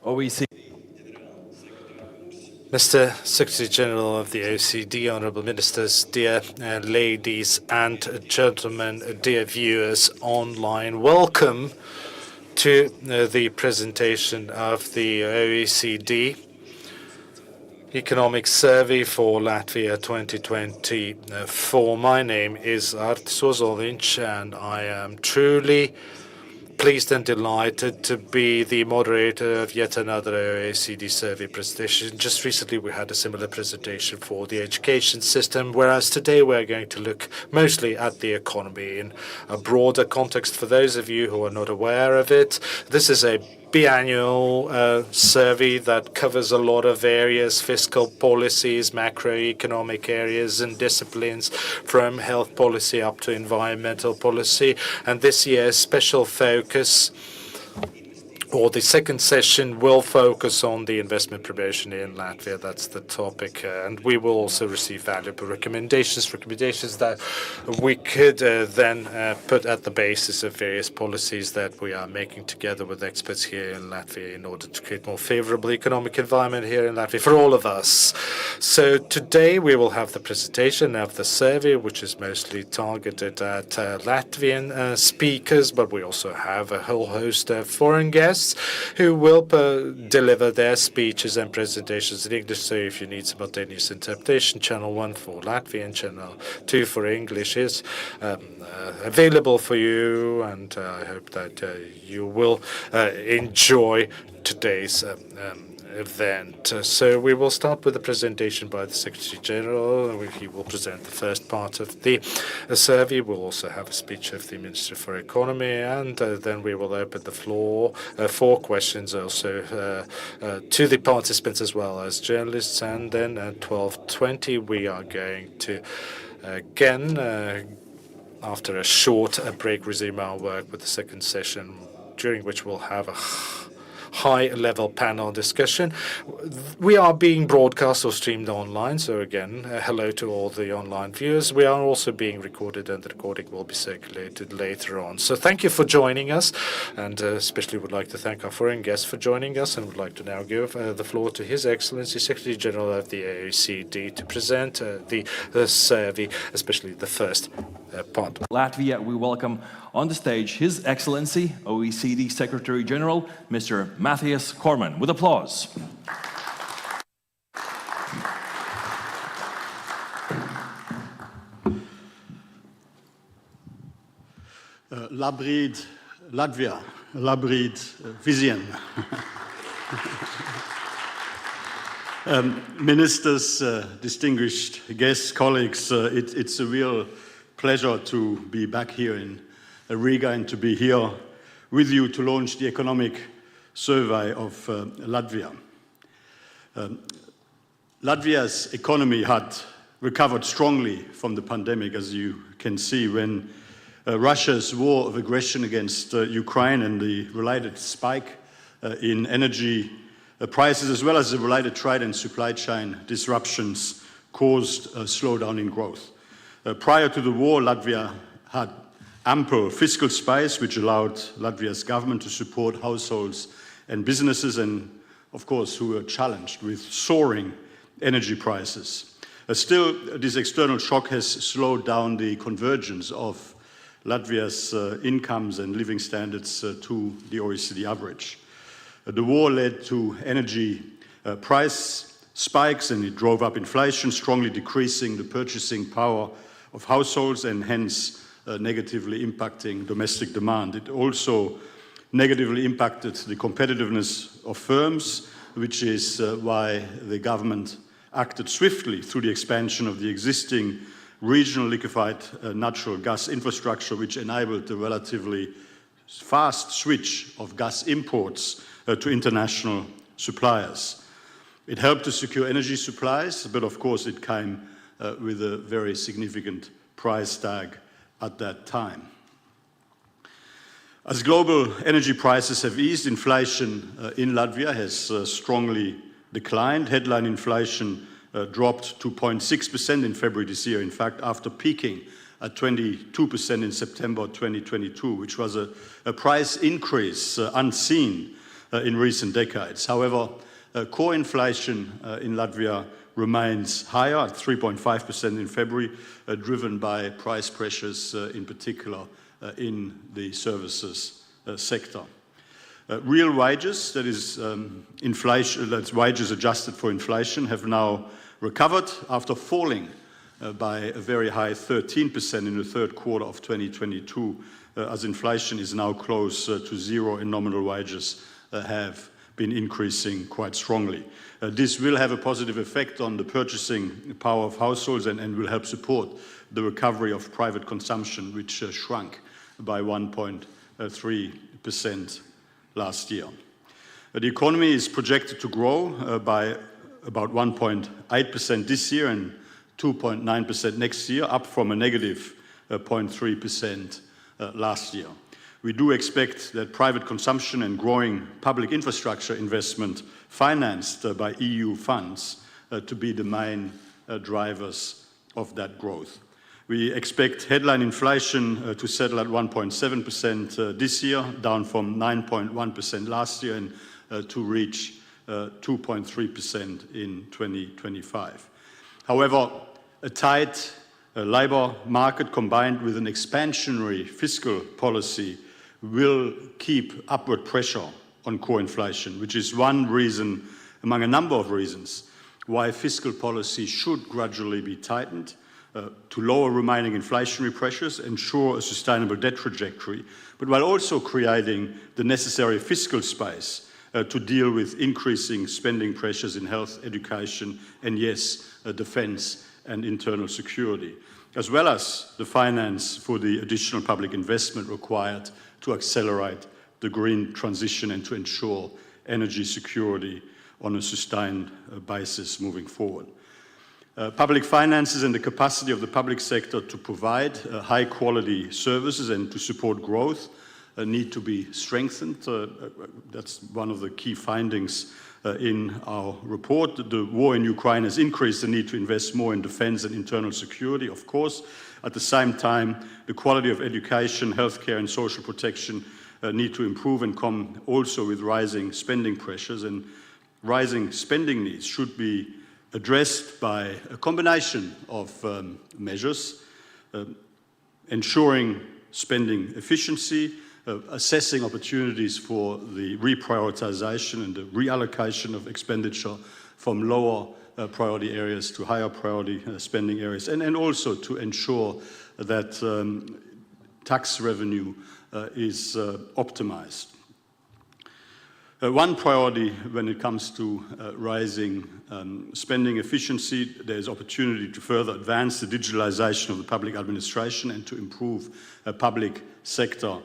OECD. Mr. Secretary General of the OECD, Honourable Ministers, dear ladies and gentlemen, dear viewers online, welcome to the presentation of the OECD Economic Survey for Latvia 2024. My name is Artis Ozoliņš, and I am truly pleased and delighted to be the moderator of yet another OECD survey presentation. Just recently we had a similar presentation for the education system, whereas today we're going to look mostly at the economy in a broader context. For those of you who are not aware of it, this is a biannual survey that covers a lot of areas, fiscal policies, macroeconomic areas and disciplines, from health policy up to environmental policy. And this year's special focus, or the second session, will focus on the investment promotion in Latvia. That's the topic. And we will also receive valuable recommendations that we could then put at the basis of various policies that we are making together with experts here in Latvia in order to create more favorable economic environment here in Latvia for all of us. So today we will have the presentation of the survey, which is mostly targeted at Latvian speakers, but we also have a whole host of foreign guests who will deliver their speeches and presentations in English. So if you need simultaneous interpretation, channel 1 for Latvian, channel 2 for English is available for you, and I hope that you will enjoy today's event. So we will start with a presentation by the Secretary General. He will present the first part of the survey. We'll also have a speech of the Minister for Economy, and then we will open the floor for questions also to the participants as well as journalists. And then at 12:20 we are going to again, after a short break, resume our work with the second session, during which we'll have a high-level panel discussion. We are being broadcast or streamed online, so again, hello to all the online viewers. We are also being recorded, and the recording will be circulated later on. So thank you for joining us, and especially would like to thank our foreign guests for joining us, and would like to now give the floor to His Excellency Secretary General of the OECD to present the survey, especially the first part. Latvia, we welcome on the stage His Excellency, OECD Secretary General, Mr. Mathias Cormann, with applause. Labrīd Latvia, labrīd Vision. Ministers, distinguished guests, colleagues, it's a real pleasure to be back here in Riga and to be here with you to launch the economic survey of Latvia. Latvia's economy had recovered strongly from the pandemic, as you can see, when Russia's war of aggression against Ukraine and the related spike in energy prices, as well as the related trade and supply chain disruptions, caused a slowdown in growth. Prior to the war, Latvia had ample fiscal space, which allowed Latvia's government to support households and businesses, and of course, who were challenged with soaring energy prices. Still, this external shock has slowed down the convergence of Latvia's incomes and living standards to the OECD average. The war led to energy price spikes, and it drove up inflation, strongly decreasing the purchasing power of households and hence negatively impacting domestic demand. It also negatively impacted the competitiveness of firms, which is why the government acted swiftly through the expansion of the existing regional liquefied natural gas infrastructure, which enabled the relatively fast switch of gas imports to international suppliers. It helped to secure energy supplies, but of course it came with a very significant price tag at that time. As global energy prices have eased, inflation in Latvia has strongly declined. Headline inflation dropped to 0.6% in February this year, in fact, after peaking at 22% in September 2022, which was a price increase unseen in recent decades. However, core inflation in Latvia remains higher at 3.5% in February, driven by price pressures, in particular in the services sector. Real wages, that is inflation, that's wages adjusted for inflation, have now recovered after falling by a very high 13% in the third quarter of 2022, as inflation is now close to zero and nominal wages have been increasing quite strongly. This will have a positive effect on the purchasing power of households and will help support the recovery of private consumption, which shrunk by 1.3% last year. The economy is projected to grow by about 1.8% this year and 2.9% next year, up from a negative 0.3% last year. We do expect that private consumption and growing public infrastructure investment financed by EU funds to be the main drivers of that growth. We expect headline inflation to settle at 1.7% this year, down from 9.1% last year, and to reach 2.3% in 2025. However, a tight labour market combined with an expansionary fiscal policy will keep upward pressure on core inflation, which is one reason, among a number of reasons, why fiscal policy should gradually be tightened to lower remaining inflationary pressures, ensure a sustainable debt trajectory, but while also creating the necessary fiscal space to deal with increasing spending pressures in health, education, and yes, defence and internal security, as well as the finance for the additional public investment required to accelerate the green transition and to ensure energy security on a sustained basis moving forward. Public finances and the capacity of the public sector to provide high-quality services and to support growth need to be strengthened. That's one of the key findings in our report. The war in Ukraine has increased the need to invest more in defence and internal security, of course. At the same time, the quality of education, healthcare and social protection need to improve and come also with rising spending pressures, and rising spending needs should be addressed by a combination of measures, ensuring spending efficiency, assessing opportunities for the reprioritization and the reallocation of expenditure from lower priority areas to higher priority spending areas, and also to ensure that tax revenue is optimized. One priority when it comes to rising spending efficiency, there is opportunity to further advance the digitalization of the public administration and to improve public sector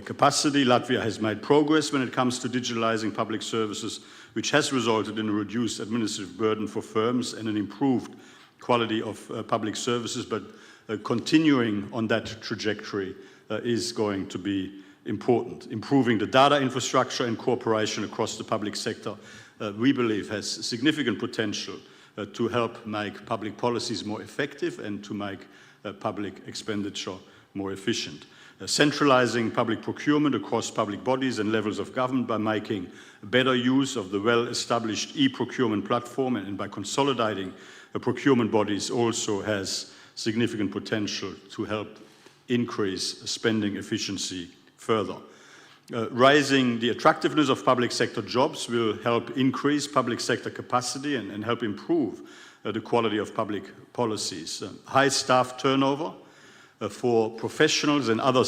capacity. Latvia has made progress when it comes to digitalizing public services, which has resulted in a reduced administrative burden for firms and an improved quality of public services, but continuing on that trajectory is going to be important. Improving the data infrastructure and cooperation across the public sector, we believe, has significant potential to help make public policies more effective and to make public expenditure more efficient. Centralizing public procurement across public bodies and levels of government by making better use of the well-established e-procurement platform and by consolidating procurement bodies also has significant potential to help increase spending efficiency further. Raising the attractiveness of public sector jobs will help increase public sector capacity and help improve the quality of public policies. High staff turnover for professionals and other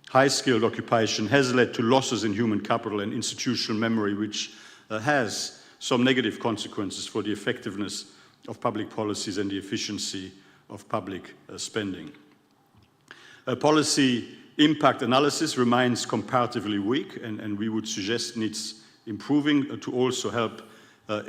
high-skilled occupation has led to losses in human capital and institutional memory, which has some negative consequences for the effectiveness of public policies and the efficiency of public spending. Policy impact analysis remains comparatively weak, and we would suggest needs improving to also help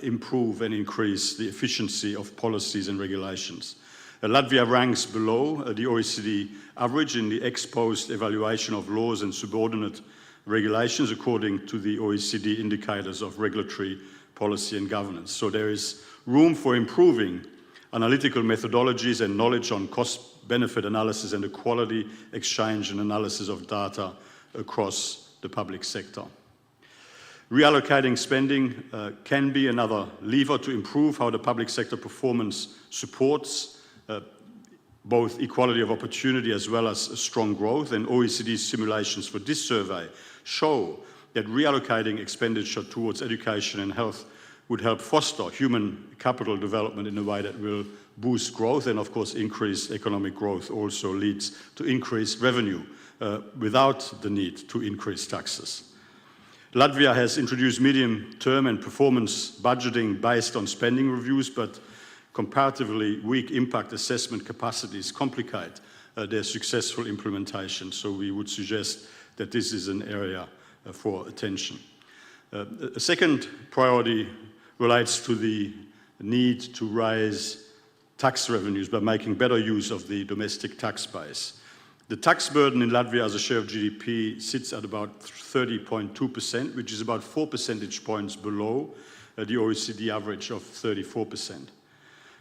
improve and increase the efficiency of policies and regulations. Latvia ranks below the OECD average in the ex-post evaluation of laws and subordinate regulations according to the OECD indicators of regulatory policy and governance. So there is room for improving analytical methodologies and knowledge on cost-benefit analysis and the quality exchange and analysis of data across the public sector. Reallocating spending can be another lever to improve how the public sector performance supports both equality of opportunity as well as strong growth. And OECD simulations for this survey show that reallocating expenditure towards education and health would help foster human capital development in a way that will boost growth, and of course increased economic growth also leads to increased revenue without the need to increase taxes. Latvia has introduced medium-term and performance budgeting based on spending reviews, but comparatively weak impact assessment capacities complicate their successful implementation. So we would suggest that this is an area for attention. A second priority relates to the need to raise tax revenues by making better use of the domestic tax base. The tax burden in Latvia as a share of GDP sits at about 30.2%, which is about 4 percentage points below the OECD average of 34%.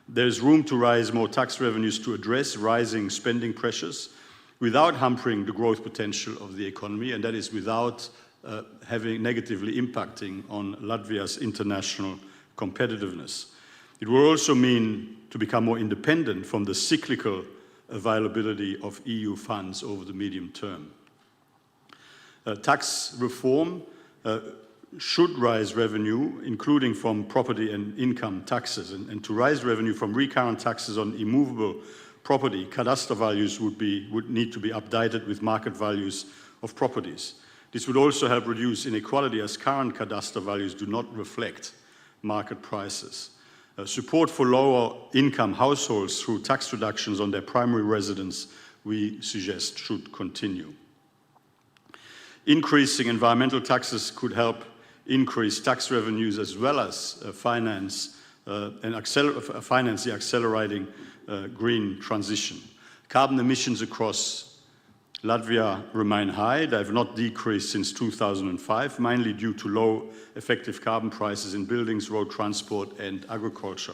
There is room to raise more tax revenues to address rising spending pressures without hampering the growth potential of the economy, and that is without having negatively impacting on Latvia's international competitiveness. It will also mean to become more independent from the cyclical availability of EU funds over the medium term. Tax reform should raise revenue, including from property and income taxes. And to raise revenue from recurrent taxes on immovable property, cadastre values would need to be updated with market values of properties. This would also help reduce inequality, as current cadastre values do not reflect market prices. Support for lower income households through tax reductions on their primary residence, we suggest, should continue. Increasing environmental taxes could help increase tax revenues as well as finance the accelerating green transition. Carbon emissions across Latvia remain high. They have not decreased since 2005, mainly due to low effective carbon prices in buildings, road transport and agriculture.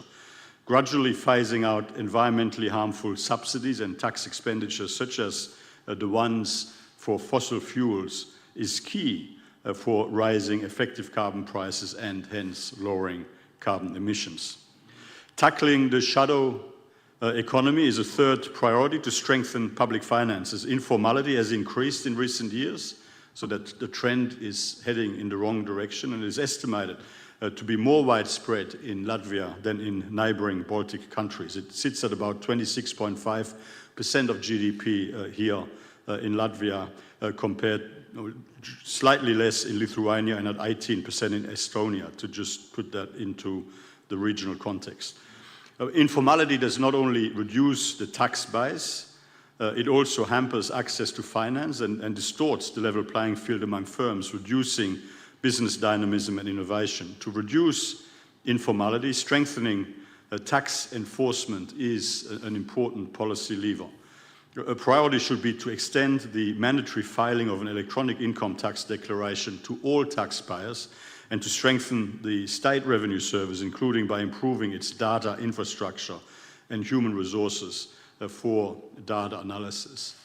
Gradually phasing out environmentally harmful subsidies and tax expenditures, such as the ones for fossil fuels, is key for raising effective carbon prices and hence lowering carbon emissions. Tackling the shadow economy is a third priority to strengthen public finances. Informality has increased in recent years, so that the trend is heading in the wrong direction, and is estimated to be more widespread in Latvia than in neighboring Baltic countries. It sits at about 26.5% of GDP here in Latvia, compared slightly less in Lithuania and at 18% in Estonia, to just put that into the regional context. Informality does not only reduce the tax base, it also hampers access to finance and distorts the level playing field among firms, reducing business dynamism and innovation. To reduce informality, strengthening tax enforcement is an important policy lever. A priority should be to extend the mandatory filing of an electronic income tax declaration to all taxpayers, and to strengthen the state revenue service, including by improving its data infrastructure and human resources for data analysis.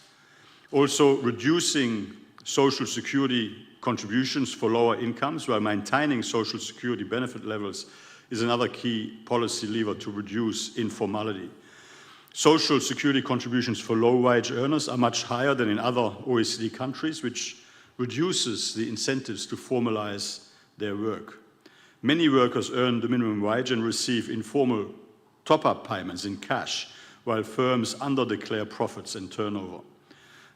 Also, reducing social security contributions for lower incomes while maintaining social security benefit levels is another key policy lever to reduce informality. Social security contributions for low-wage earners are much higher than in other OECD countries, which reduces the incentives to formalize their work. Many workers earn the minimum wage and receive informal top-up payments in cash, while firms underdeclare profits and turnover.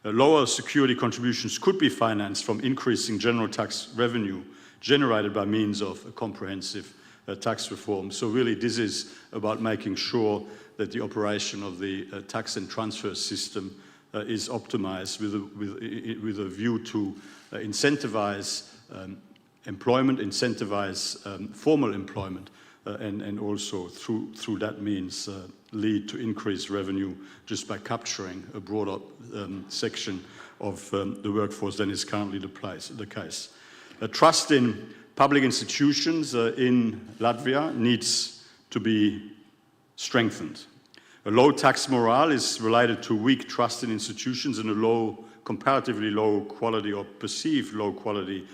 Lower security contributions could be financed from increasing general tax revenue generated by means of a comprehensive tax reform. So really this is about making sure that the operation of the tax and transfer system is optimized with a view to incentivize employment, incentivize formal employment, and also through that means lead to increased revenue just by capturing a broader section of the workforce than is currently the case. Trust in public institutions in Latvia needs to be strengthened. A low tax morale is related to weak trust in institutions and a comparatively low quality or perceived low quality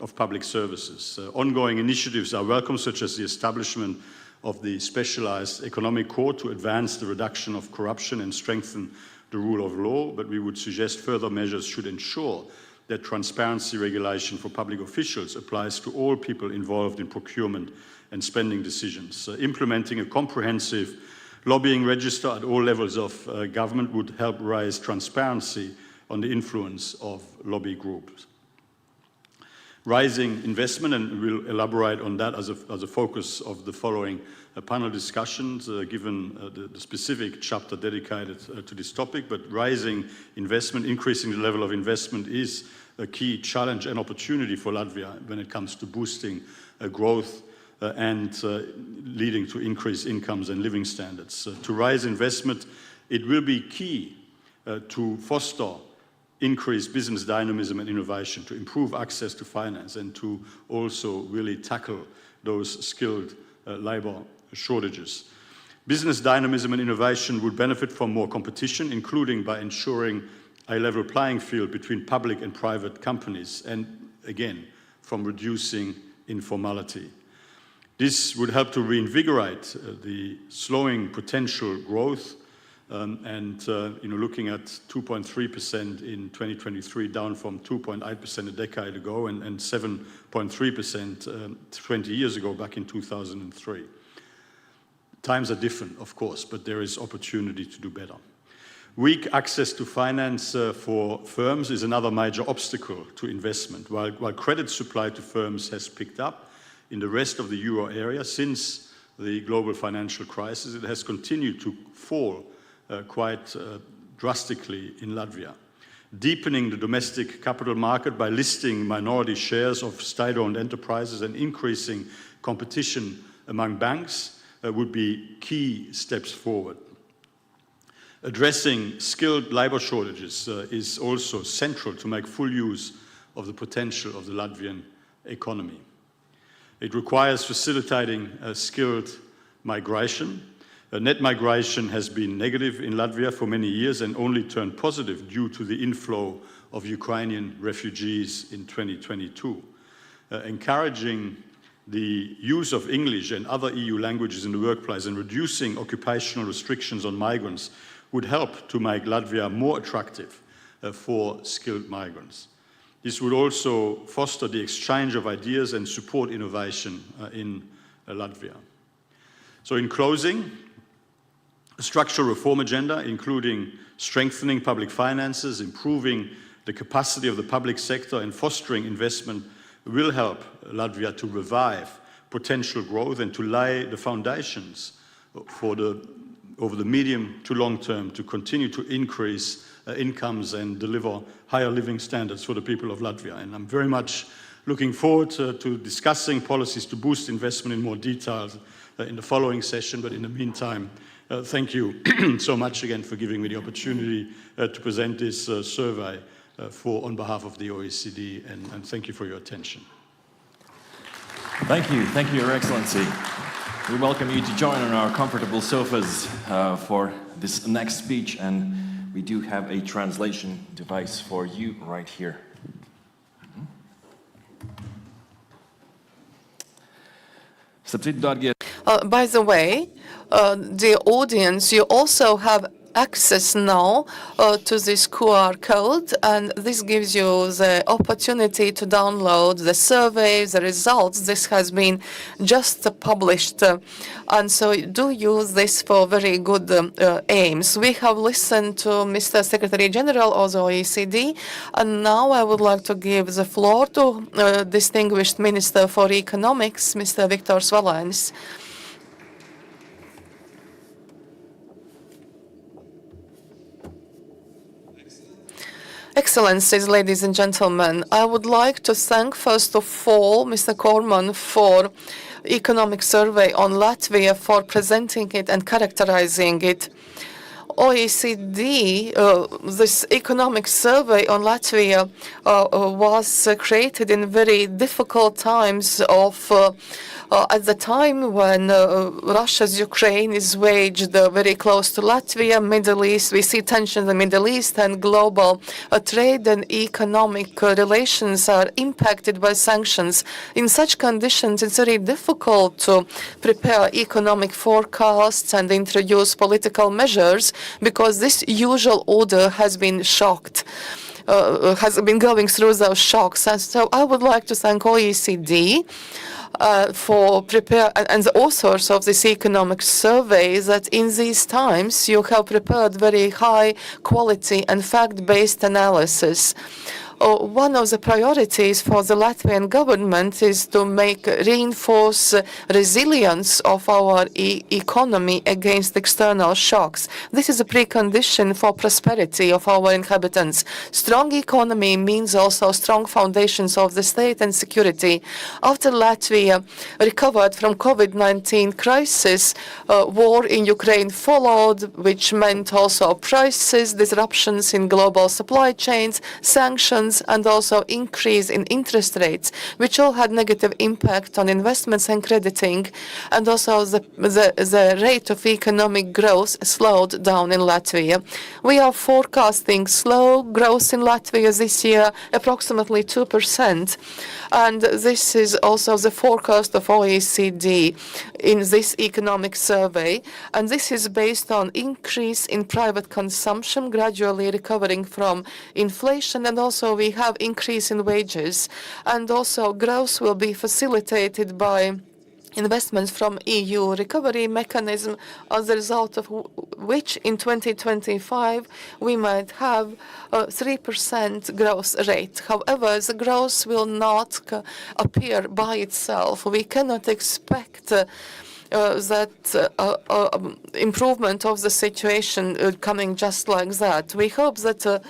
of public services. Ongoing initiatives are welcome, such as the establishment of the Specialized Economic Court to advance the reduction of corruption and strengthen the rule of law, but we would suggest further measures should ensure that transparency regulation for public officials applies to all people involved in procurement and spending decisions. Implementing a comprehensive lobbying register at all levels of government would help raise transparency on the influence of lobby groups. Rising investment, and we'll elaborate on that as a focus of the following panel discussions, given the specific chapter dedicated to this topic, but rising investment, increasing the level of investment is a key challenge and opportunity for Latvia when it comes to boosting growth and leading to increased incomes and living standards. To raise investment, it will be key to foster increased business dynamism and innovation, to improve access to finance, and to also really tackle those skilled labor shortages. Business dynamism and innovation would benefit from more competition, including by ensuring a level playing field between public and private companies, and again, from reducing informality. This would help to reinvigorate the slowing potential growth looking at 2.3% in 2023, down from 2.8% a decade ago and 7.3% 20 years ago, back in 2003. Times are different, of course, but there is opportunity to do better. Weak access to finance for firms is another major obstacle to investment. While credit supply to firms has picked up in the rest of the euro area since the global financial crisis, it has continued to fall quite drastically in Latvia. Deepening the domestic capital market by listing minority shares of state-owned enterprises and increasing competition among banks would be key steps forward. Addressing skilled labor shortages is also central to make full use of the potential of the Latvian economy. It requires facilitating skilled migration. Net migration has been negative in Latvia for many years and only turned positive due to the inflow of Ukrainian refugees in 2022. Encouraging the use of English and other EU languages in the workplace and reducing occupational restrictions on migrants would help to make Latvia more attractive for skilled migrants. This would also foster the exchange of ideas and support innovation in Latvia. So in closing, a structural reform agenda, including strengthening public finances, improving the capacity of the public sector, and fostering investment, will help Latvia to revive potential growth and to lay the foundations for over the medium to long term to continue to increase incomes and deliver higher living standards for the people of Latvia. And I'm very much looking forward to discussing policies to boost investment in more detail in the following session. But in the meantime, thank you so much again for giving me the opportunity to present this survey on behalf of the OECD, and thank you for your attention. Thank you, Your Excellency. We welcome you to join on our comfortable sofas for this next speech, and we do have a translation device for you right here. By the way, dear audience, you also have access now to this QR code, and this gives you the opportunity to download the survey, the results. This has been just published, and so do use this for very good aims. We have listened to Mr. Secretary General of the OECD, and now I would like to give the floor to distinguished Minister for Economics, Mr. Viktors Valainis. Excellencies, ladies and gentlemen, I would like to thank first of all Mr. Cormann for economic survey on Latvia, for presenting it and characterizing it. OECD, this economic survey on Latvia was created in very difficult times of at the time when Russia's Ukraine is waged very close to Latvia, Middle East. We see tensions in the Middle East, and global trade and economic relations are impacted by sanctions. In such conditions, it's very difficult to prepare economic forecasts and introduce political measures, because this usual order has been shocked. Has been going through those shocks. And so I would like to thank OECD for and the authors of this economic survey, that in these times you have prepared very high quality and fact-based analysis. One of the priorities for the Latvian government is to reinforce resilience of our economy against external shocks. This is a precondition for prosperity of our inhabitants. Strong economy means also strong foundations of the state and security. After Latvia recovered from COVID-19 crisis, war in Ukraine followed, which meant also prices, disruptions in global supply chains, sanctions, and also increase in interest rates, which all had negative impact on investments and crediting, and also the rate of economic growth slowed down in Latvia. We are forecasting slow growth in Latvia this year, approximately 2%, and this is also the forecast of OECD in this economic survey, and this is based on increase in private consumption, gradually recovering from inflation, and also we have increase in wages, and also growth will be facilitated by investments from EU recovery mechanism, as a result of which in 2025 we might have a 3% growth rate. However, the growth will not appear by itself. We cannot expect that improvement of the situation coming just like that. We hope that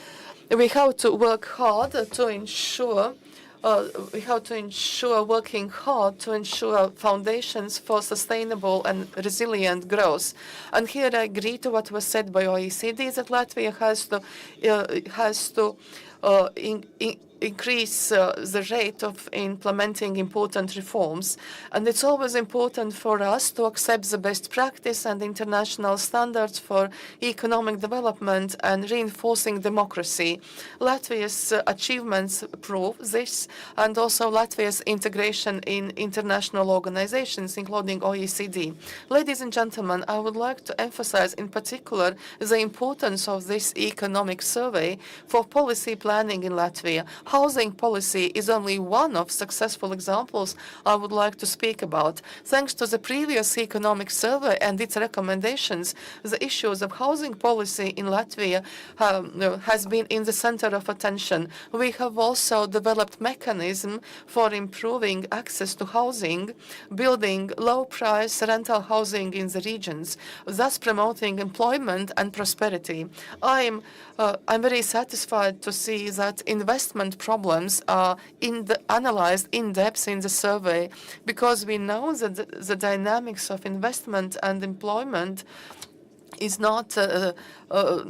we have to work hard to ensure working hard to ensure foundations for sustainable and resilient growth. And here I agree to what was said by OECD, that Latvia has to increase the rate of implementing important reforms. And it's always important for us to accept the best practice and international standards for economic development and reinforcing democracy. Latvia's achievements prove this, and also Latvia's integration in international organizations, including OECD. Ladies and gentlemen, I would like to emphasize in particular the importance of this economic survey for policy planning in Latvia. Housing policy is only one of successful examples I would like to speak about. Thanks to the previous economic survey and its recommendations, the issues of housing policy in Latvia has been in the center of attention. We have also developed mechanism for improving access to housing, building low-price rental housing in the regions, thus promoting employment and prosperity. I'm very satisfied to see that investment problems are analyzed in depth in the survey, because we know that the dynamics of investment and employment is not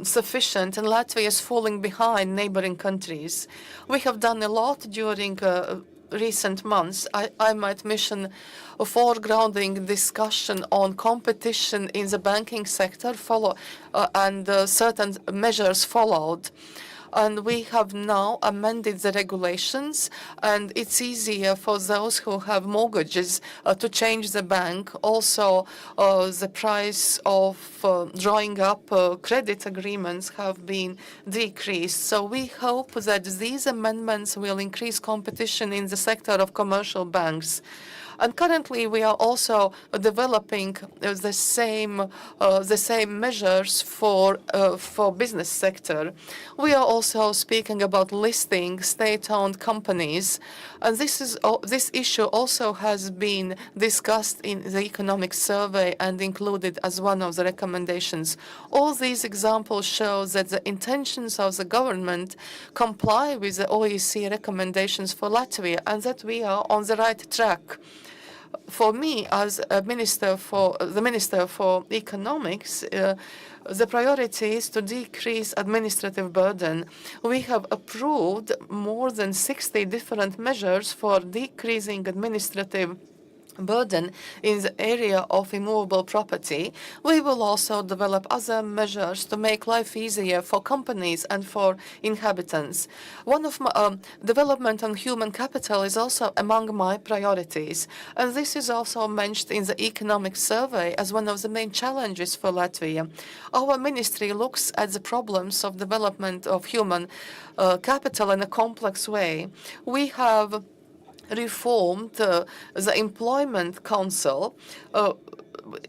sufficient, and Latvia is falling behind neighboring countries. We have done a lot during recent months. I might mention a foregrounding discussion on competition in the banking sector, and certain measures followed. And we have now amended the regulations, and it's easier for those who have mortgages to change the bank. Also, the price of drawing up credit agreements have been decreased. So we hope that these amendments will increase competition in the sector of commercial banks. And currently, we are also developing the same measures for business sector. We are also speaking about listing state-owned companies, and this issue also has been discussed in the economic survey and included as one of the recommendations. All these examples show that the intentions of the government comply with the OECD recommendations for Latvia, and that we are on the right track. For me, as the Minister for Economics, the priority is to decrease administrative burden. We have approved more than 60 different measures for decreasing administrative burden in the area of immovable property. We will also develop other measures to make life easier for companies and for inhabitants. One of my development on human capital is also among my priorities, and this is also mentioned in the economic survey as one of the main challenges for Latvia. Our ministry looks at the problems of development of human capital in a complex way. We have reformed the Employment Council.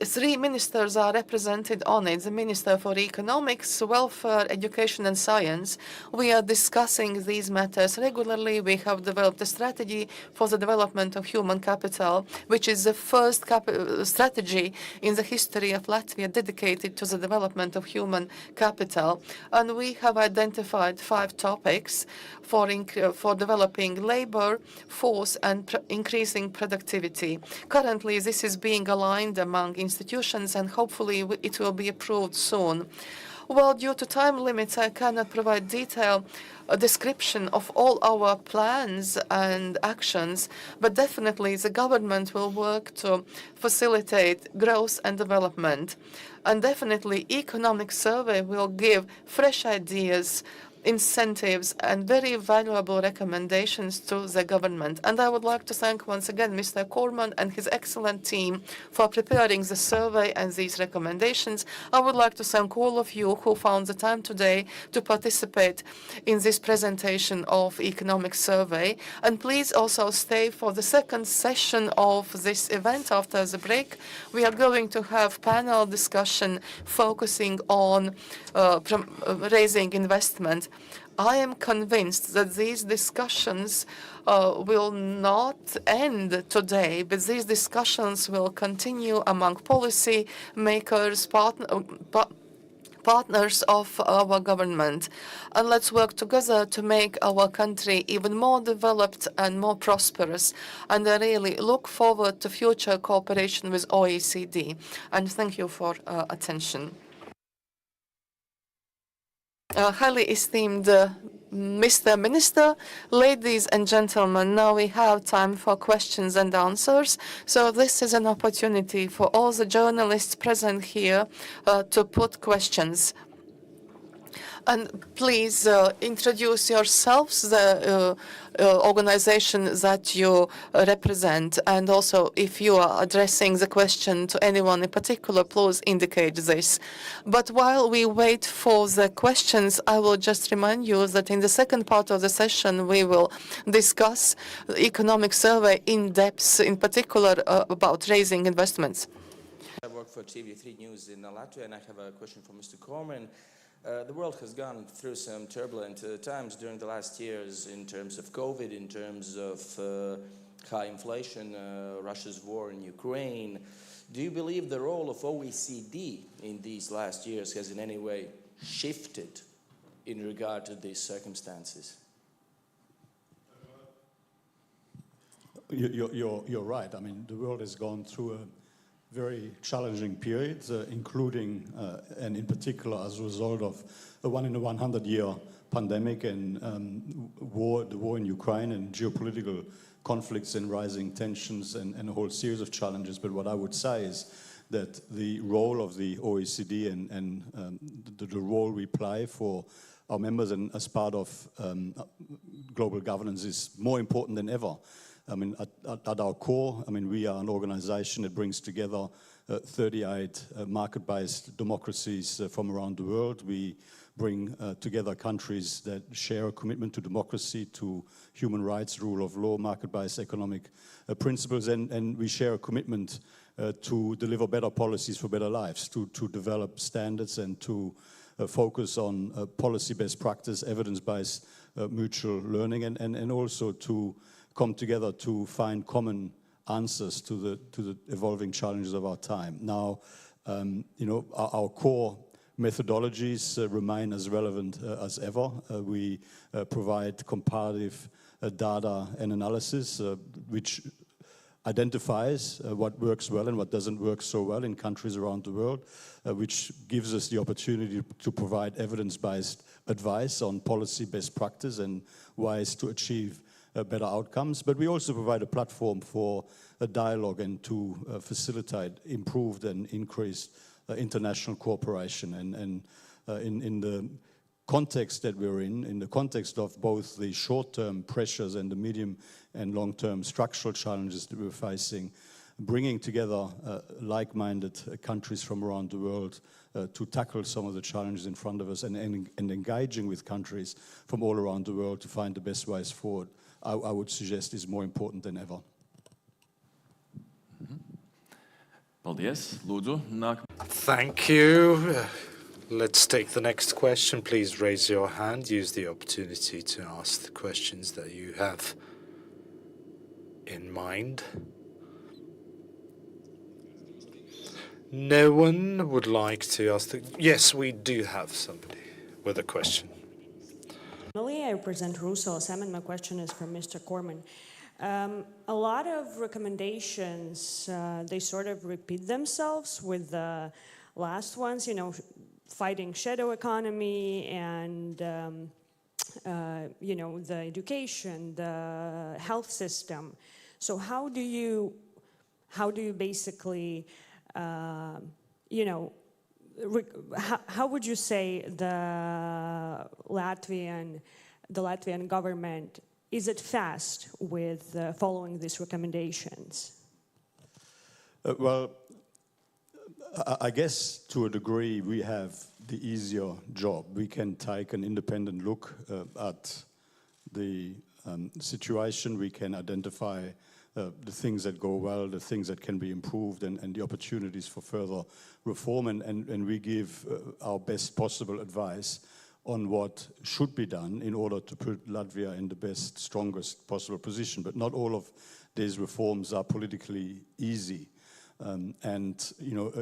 Three ministers are represented on it: the Minister for Economics, Welfare, Education and Science. We are discussing these matters regularly. We have developed a strategy for the development of human capital, which is the first strategy in the history of Latvia dedicated to the development of human capital. And we have identified 5 topics for developing labor force and increasing productivity. Currently, this is being aligned among institutions, and hopefully it will be approved soon. Well, due to time limits, I cannot provide detailed description of all our plans and actions, but definitely the government will work to facilitate growth and development. And definitely economic survey will give fresh ideas, incentives and very valuable recommendations to the government. And I would like to thank once again Mr. Cormann and his excellent team for preparing the survey and these recommendations. I would like to thank all of you who found the time today to participate in this presentation of economic survey. And please also stay for the second session of this event after the break. We are going to have panel discussion focusing on raising investment. I am convinced that these discussions will not end today, but these discussions will continue among policy makers, partners of our government. And let's work together to make our country even more developed and more prosperous. And I really look forward to future cooperation with OECD. And thank you for attention. Highly esteemed Mr. Minister, ladies and gentlemen, now we have time for questions and answers. So this is an opportunity for all the journalists present here to put questions. And please introduce yourselves, the organization that you represent. And also, if you are addressing the question to anyone in particular, please indicate this. But while we wait for the questions, I will just remind you that in the second part of the session, we will discuss the economic survey in depth, in particular about raising investments. I work for TV3 News in Latvia, and I have a question for Mr. Cormann. The world has gone through some turbulent times during the last years in terms of COVID, in terms of high inflation, Russia's war in Ukraine. Do you believe the role of OECD in these last years has in any way shifted in regard to these circumstances? You're right. I mean, the world has gone through a very challenging periods, including and in particular as a result of a 1 in a 100-year pandemic and the war in Ukraine and geopolitical conflicts and rising tensions and a whole series of challenges. But what I would say is that the role of the OECD and the role we play for our members and as part of global governance is more important than ever. I mean, at our core, I mean, we are an organization that brings together 38 market-based democracies from around the world. We bring together countries that share a commitment to democracy, to human rights, rule of law, market-based economic principles, and we share a commitment to deliver better policies for better lives, to develop standards and to focus on policy best practice, evidence-based mutual learning, and also to come together to find common answers to the evolving challenges of our time. Now, you know, our core methodologies remain as relevant as ever. We provide comparative data and analysis, which identifies what works well and what doesn't work so well in countries around the world, which gives us the opportunity to provide evidence-based advice on policy best practice and ways to achieve better outcomes. But we also provide a platform for a dialogue and to facilitate improved and increased international cooperation. And in the context that we're in the context of both the short-term pressures and the medium and long-term structural challenges that we're facing, bringing together like-minded countries from around the world to tackle some of the challenges in front of us and engaging with countries from all around the world to find the best ways forward, I would suggest is more important than ever. Paldies. Lūdzu, Thank you. Let's take the next question. Please raise your hand. Use the opportunity to ask the questions that you have in mind. No one would like to ask the... Yes, we do have somebody with a question. I represent Russos, and my question is for Mr. Cormann. A lot of recommendations, they sort of repeat themselves with the last ones, you know, fighting shadow economy and, you know, the education, the health system. So how do you basically, you know, how would you say the Latvian government, is it fast with following these recommendations? Well, I guess to a degree we have the easier job. We can take an independent look at the situation. We can identify the things that go well, the things that can be improved, and the opportunities for further reform. And we give our best possible advice on what should be done in order to put Latvia in the best, strongest possible position. But not all of these reforms are politically easy. And, you know,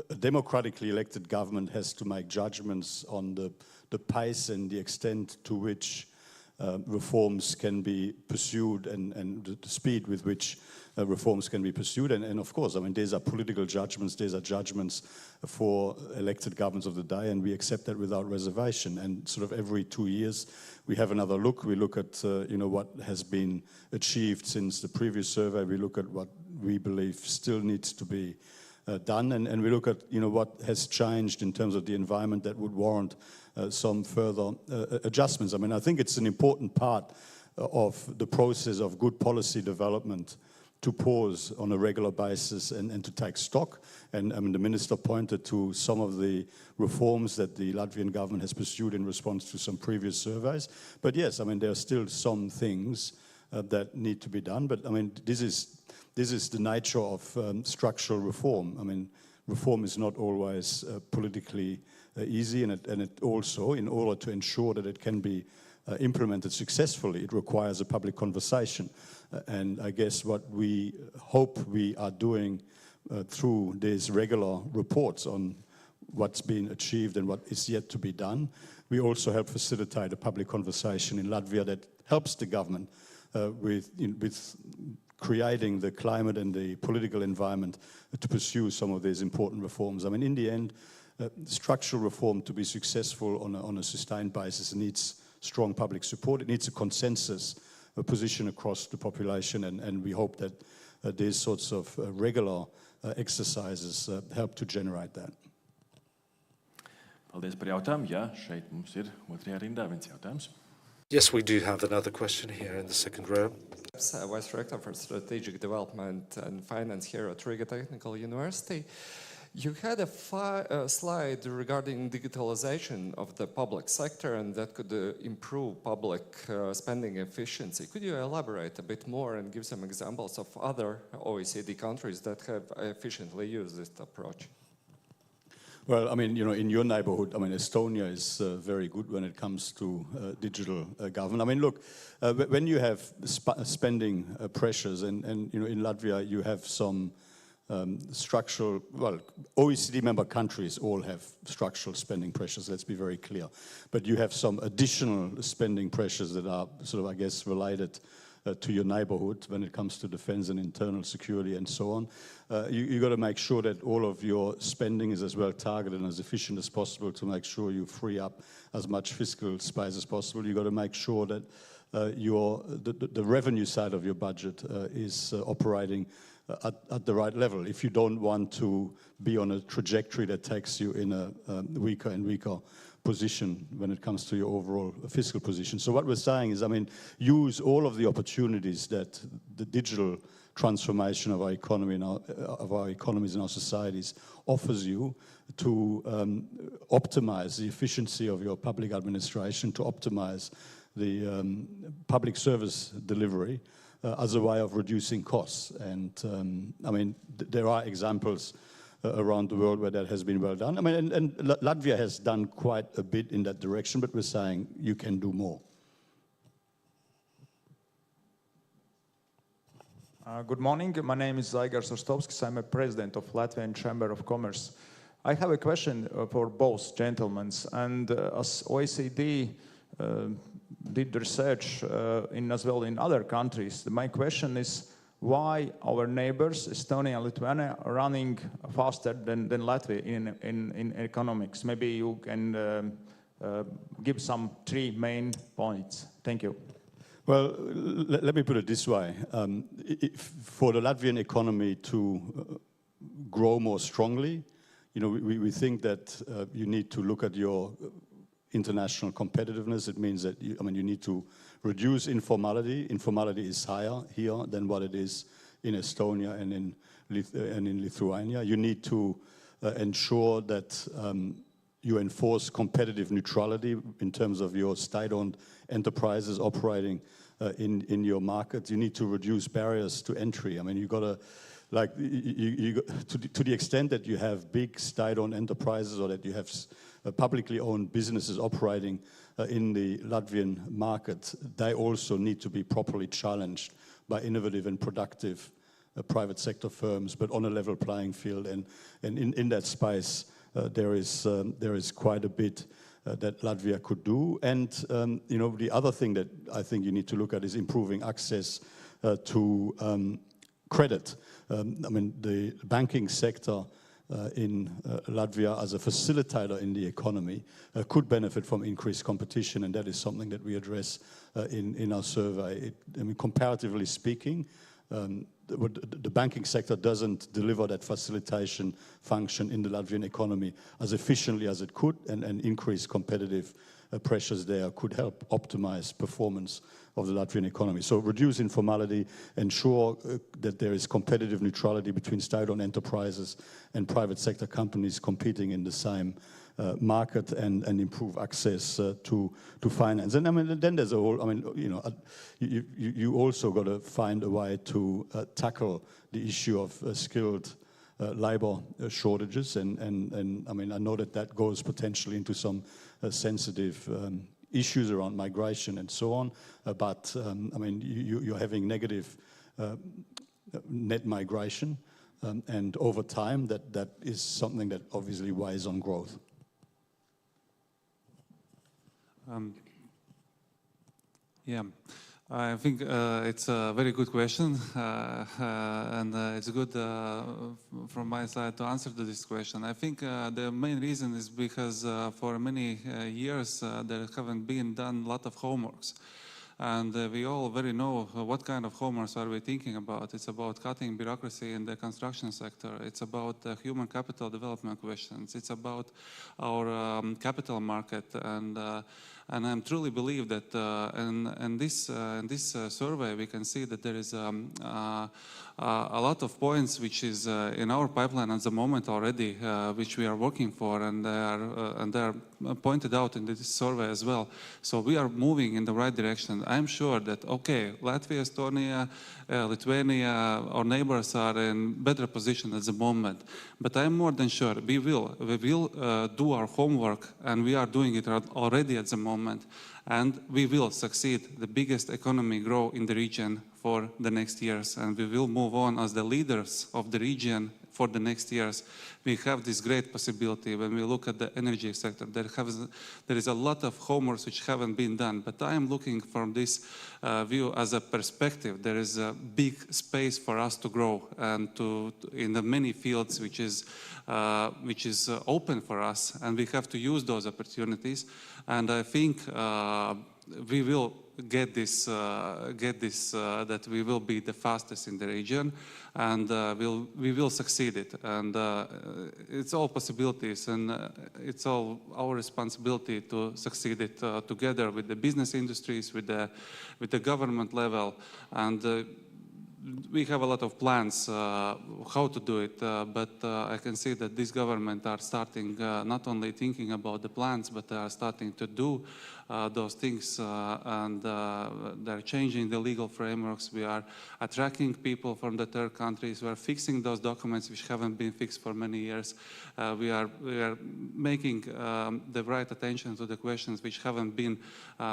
a democratically elected government has to make judgments on the pace and the extent to which reforms can be pursued and the speed with which reforms can be pursued. And of course, I mean, these are political judgments, these are judgments for elected governments of the day, and we accept that without reservation. And sort of every 2 years, we have another look. We look at, you know, what has been achieved since the previous survey. We look at what we believe still needs to be done, and we look at, you know, what has changed in terms of the environment that would warrant some further adjustments. I mean, I think it's an important part of the process of good policy development to pause on a regular basis and to take stock. And I mean, the minister pointed to some of the reforms that the Latvian government has pursued in response to some previous surveys. But yes, I mean, there are still some things that need to be done. But I mean, this is the nature of structural reform. I mean, reform is not always politically easy, and it also, in order to ensure that it can be implemented successfully, it requires a public conversation. And I guess what we hope we are doing through these regular reports on what's been achieved and what is yet to be done, we also help facilitate a public conversation in Latvia that helps the government with creating the climate and the political environment to pursue some of these important reforms. I mean, in the end, structural reform to be successful on a sustained basis needs strong public support. It needs a consensus, a position across the population, and we hope that these sorts of regular exercises help to generate that. Paldies par jautājumu. Jā, šeit mums ir otrajā rindā viens jautājums. Yes, we do have another question here in the second row. Vice Rector for Strategic Development and Finance here at Riga Technical University. You had a slide regarding digitalization of the public sector and that could improve public spending efficiency. Could you elaborate a bit more and give some examples of other OECD countries that have efficiently used this approach? Well, I mean, you know, in your neighborhood, I mean, Estonia is very good when it comes to digital government. I mean, look, when you have spending pressures, and you know, in Latvia you have some structural, well, OECD member countries all have structural spending pressures, let's be very clear. But you have some additional spending pressures that are sort of, I guess, related to your neighborhood when it comes to defense and internal security and so on. You got to make sure that all of your spending is as well targeted and as efficient as possible to make sure you free up as much fiscal space as possible. You got to make sure that the revenue side of your budget is operating at the right level. If you don't want to be on a trajectory that takes you in a weaker and weaker position when it comes to your overall fiscal position. So what we're saying is, I mean, use all of the opportunities that the digital transformation of our economy and of our economies and our societies offers you to optimize the efficiency of your public administration, to optimize the public service delivery as a way of reducing costs. And I mean, there are examples around the world where that has been well done. I mean, and Latvia has done quite a bit in that direction, but we're saying you can do more. Good morning. My name is Zaigars Ostovskis. I'm a president of Latvian Chamber of Commerce. I have a question for both gentlemen. And as OECD did research as well in other countries, my question is why our neighbors, Estonia and Lithuania, are running faster than Latvia in economics. Maybe you can give some 3 main points. Thank you. Well, let me put it this way. For the Latvian economy to grow more strongly, you know, we think that you need to look at your international competitiveness. It means that you need to reduce informality. Informality is higher here than what it is in Estonia and in Lithuania. You need to ensure that you enforce competitive neutrality in terms of your state-owned enterprises operating in your market. You need to reduce barriers to entry. I mean, you got to, like, to the extent that you have big state-owned enterprises or that you have publicly owned businesses operating in the Latvian market, they also need to be properly challenged by innovative and productive private sector firms, but on a level playing field. And in that space, there is quite a bit that Latvia could do. And you know, the other thing that I think you need to look at is improving access to credit. I mean, the banking sector in Latvia as a facilitator in the economy could benefit from increased competition, and that is something that we address in our survey. I mean, comparatively speaking, the banking sector doesn't deliver that facilitation function in the Latvian economy as efficiently as it could, and increased competitive pressures there could help optimize performance of the Latvian economy. So reduce informality, ensure that there is competitive neutrality between state-owned enterprises and private sector companies competing in the same market, and improve access to finance. And I mean, then there's a whole, I mean, you know, you also got to find a way to tackle the issue of skilled labor shortages, and I mean, I know that goes potentially into some sensitive issues around migration and so on, but I mean, you're having negative net migration, and over time that is something that obviously weighs on growth. Yeah, I think it's a very good question, and it's good from my side to answer to this question. I think the main reason is because for many years there haven't been done a lot of homeworks. And we all very know what kind of homeworks are we thinking about. It's about cutting bureaucracy in the construction sector. It's about human capital development questions. It's about our capital market. And I truly believe that in this survey we can see that there is a lot of points which is in our pipeline at the moment already, which we are working for, and they are pointed out in this survey as well. So we are moving in the right direction. I'm sure that, okay, Latvia, Estonia, Lithuania, our neighbors are in better position at the moment. But I'm more than sure we will do our homework, and we are doing it already at the moment. And we will succeed, the biggest economy grow in the region for the next years. And we will move on as the leaders of the region for the next years, we have this great possibility when we look at the energy sector. There is a lot of homework which haven't been done, but I am looking from this view as a perspective. There is a big space for us to grow and in the many fields which is open for us, and we have to use those opportunities. And I think we will get this that we will be the fastest in the region, and we will succeed it. And it's all possibilities, and it's all our responsibility to succeed it together with the business industries, with the government level, and we have a lot of plans how to do it, but I can see that this government are starting not only thinking about the plans, but are starting to do those things, and they're changing the legal frameworks. We are attracting people from the third countries. We are fixing those documents which haven't been fixed for many years. We are making the right attention to the questions which haven't been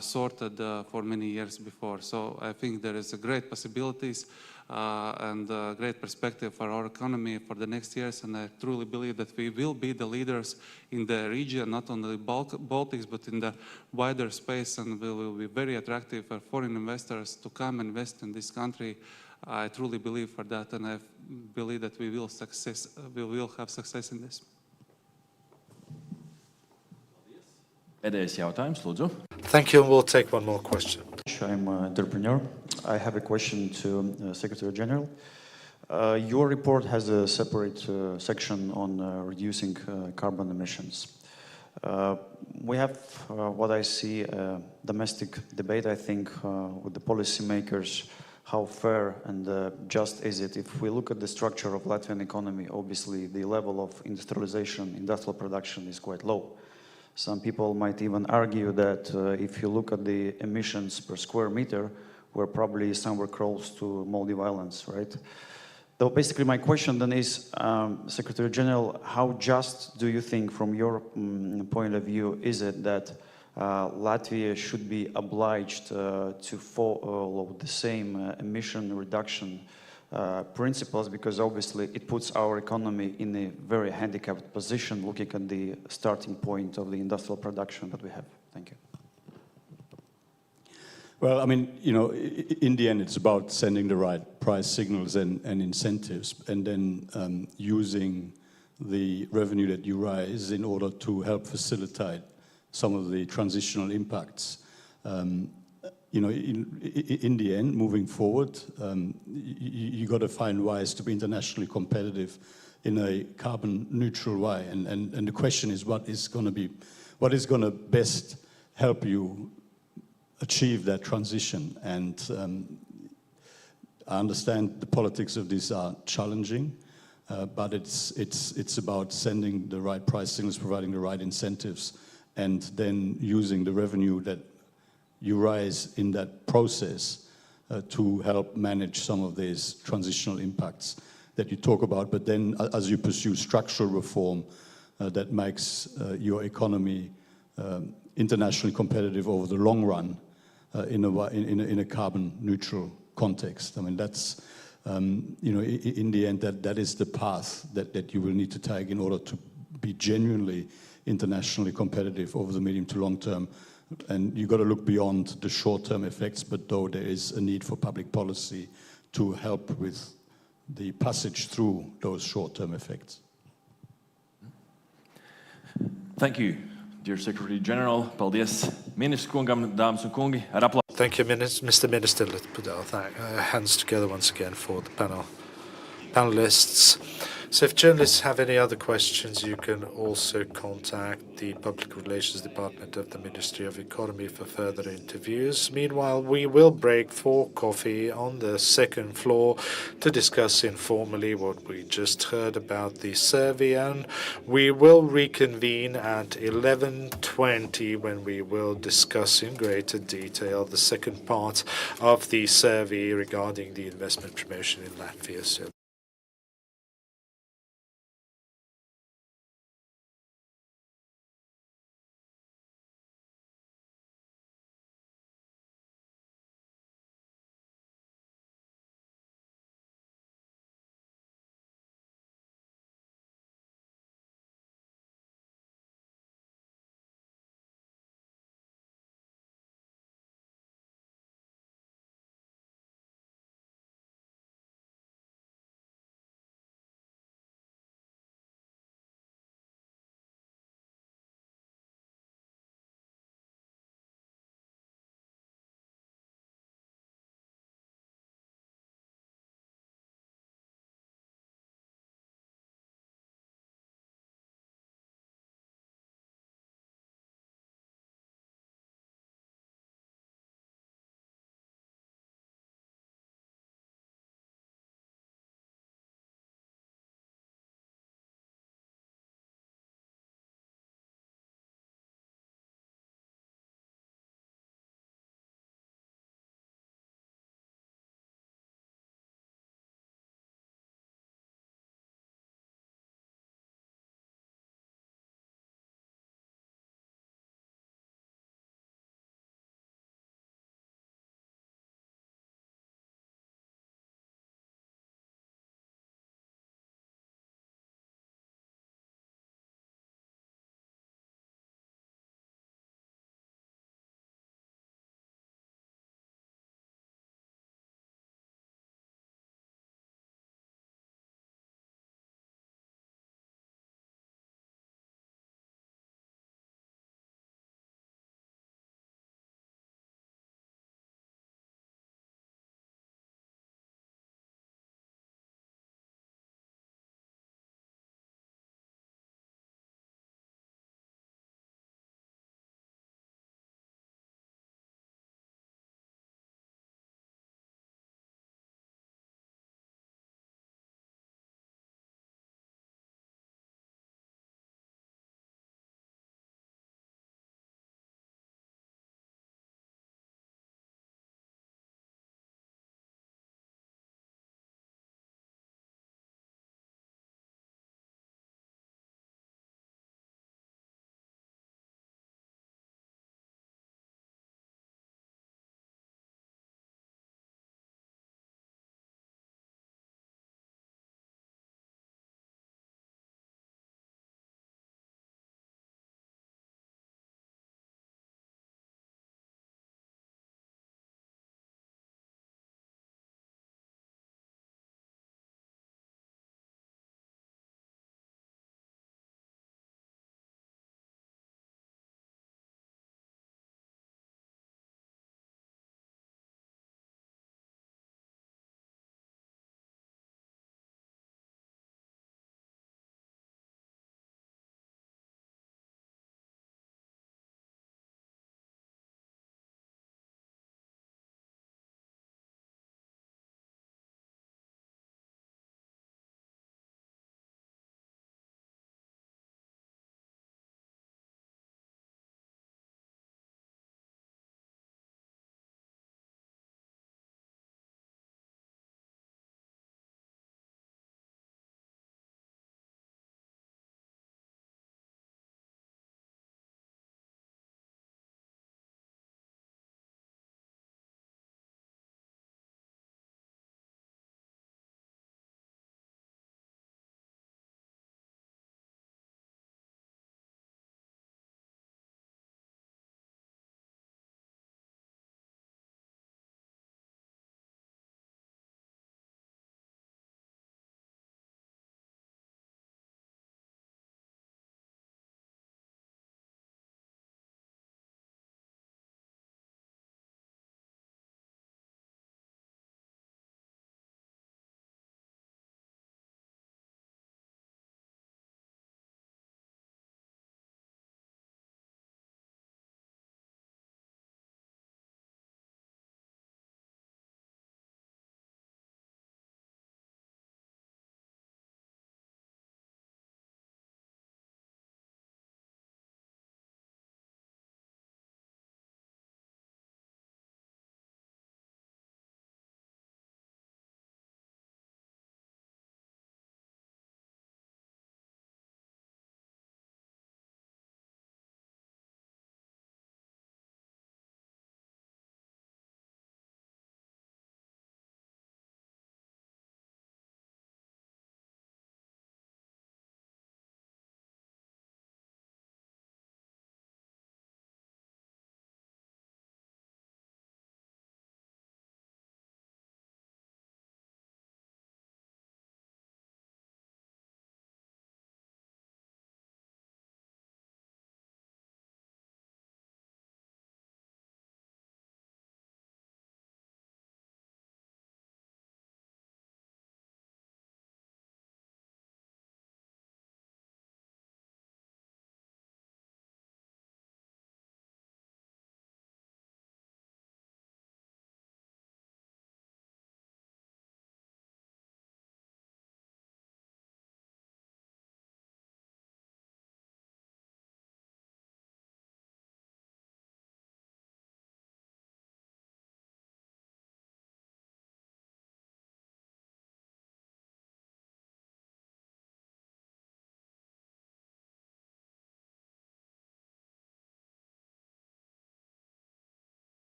sorted for many years before. So I think there is a great possibilities and a great perspective for our economy for the next years, and I truly believe that we will be the leaders in the region, not only the Baltics, but in the wider space, and we will be very attractive for foreign investors to come invest in this country. I truly believe for that, and I believe that we will have success in this. Pēdējais jautājums, lūdzu. Thank you, and we'll take one more question. I'm an entrepreneur. I have a question to Secretary General. Your report has a separate section on reducing carbon emissions. We have what I see a domestic debate, I think, with the policymakers. How fair and just is it? If we look at the structure of Latvian economy, obviously the level of industrialization, industrial production is quite low. Some people might even argue that if you look at the emissions per square meter, we're probably somewhere close to Maldives Islands, right? So basically my question then is, Secretary General, how just do you think from your point of view is it that Latvia should be obliged to follow the same emission reduction principles, because obviously it puts our economy in a very handicapped position looking at the starting point of the industrial production that we have. Thank you. Well, I mean, you know, in the end, it's about sending the right price signals and incentives, and then using the revenue that you raise in order to help facilitate some of the transitional impacts. You know, in the end, moving forward, you got to find ways to be internationally competitive in a carbon neutral way. And the question is, what is going to best help you achieve that transition? And I understand the politics of this are challenging, but it's about sending the right price signals, providing the right incentives, and then using the revenue that you raise in that process to help manage some of these transitional impacts that you talk about. But then as you pursue structural reform that makes your economy internationally competitive over the long run in a carbon neutral context. I mean, that's, you know, in the end, that is the path that you will need to take in order to be genuinely internationally competitive over the medium to long term. And you've got to look beyond the short-term effects, but though there is a need for public policy to help with the passage through those short-term effects. Thank you, dear Secretary General. Paldies ministru kungam, dāmas un kungi, ar aplausu. Thank you, Mr. Minister. Let's put our hands together once again for the panelists. So if journalists have any other questions, you can also contact the Public Relations Department of the Ministry of Economy for further interviews. Meanwhile, we will break for coffee on the second floor to discuss informally what we just heard about the survey, and we will reconvene at 11:20 when we will discuss in greater detail the second part of the survey regarding the investment promotion in Latvia. So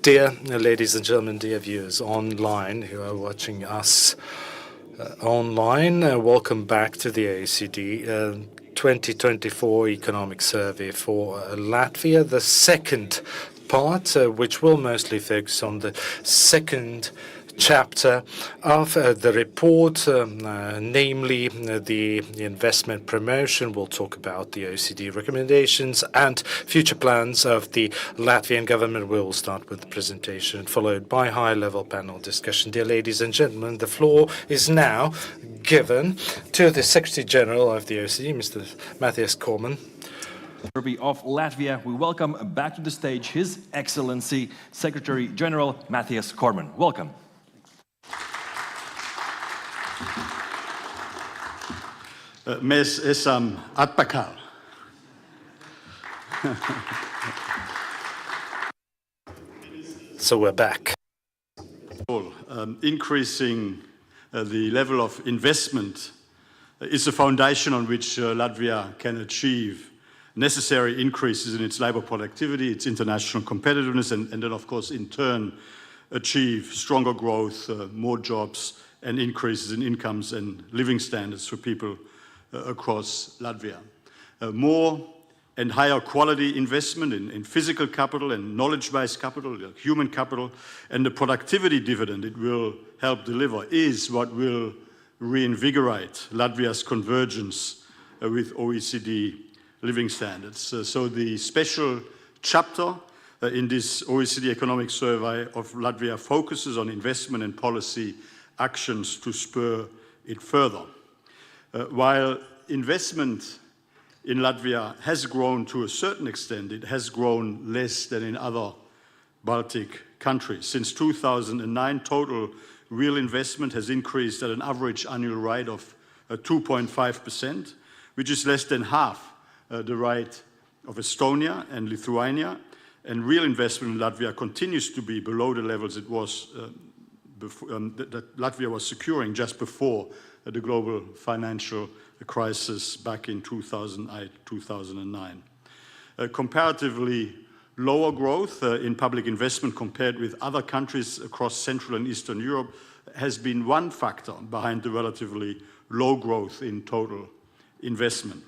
Dear ladies and gentlemen, dear viewers online who are watching us online, welcome back to the OECD 2024 Economic Survey for Latvia, the second part, which will mostly focus on the second chapter of the report, namely the investment promotion. We'll talk about the OECD recommendations and future plans of the Latvian government. We will start with the presentation, followed by high-level panel discussion. Dear ladies and gentlemen, the floor is now given to the Secretary General of the OECD, Mr. Mathias Cormann. Of Latvia, we welcome back to the stage His Excellency Secretary General Mathias Cormann. Welcome. Mēs esam atpakaļ. So we're back. Increasing the level of investment is the foundation on which Latvia can achieve necessary increases in its labour productivity, its international competitiveness, and then, of course, in turn, achieve stronger growth, more jobs, and increases in incomes and living standards for people across Latvia. More and higher quality investment in physical capital and knowledge-based capital, human capital, and the productivity dividend it will help deliver is what will reinvigorate Latvia's convergence with OECD living standards. So the special chapter in this OECD Economic Survey of Latvia focuses on investment and policy actions to spur it further. While investment in Latvia has grown to a certain extent, it has grown less than in other Baltic countries. Since 2009, total real investment has increased at an average annual rate of 2.5%, which is less than half the rate of Estonia and Lithuania. And real investment in Latvia continues to be below the levels it was that Latvia was securing just before the global financial crisis back in 2008-2009. Comparatively lower growth in public investment compared with other countries across Central and Eastern Europe has been one factor behind the relatively low growth in total investment.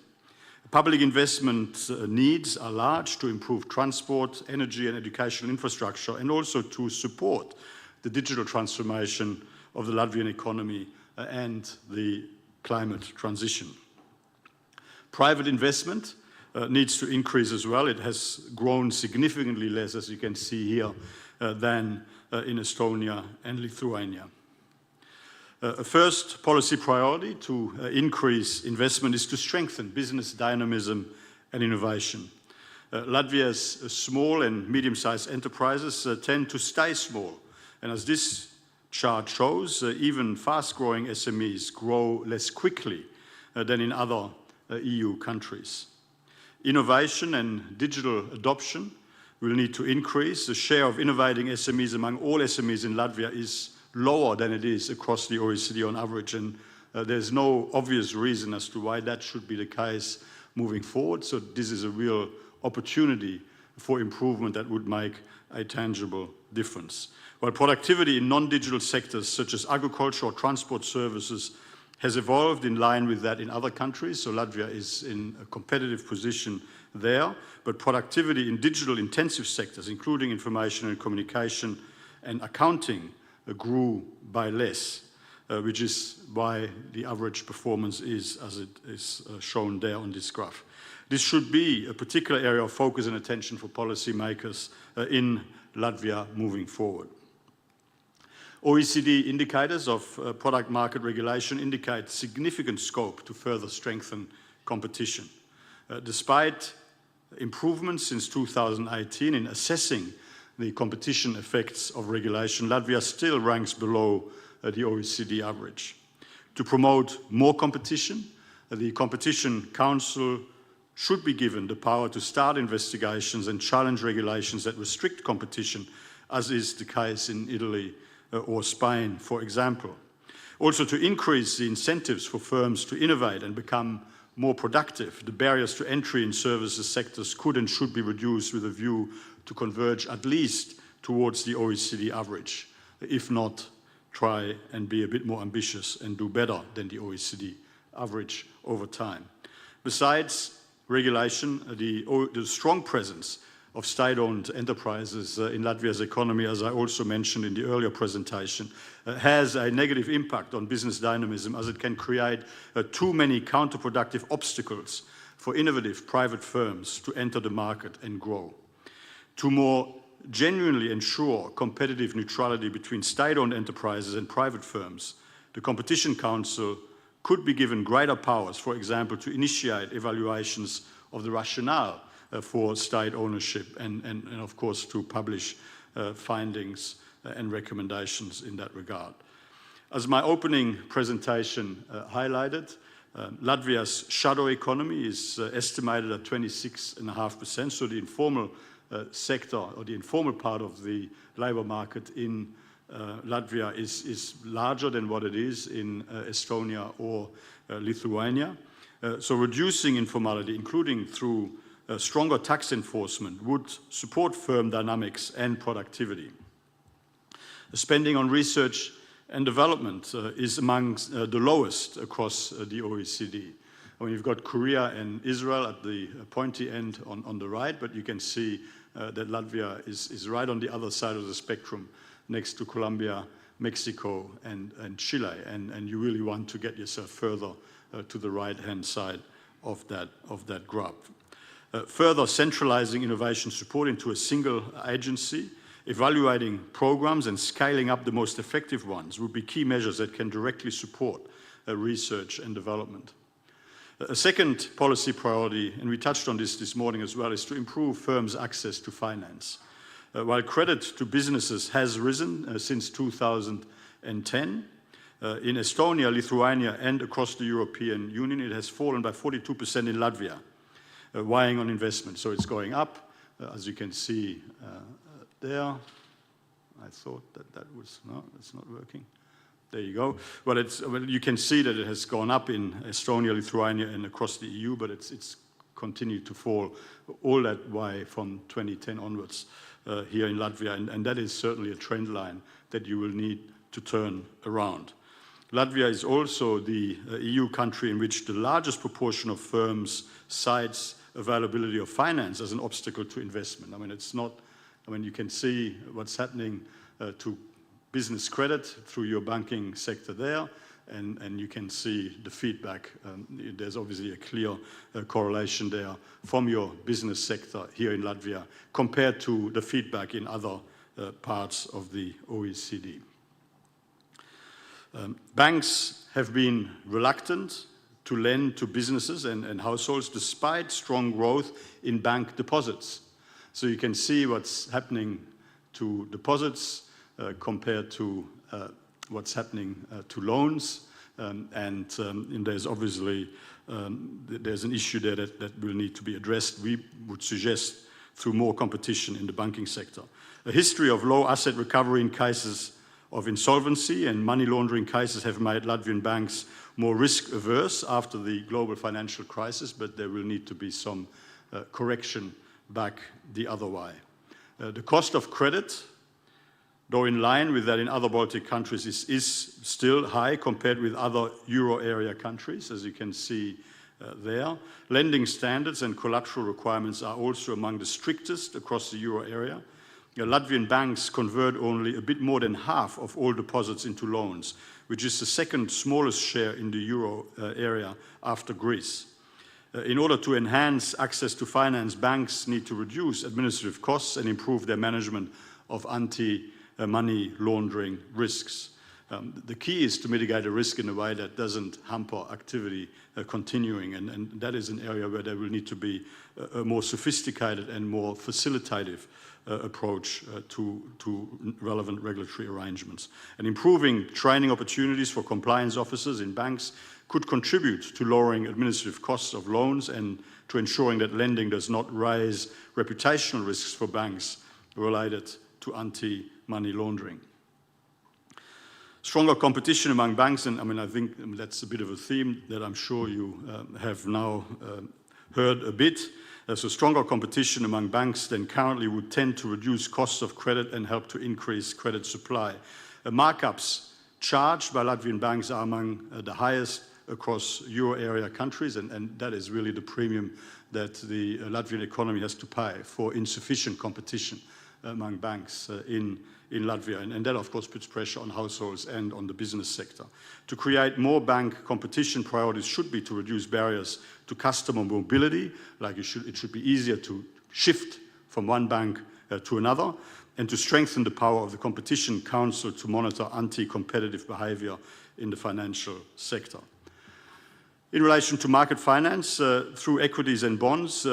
Public investment needs are large to improve transport, energy and educational infrastructure, and also to support the digital transformation of the Latvian economy and the climate transition. Private investment needs to increase as well. It has grown significantly less, as you can see here, than in Estonia and Lithuania. A first policy priority to increase investment is to strengthen business dynamism and innovation. Latvia's small and medium-sized enterprises tend to stay small, and as this chart shows, even fast-growing SMEs grow less quickly than in other EU countries. Innovation and digital adoption will need to increase. The share of innovating SMEs among all SMEs in Latvia is lower than it is across the OECD on average, and there's no obvious reason as to why that should be the case moving forward. So this is a real opportunity for improvement that would make a tangible difference. While productivity in non-digital sectors such as agriculture or transport services has evolved in line with that in other countries, so Latvia is in a competitive position there, but productivity in digital intensive sectors, including information and communication and accounting, grew by less, which is why the average performance is as it is shown there on this graph. This should be a particular area of focus and attention for policymakers in Latvia moving forward. OECD indicators of product market regulation indicate significant scope to further strengthen competition. Despite improvements since 2018 in assessing the competition effects of regulation, Latvia still ranks below the OECD average. To promote more competition, the Competition Council should be given the power to start investigations and challenge regulations that restrict competition, as is the case in Italy or Spain, for example. Also, to increase the incentives for firms to innovate and become more productive, the barriers to entry in services sectors could and should be reduced with a view to to converge at least towards the OECD average, if not try and be a bit more ambitious and do better than the OECD average over time. Besides regulation, the strong presence of state-owned enterprises in Latvia's economy, as I also mentioned in the earlier presentation, has a negative impact on business dynamism, as it can create too many counterproductive obstacles for innovative private firms to enter the market and grow. To more genuinely ensure competitive neutrality between state-owned enterprises and private firms, the Competition Council could be given greater powers, for example, to initiate evaluations of the rationale for state ownership and of course to publish findings and recommendations in that regard. As my opening presentation highlighted, Latvia's shadow economy is estimated at 26.5%, so the informal sector or the informal part of the labour market in Latvia is larger than what it is in Estonia or Lithuania. So reducing informality, including through stronger tax enforcement, would support firm dynamics and productivity. The spending on research and development is among the lowest across the OECD. I mean, you've got Korea and Israel at the pointy end on the right, but you can see that Latvia is right on the other side of the spectrum, next to Colombia, Mexico, and Chile, and you really want to get yourself further to the right-hand side of that graph. Further centralizing innovation support into a single agency, evaluating programs and scaling up the most effective ones would be key measures that can directly support research and development. A second policy priority, and we touched on this morning as well, is to improve firms' access to finance. While credit to businesses has risen since 2010, in Estonia, Lithuania, and across the European Union, it has fallen by 42% in Latvia, weighing on investment. So it's going up, as you can see there. I thought that was, no, it's not working. There you go. Well, you can see that it has gone up in Estonia, Lithuania, and across the EU, but it's continued to fall all that way from 2010 onwards here in Latvia, and that is certainly a trend line that you will need to turn around. Latvia is also the EU country in which the largest proportion of firms cites availability of finance as an obstacle to investment. I mean, it's not, I mean, you can see what's happening to business credit through your banking sector there, and you can see the feedback. There's obviously a clear correlation there from your business sector here in Latvia compared to the feedback in other parts of the OECD. Banks have been reluctant to lend to businesses and households despite strong growth in bank deposits. So you can see what's happening to deposits compared to what's happening to loans, and there's obviously there's an issue there that will need to be addressed. We would suggest through more competition in the banking sector. A history of low asset recovery in cases of insolvency and money laundering cases have made Latvian banks more risk-averse after the global financial crisis, but there will need to be some correction back the other way. The cost of credit, though in line with that in other Baltic countries, is still high compared with other euro area countries, as you can see there. Lending standards and collateral requirements are also among the strictest across the euro area. Latvian banks convert only a bit more than half of all deposits into loans, which is the second smallest share in the euro area after Greece. In order to enhance access to finance, banks need to reduce administrative costs and improve their management of anti-money laundering risks. The key is to mitigate a risk in a way that doesn't hamper activity continuing, and that is an area where there will need to be a more sophisticated and more facilitative approach to relevant regulatory arrangements. And improving training opportunities for compliance officers in banks could contribute to lowering administrative costs of loans and to ensuring that lending does not raise reputational risks for banks related to anti-money laundering. Stronger competition among banks, and I mean, I think that's a bit of a theme that I'm sure you have now heard a bit. So stronger competition among banks than currently would tend to reduce costs of credit and help to increase credit supply. Markups charged by Latvian banks are among the highest across euro area countries, and that is really the premium that the Latvian economy has to pay for insufficient competition among banks in Latvia. And that, of course, puts pressure on households and on the business sector. To create more bank competition, priorities should be to reduce barriers to customer mobility, like it should be easier to shift from one bank to another, and to strengthen the power of the Competition Council to monitor anti-competitive behavior in the financial sector. In relation to market finance, through equities and bonds,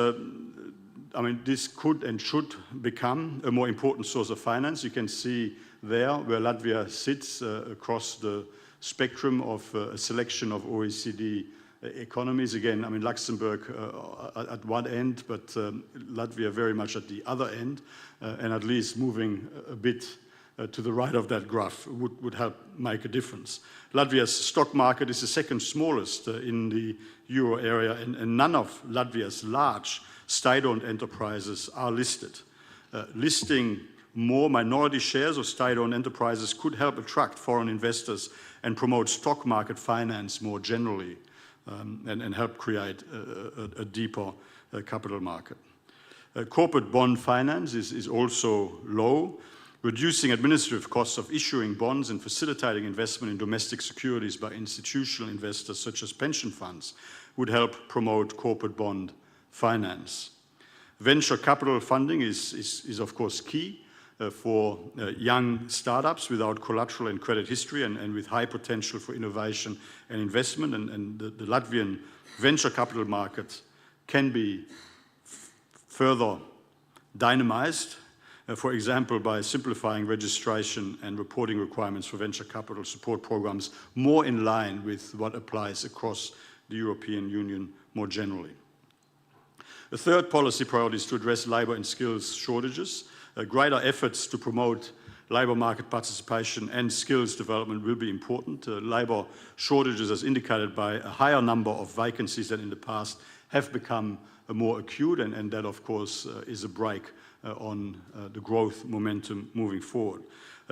this could and should become a more important source of finance. You can see there where Latvia sits across the spectrum of a selection of OECD economies. Again, Luxembourg at one end, but Latvia very much at the other end, and at least moving a bit to the right of that graph would help make a difference. Latvia's stock market is the second smallest in the euro area, and none of Latvia's large state-owned enterprises are listed. Listing more minority shares of state-owned enterprises could help attract foreign investors and promote stock market finance more generally, and help create a deeper capital market. Corporate bond finance is also low. Reducing administrative costs of issuing bonds and facilitating investment in domestic securities by institutional investors such as pension funds would help promote corporate bond finance. Venture capital funding is of course key for young startups without collateral and credit history and with high potential for innovation and investment. And the Latvian venture capital market can be further dynamized, for example, by simplifying registration and reporting requirements for venture capital support programs more in line with what applies across the European Union more generally. The third policy priority is to address labour and skills shortages. Greater efforts to promote labour market participation and skills development will be important. Labour shortages, as indicated by a higher number of vacancies than in the past, have become more acute, and that, of course, is a brake on the growth momentum moving forward.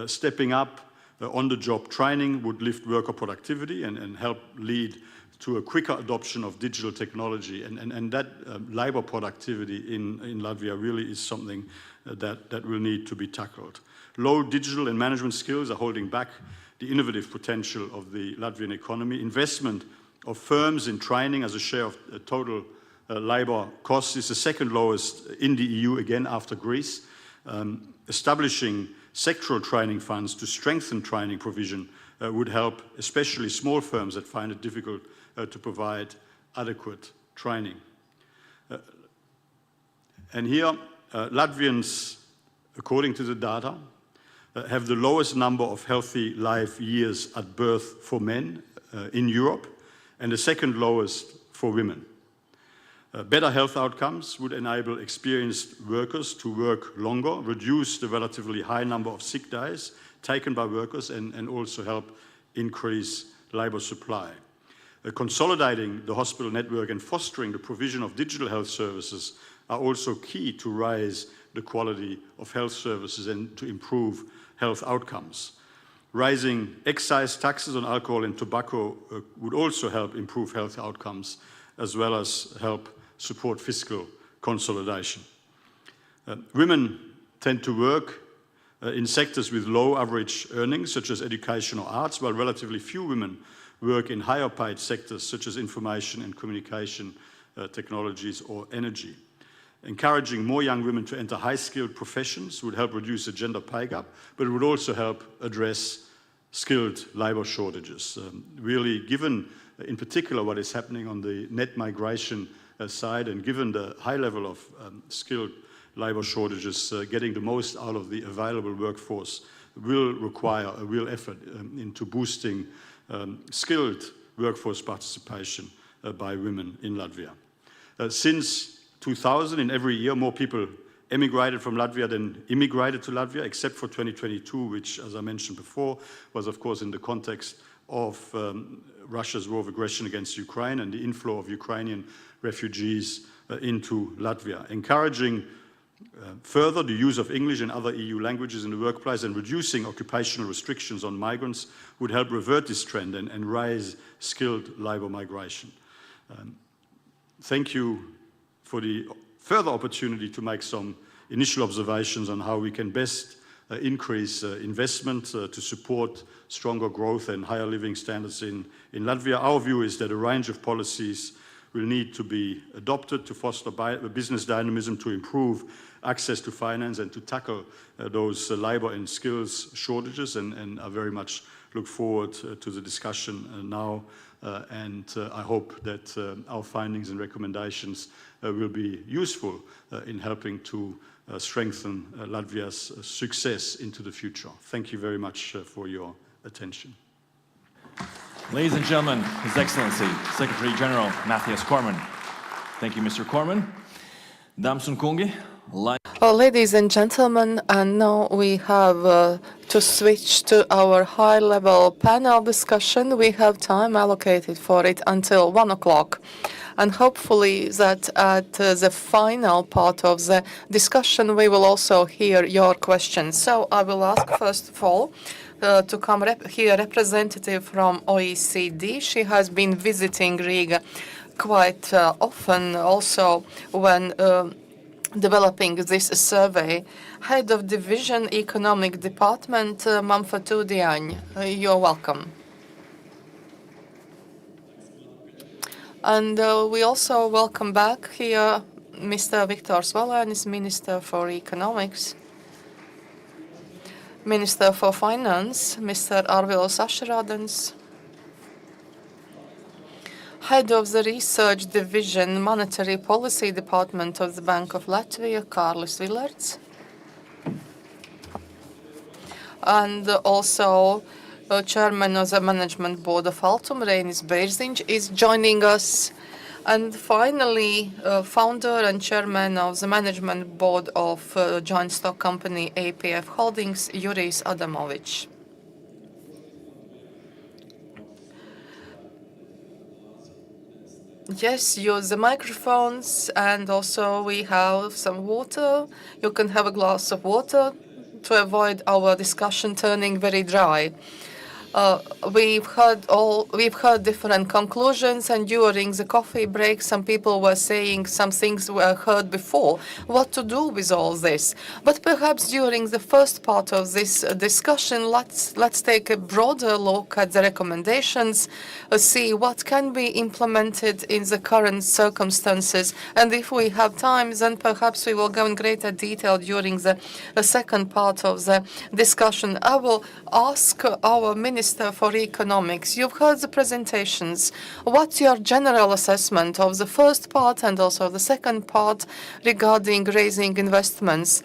Stepping up on-the-job training would lift worker productivity and help lead to a quicker adoption of digital technology, and that labour productivity in Latvia really is something that will need to be tackled. Low digital and management skills are holding back the innovative potential of the Latvian economy. Investment of firms in training as a share of total labour costs is the second lowest in the EU, again after Greece. Establishing sectoral training funds to strengthen training provision would help, especially small firms that find it difficult to provide adequate training. And here, Latvians, according to the data, have the lowest number of healthy life years at birth for men in Europe, and the second lowest for women. Better health outcomes would enable experienced workers to work longer, reduce the relatively high number of sick days taken by workers, and also help increase labour supply. Consolidating the hospital network and fostering the provision of digital health services are also key to raise the quality of health services and to improve health outcomes. Raising excise taxes on alcohol and tobacco would also help improve health outcomes, as well as help support fiscal consolidation. Women tend to work in sectors with low average earnings, such as education or arts, while relatively few women work in higher paid sectors, such as information and communication technologies or energy. Encouraging more young women to enter high-skilled professions would help reduce the gender pay gap, but it would also help address skilled labour shortages. Really, given in particular what is happening on the net migration side, and given the high level of skilled labour shortages, getting the most out of the available workforce will require a real effort into boosting skilled workforce participation by women in Latvia. Since 2000, in every year, more people emigrated from Latvia than immigrated to Latvia, except for 2022, which, as I mentioned before, was of course in the context of Russia's war of aggression against Ukraine and the inflow of Ukrainian refugees into Latvia. Encouraging further the use of English and other EU languages in the workplace and reducing occupational restrictions on migrants would help revert this trend and raise skilled labour migration. Thank you for the further opportunity to make some initial observations on how we can best increase investment to support stronger growth and higher living standards in Latvia. Our view is that a range of policies will need to be adopted to foster business dynamism, to improve access to finance and to tackle those labour and skills shortages, and I very much look forward to the discussion now, and I hope that our findings and recommendations will be useful in helping to strengthen Latvia's success into the future. Thank you very much for your attention. Ladies and gentlemen, His Excellency, Secretary General Mathias Cormann. Thank you, Mr. Cormann. Dāmas un kungi, ladies and gentlemen, and now we have to switch to our high-level panel discussion. We have time allocated for it until 1 o'clock. And hopefully that at the final part of the discussion, we will also hear your questions. So I will ask, first of all, to come here a representative from OECD. She has been visiting Riga quite often, also when developing this survey. Head of Division Economic Department, Manfatudiaņ. You're welcome. And we also welcome back here Mr. Viktors Valainis, Minister for Economics. Minister for Finance, Mr. Arvilos Ašrādens. Head of the Research Division, Monetary Policy Department of the Bank of Latvia, Kārlis Vilerts. And also Chairman of the Management Board of Altum, Reinis Bērziņš, is joining us. And finally, founder and chairman of the Management Board of joint stock company APF Holdings, Jurijs Adamovičs. Yes, use the microphones, and also we have some water. You can have a glass of water to avoid our discussion turning very dry. We've heard different conclusions, and during the coffee break, some people were saying some things were heard before. What to do with all this? But perhaps during the first part of this discussion, let's take a broader look at the recommendations, see what can be implemented in the current circumstances, and if we have time, then perhaps we will go in greater detail during the second part of the discussion. I will ask our Minister for Economics. You've heard the presentations. What's your general assessment of the first part and also the second part regarding raising investments?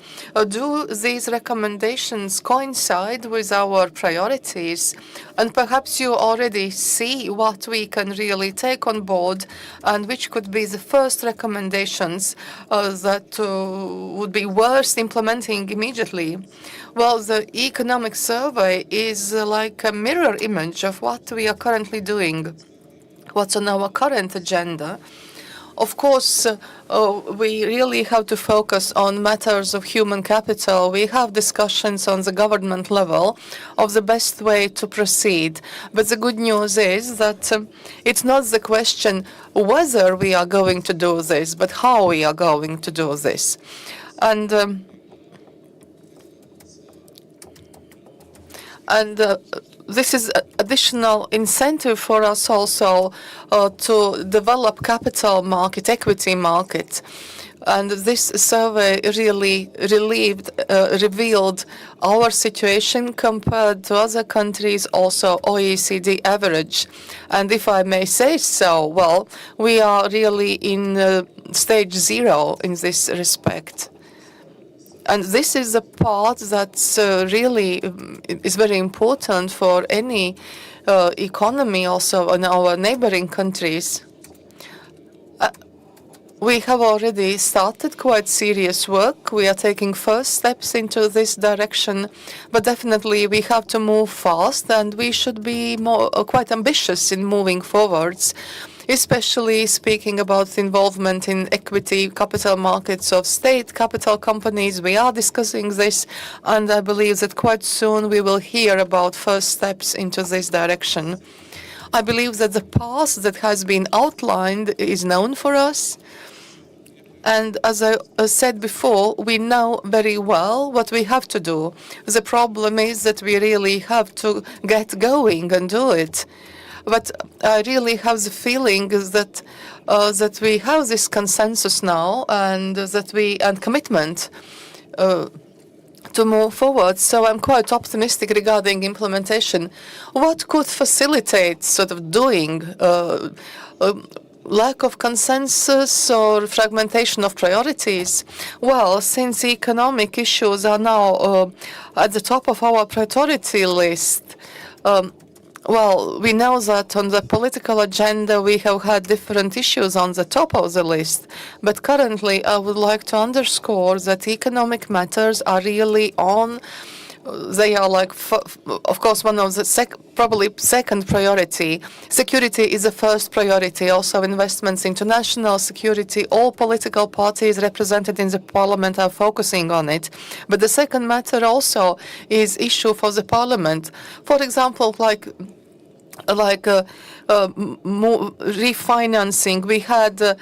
Do these recommendations coincide with our priorities? And perhaps you already see what we can really take on board and which could be the first recommendations that would be worth implementing immediately. Well, the economic survey is like a mirror image of what we are currently doing, what's on our current agenda. Of course, we really have to focus on matters of human capital. We have discussions on the government level of the best way to proceed. But the good news is that it's not the question whether we are going to do this, but how we are going to do this. And this is additional incentive for us also to develop capital market, equity market. And this survey really revealed our situation compared to other countries, also OECD average. And if I may say so, well, we are really in stage 0 in this respect. And this is a part that's really is very important for any economy also in our neighboring countries. We have already started quite serious work. We are taking first steps into this direction, but definitely we have to move fast, and we should be quite ambitious in moving forwards. especially speaking about involvement in equity capital markets of state capital companies. We are discussing this, and I believe that quite soon we will hear about first steps into this direction. I believe that the path that has been outlined is known for us. And as I said before, we know very well what we have to do. The problem is that we really have to get going and do it. But I really have the feeling that that we have this consensus now, and commitment to move forward. So I'm quite optimistic regarding implementation. What could facilitate sort of doing? Lack of consensus or fragmentation of priorities? Well, since economic issues are now at the top of our priority list, well, we know that on the political agenda we have had different issues on the top of the list, but currently I would like to underscore that economic matters are really on. They are like, of course, one of the probably second priority. Security is the first priority. Also, investments into national security. All political parties represented in the parliament are focusing on it. But the second matter also is issue for the parliament. For example, like refinancing. We had a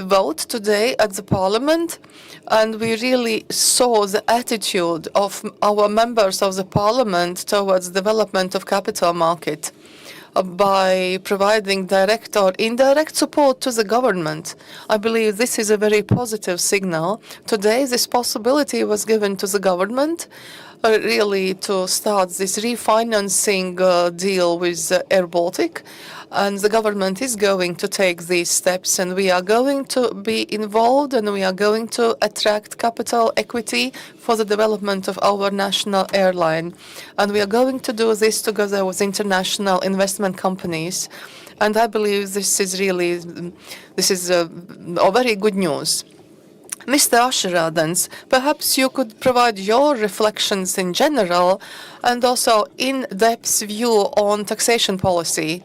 vote today at the parliament, and we really saw the attitude of our members of the parliament towards development of capital market by providing direct or indirect support to the government. I believe this is a very positive signal. Today, this possibility was given to the government really to start this refinancing deal with Air Baltic. And the government is going to take these steps, and we are going to be involved, and we are going to attract capital equity for the development of our national airline. And we are going to do this together with international investment companies. And I believe this is very good news. Mr. Asheradens, perhaps you could provide your reflections in general and also in-depth view on taxation policy.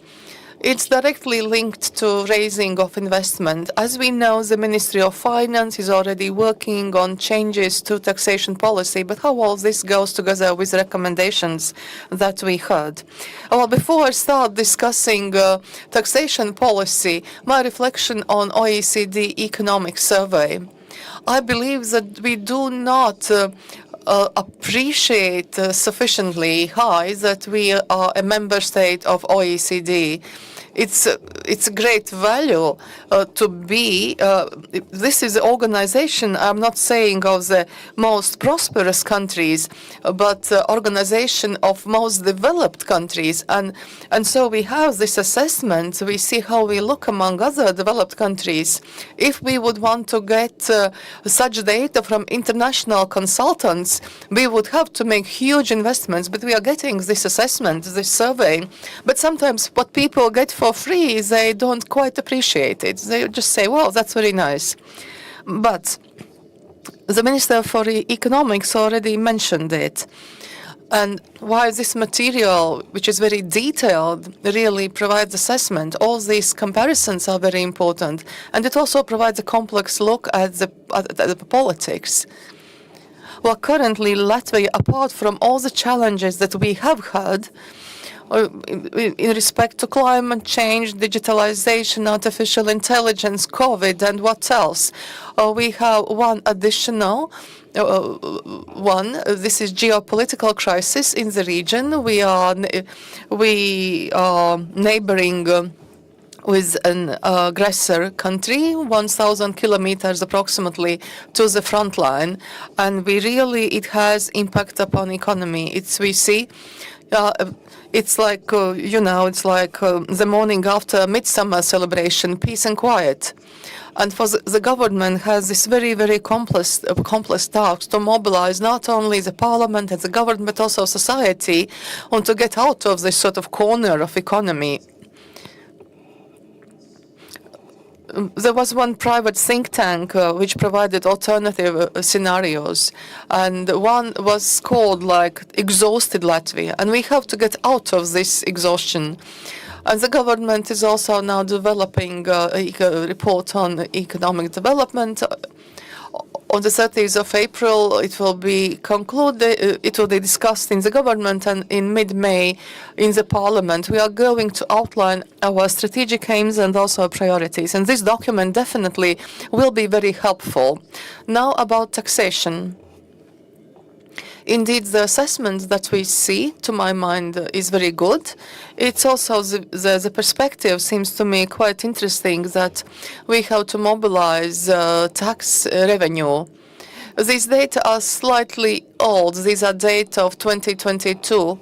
It's directly linked to raising of investment. As we know, the Ministry of Finance is already working on changes to taxation policy, but how all this goes together with recommendations that we heard? Well, before I start discussing taxation policy, my reflection on OECD Economic Survey. I believe that we do not appreciate sufficiently high that we are a member state of OECD. It's a great value to be. This is an organization, I'm not saying of the most prosperous countries, but organization of most developed countries. And so we have this assessment. We see how we look among other developed countries. If we would want to get such data from international consultants, we would have to make huge investments. But we are getting this assessment, this survey. But sometimes what people get for free, they don't quite appreciate it. They just say, well, that's very nice. But the Minister for Economics already mentioned it. And why this material, which is very detailed, really provides assessment. All these comparisons are very important. And it also provides a complex look at the politics. Well, currently, Latvia, apart from all the challenges that we have had, in respect to climate change, digitalization, artificial intelligence, COVID, and what else? We have one additional one. This is geopolitical crisis in the region. We are neighboring with an aggressor country, 1,000 kilometers approximately to the front line, and it has impact upon economy. We see. It's like, it's like the morning after midsummer celebration, peace and quiet. And for the government has this very, very complex task to mobilize not only the parliament and the government, but also society, and to get out of this sort of corner of economy. There was one private think tank which provided alternative scenarios, and one was called like exhausted Latvia, and we have to get out of this exhaustion. And the government is also now developing a report on economic development. On the 30th of April, it will be concluded. It will be discussed in the government, and in mid-May in the parliament. We are going to outline our strategic aims and also priorities. And this document definitely will be very helpful. Now about taxation. Indeed, the assessment that we see, to my mind, is very good. It's also the perspective seems to me quite interesting that we have to mobilize tax revenue. These data are slightly old. These are data of 2022.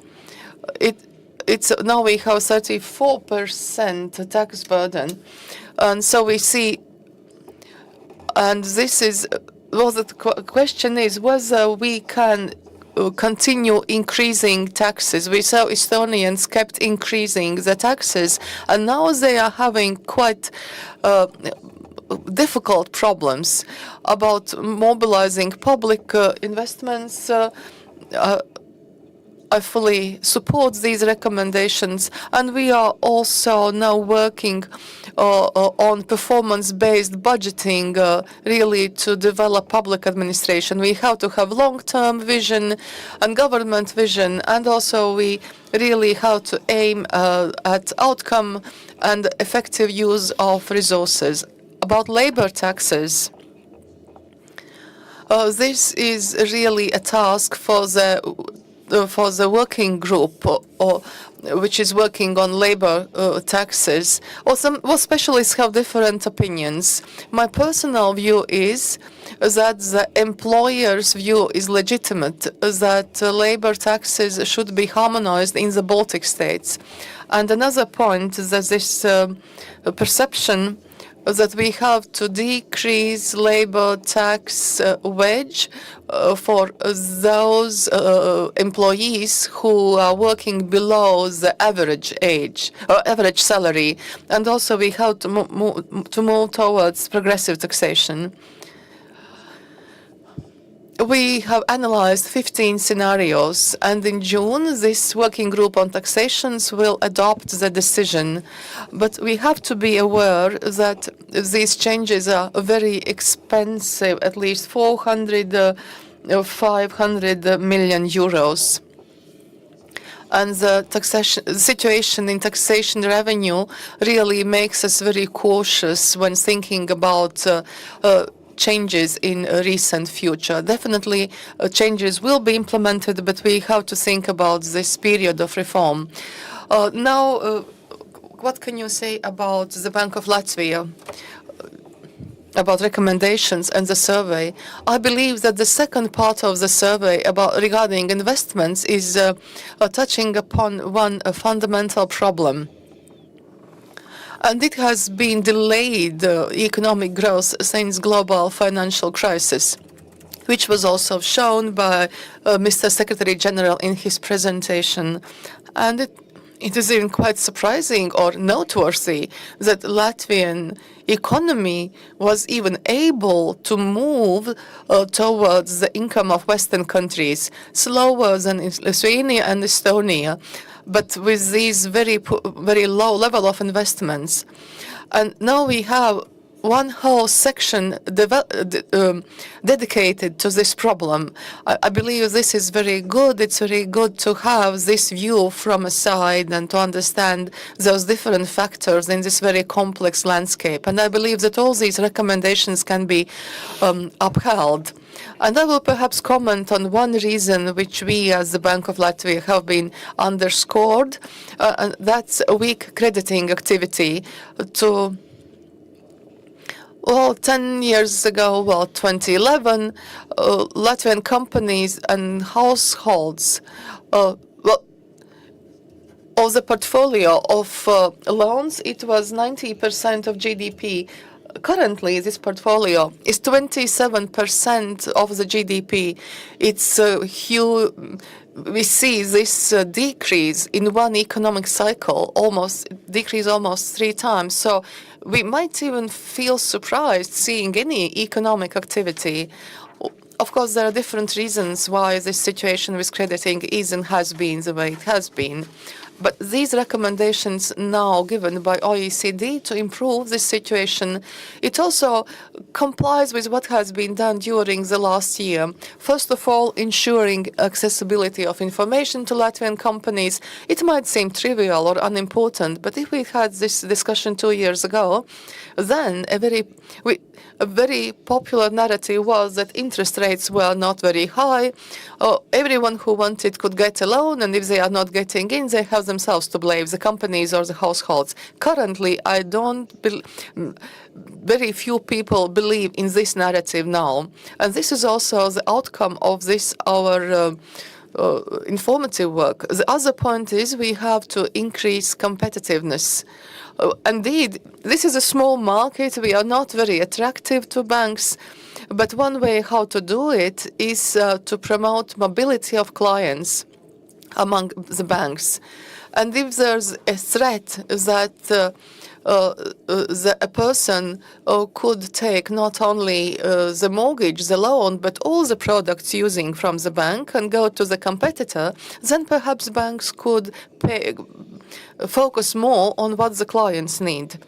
It's now we have 34% tax burden, and so we see. And this is well, the question is whether we can continue increasing taxes. We saw Estonians kept increasing the taxes, and now they are having quite difficult problems about mobilizing public investments. I fully support these recommendations, and we are also now working on performance-based budgeting, really to develop public administration. We have to have long-term vision and government vision, and also we really have to aim at outcome and effective use of resources. About labor taxes, this is really a task for the working group, which is working on labor taxes. Well, specialists have different opinions. My personal view is that the employer's view is legitimate, that labor taxes should be harmonized in the Baltic states. And another point is that this perception that we have to decrease labor tax wage for those employees who are working below the average age or average salary, and also we have to move towards progressive taxation. We have analyzed 15 scenarios, and in June, this working group on taxations will adopt the decision. But we have to be aware that these changes are very expensive, at least 400 or 500 million euros. And the situation in taxation revenue really makes us very cautious when thinking about changes in a recent future. Definitely changes will be implemented, but we have to think about this period of reform. Now, what can you say about the Bank of Latvia, about recommendations and the survey? I believe that the second part of the survey regarding investments is touching upon one fundamental problem. And it has been delayed economic growth since global financial crisis, which was also shown by Mr. Secretary General in his presentation. And it is even quite surprising or noteworthy that Latvian economy was even able to move towards the income of Western countries, slower than in Lithuania and Estonia, but with these very low level of investments. And now we have one whole section dedicated to this problem. I believe this is very good. It's very good to have this view from a side and to understand those different factors in this very complex landscape. And I believe that all these recommendations can be upheld. And I will perhaps comment on one reason which we as the Bank of Latvia have been underscored, and that's a weak crediting activity. Well, 10 years ago, 2011, Latvian companies and households, of the portfolio of loans, it was 90% of GDP. Currently, this portfolio is 27% of the GDP. It's huge. We see this decrease in one economic cycle, almost 3 times. So we might even feel surprised seeing any economic activity. Of course, there are different reasons why this situation with crediting is and has been the way it has been. But these recommendations now given by OECD to improve this situation, it also complies with what has been done during the last year. First of all, ensuring accessibility of information to Latvian companies. It might seem trivial or unimportant, but if we had this discussion 2 years ago, then a very popular narrative was that interest rates were not very high. Everyone who wanted could get a loan, and if they are not getting in, they have themselves to blame, the companies or the households. Currently, very few people believe in this narrative now. And this is also the outcome of this, our informative work. The other point is we have to increase competitiveness. Indeed, this is a small market. We are not very attractive to banks. But one way how to do it is to promote mobility of clients among the banks. And if there's a threat that a person could take not only the mortgage, the loan, but all the products using from the bank and go to the competitor, then perhaps banks could focus more on what the clients need.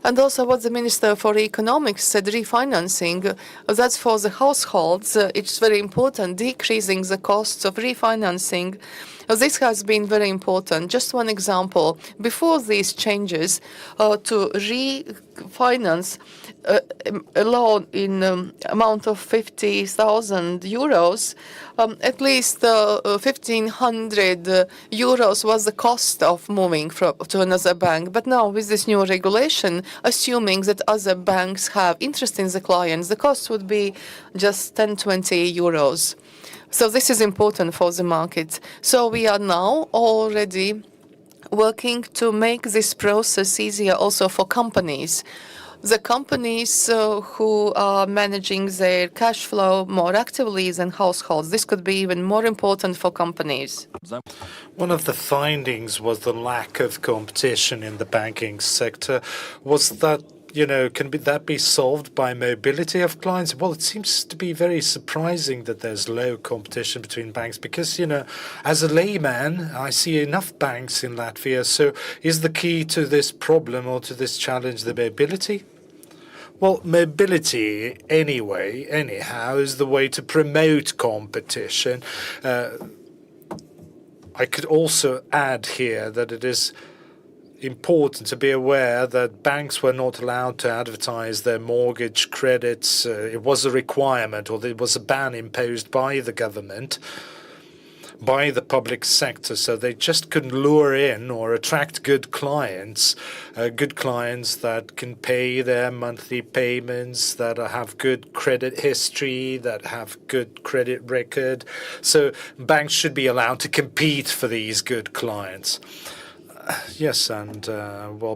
And also what the Minister for Economics said, refinancing, that's for the households. It's very important, decreasing the costs of refinancing. This has been very important. Just one example. Before these changes, to refinance a loan in amount of 50,000 euros, at least 1,500 euros was the cost of moving to another bank. But now with this new regulation, assuming that other banks have interest in the clients, the cost would be just 10-20 euros. So this is important for the market. So we are now already working to make this process easier also for companies. The companies who are managing their cash flow more actively than households. This could be even more important for companies. One of the findings was the lack of competition in the banking sector. Was that can that be solved by mobility of clients? Well, it seems to be very surprising that there's low competition between banks because, as a layman, I see enough banks in Latvia. So is the key to this problem or to this challenge the mobility? Well, mobility anyhow, is the way to promote competition. I could also add here that it is important to be aware that banks were not allowed to advertise their mortgage credits. It was a requirement, or it was a ban imposed by the government, by the public sector. So they just couldn't lure in or attract good clients that can pay their monthly payments, that have good credit history, that have good credit record. So banks should be allowed to compete for these good clients. Yes, and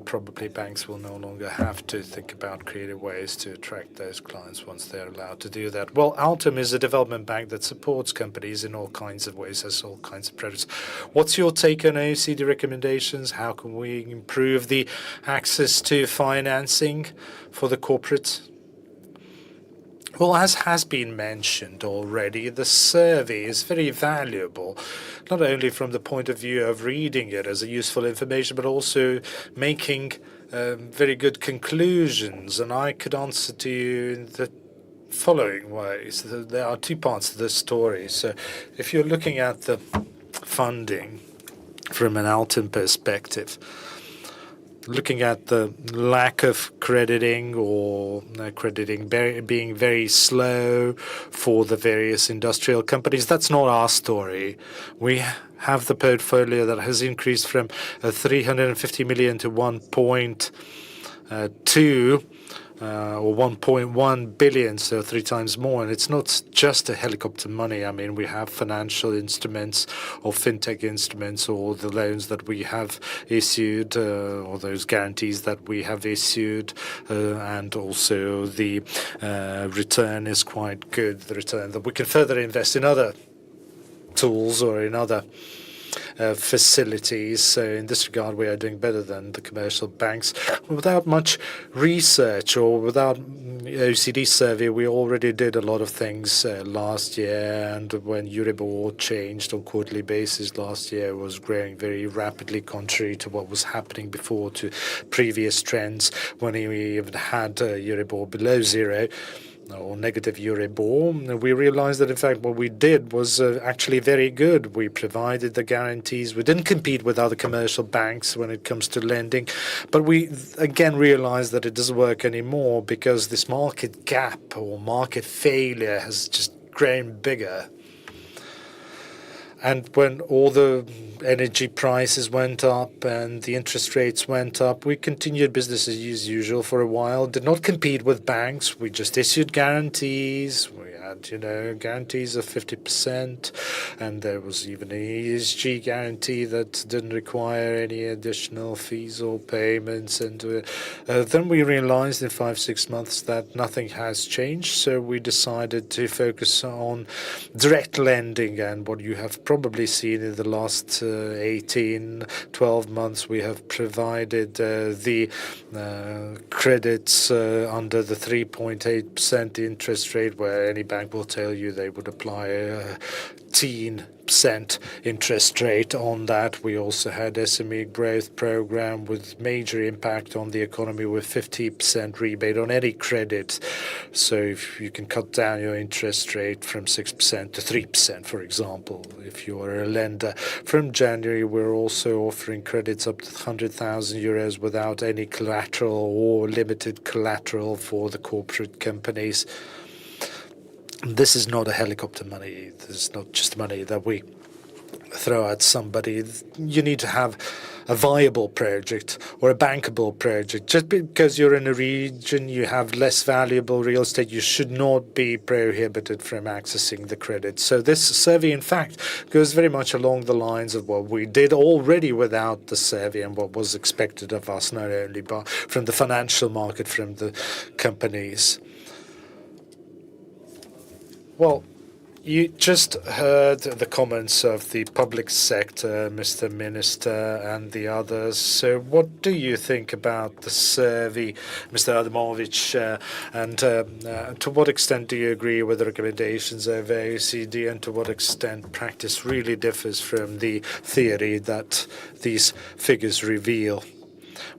probably banks will no longer have to think about creative ways to attract those clients once they're allowed to do that. Well, Altum is a development bank that supports companies in all kinds of ways, has all kinds of products. What's your take on OECD recommendations? How can we improve the access to financing for the corporates? Well, as has been mentioned already, the survey is very valuable, not only from the point of view of reading it as a useful information, but also making very good conclusions. And I could answer to you in the following ways. There are two parts to this story. So if you're looking at the funding from an Altum perspective, looking at the lack of crediting or crediting being very slow for the various industrial companies, that's not our story. We have the portfolio that has increased from 350 million to 1.2 or 1.1 billion, so 3 times more. And it's not just a helicopter money. I mean, we have financial instruments or fintech instruments or the loans that we have issued or those guarantees that we have issued. And also the return is quite good, the return that we can further invest in other tools or in other facilities. So in this regard, we are doing better than the commercial banks. Without much research or without OECD survey, we already did a lot of things last year. And when Euribor changed on quarterly basis last year, it was growing very rapidly, contrary to what was happening before, to previous trends when we even had Euribor below zero or negative Euribor. We realized that, in fact, what we did was actually very good. We provided the guarantees. We didn't compete with other commercial banks when it comes to lending. But we, again, realized that it doesn't work anymore because this market gap or market failure has just grown bigger. And when all the energy prices went up and the interest rates went up, we continued business as usual for a while, did not compete with banks. We just issued guarantees. We had, guarantees of 50%. And there was even an ESG guarantee that didn't require any additional fees or payments. And then we realized in 5-6 months that nothing has changed. So we decided to focus on direct lending. And what you have probably seen in the last 18-12 months, we have provided the credits under the 3.8% interest rate, where any bank will tell you they would apply a teen percent interest rate on that. We also had SME growth program with major impact on the economy with 50% rebate on any credit. So if you can cut down your interest rate from 6% to 3%, for example, if you are a lender. From January, we're also offering credits up to 100,000 euros without any collateral or limited collateral for the corporate companies. This is not a helicopter money. This is not just money that we throw at somebody. You need to have a viable project or a bankable project. Just because you're in a region, you have less valuable real estate, you should not be prohibited from accessing the credit. So this survey, in fact, goes very much along the lines of what we did already without the survey and what was expected of us, not only but from the financial market, from the companies. Well, you just heard the comments of the public sector, Mr. Minister, and the others. So what do you think about the survey, Mr. Adamovich, and to what extent do you agree with the recommendations of OECD, and to what extent practice really differs from the theory that these figures reveal?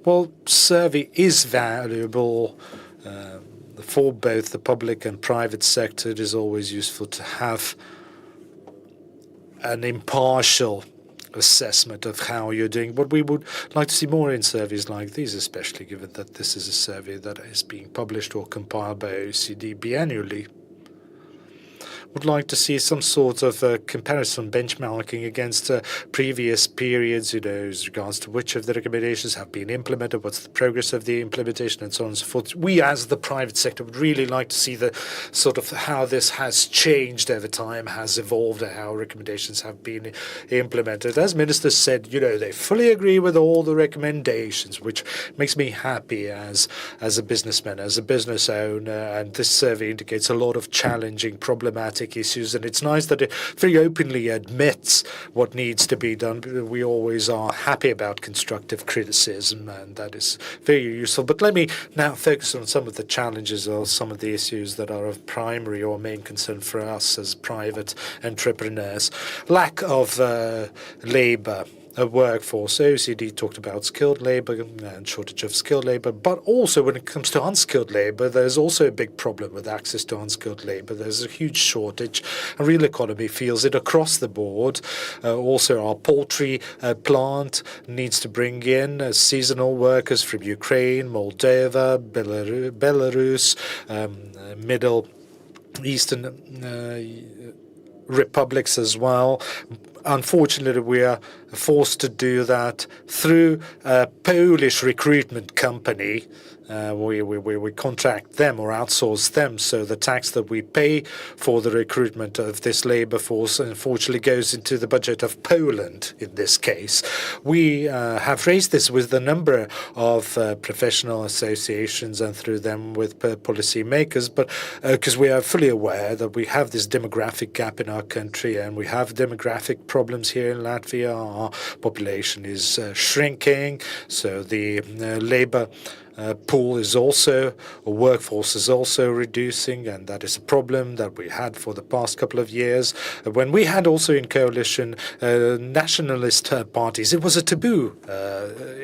Well, survey is valuable for both the public and private sector. It is always useful to have an impartial assessment of how you're doing. But we would like to see more in surveys like these, especially given that this is a survey that is being published or compiled by OECD biannually. Would like to see some sort of comparison benchmarking against previous periods, as regards to which of the recommendations have been implemented, what's the progress of the implementation, and so on and so forth. We, as the private sector, would really like to see the sort of how this has changed over time, has evolved, and how recommendations have been implemented. As Minister said, they fully agree with all the recommendations, which makes me happy as a businessman, as a business owner. And this survey indicates a lot of challenging, problematic issues, and it's nice that it very openly admits what needs to be done. We always are happy about constructive criticism, and that is very useful. But let me now focus on some of the challenges or some of the issues that are of primary or main concern for us as private entrepreneurs. Lack of labor. A workforce. OECD talked about skilled labor and shortage of skilled labor, but also when it comes to unskilled labor, there's also a big problem with access to unskilled labor. There's a huge shortage. The real economy feels it across the board. Also, our poultry plant needs to bring in seasonal workers from Ukraine, Moldova, Belarus, Middle Eastern republics as well. Unfortunately, we are forced to do that through a Polish recruitment company. We contract them or outsource them, so the tax that we pay for the recruitment of this labor force unfortunately goes into the budget of Poland in this case. We have raised this with a number of professional associations and through them with policy makers, but because we are fully aware that we have this demographic gap in our country and we have demographic problems here in Latvia. Our population is shrinking, so the labor pool is also, or workforce is also reducing, and that is a problem that we had for the past couple of years. When we had also in coalition nationalist parties, it was a taboo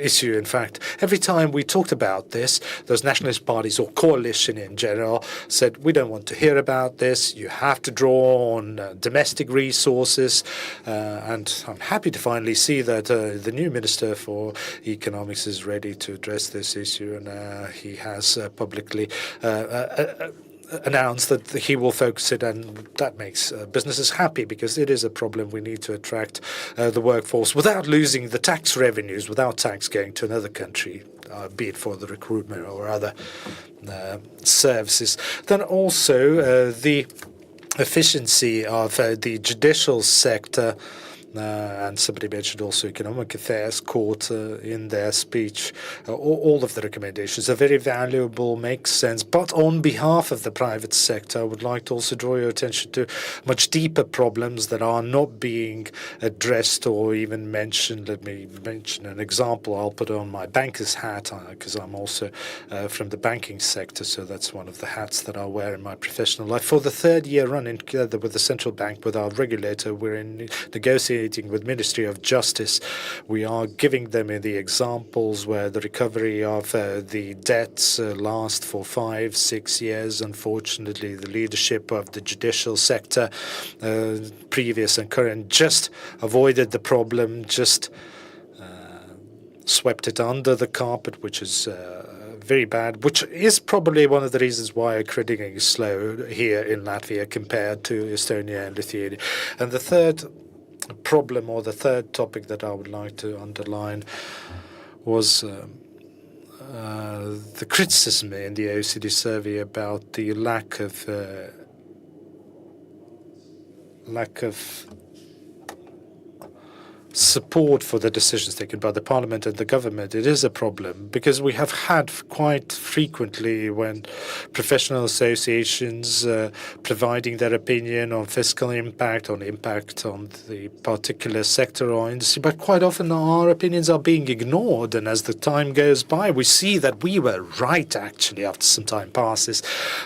issue, in fact. Every time we talked about this, those nationalist parties or coalition in general said, we don't want to hear about this, you have to draw on domestic resources, and I'm happy to finally see that the new Minister for Economics is ready to address this issue, and he has publicly announced that he will focus it, and that makes businesses happy because it is a problem. We need to attract the workforce without losing the tax revenues, without tax going to another country, be it for the recruitment or other services. Then also the efficiency of the judicial sector. And somebody mentioned also Economic Affairs Court in their speech. All of the recommendations are very valuable, make sense. But on behalf of the private sector, I would like to also draw your attention to much deeper problems that are not being addressed or even mentioned. Let me mention an example. I'll put on my banker's hat because I'm also from the banking sector, so that's one of the hats that I wear in my professional life. For the third year running, together with the central bank, with our regulator, we're in negotiating with Ministry of Justice. We are giving them the examples where the recovery of the debts last for 5-6 years. Unfortunately, the leadership of the judicial sector, previous and current, just avoided the problem, just swept it under the carpet, which is very bad, which is probably one of the reasons why credit is slow here in Latvia compared to Estonia and Lithuania. And the third problem, or the third topic that I would like to underline, was the criticism in the OECD survey about the lack of support for the decisions taken by the parliament and the government. It is a problem because we have had quite frequently when professional associations providing their opinion on fiscal impact, on impact on the particular sector or industry, but quite often our opinions are being ignored, and as the time goes by we see that we were right actually after some time passes.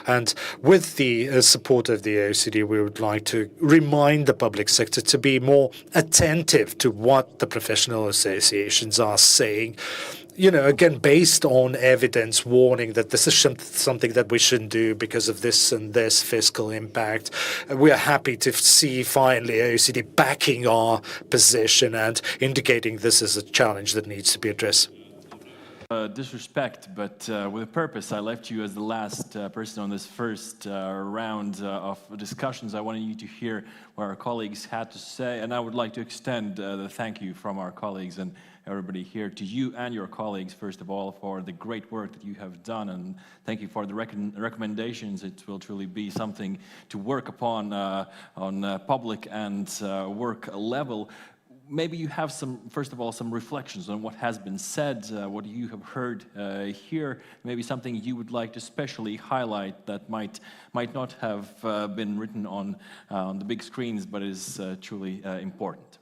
And with the support of the OECD, we would like to remind the public sector to be more attentive to what the professional associations are saying, again, based on evidence, warning that this is something that we shouldn't do because of this and this fiscal impact. We are happy to see finally OECD backing our position and indicating this is a challenge that needs to be addressed. Disrespect, but with a purpose. I left you as the last person on this first round of discussions. I wanted you to hear what our colleagues had to say, and I would like to extend the thank you from our colleagues and everybody here to you and your colleagues, first of all, for the great work that you have done, and thank you for the recommendations. It will truly be something to work upon on public and work level. Maybe you have first of all, some reflections on what has been said, what you have heard here, maybe something you would like to especially highlight that might not have been written on the big screens, but is truly important.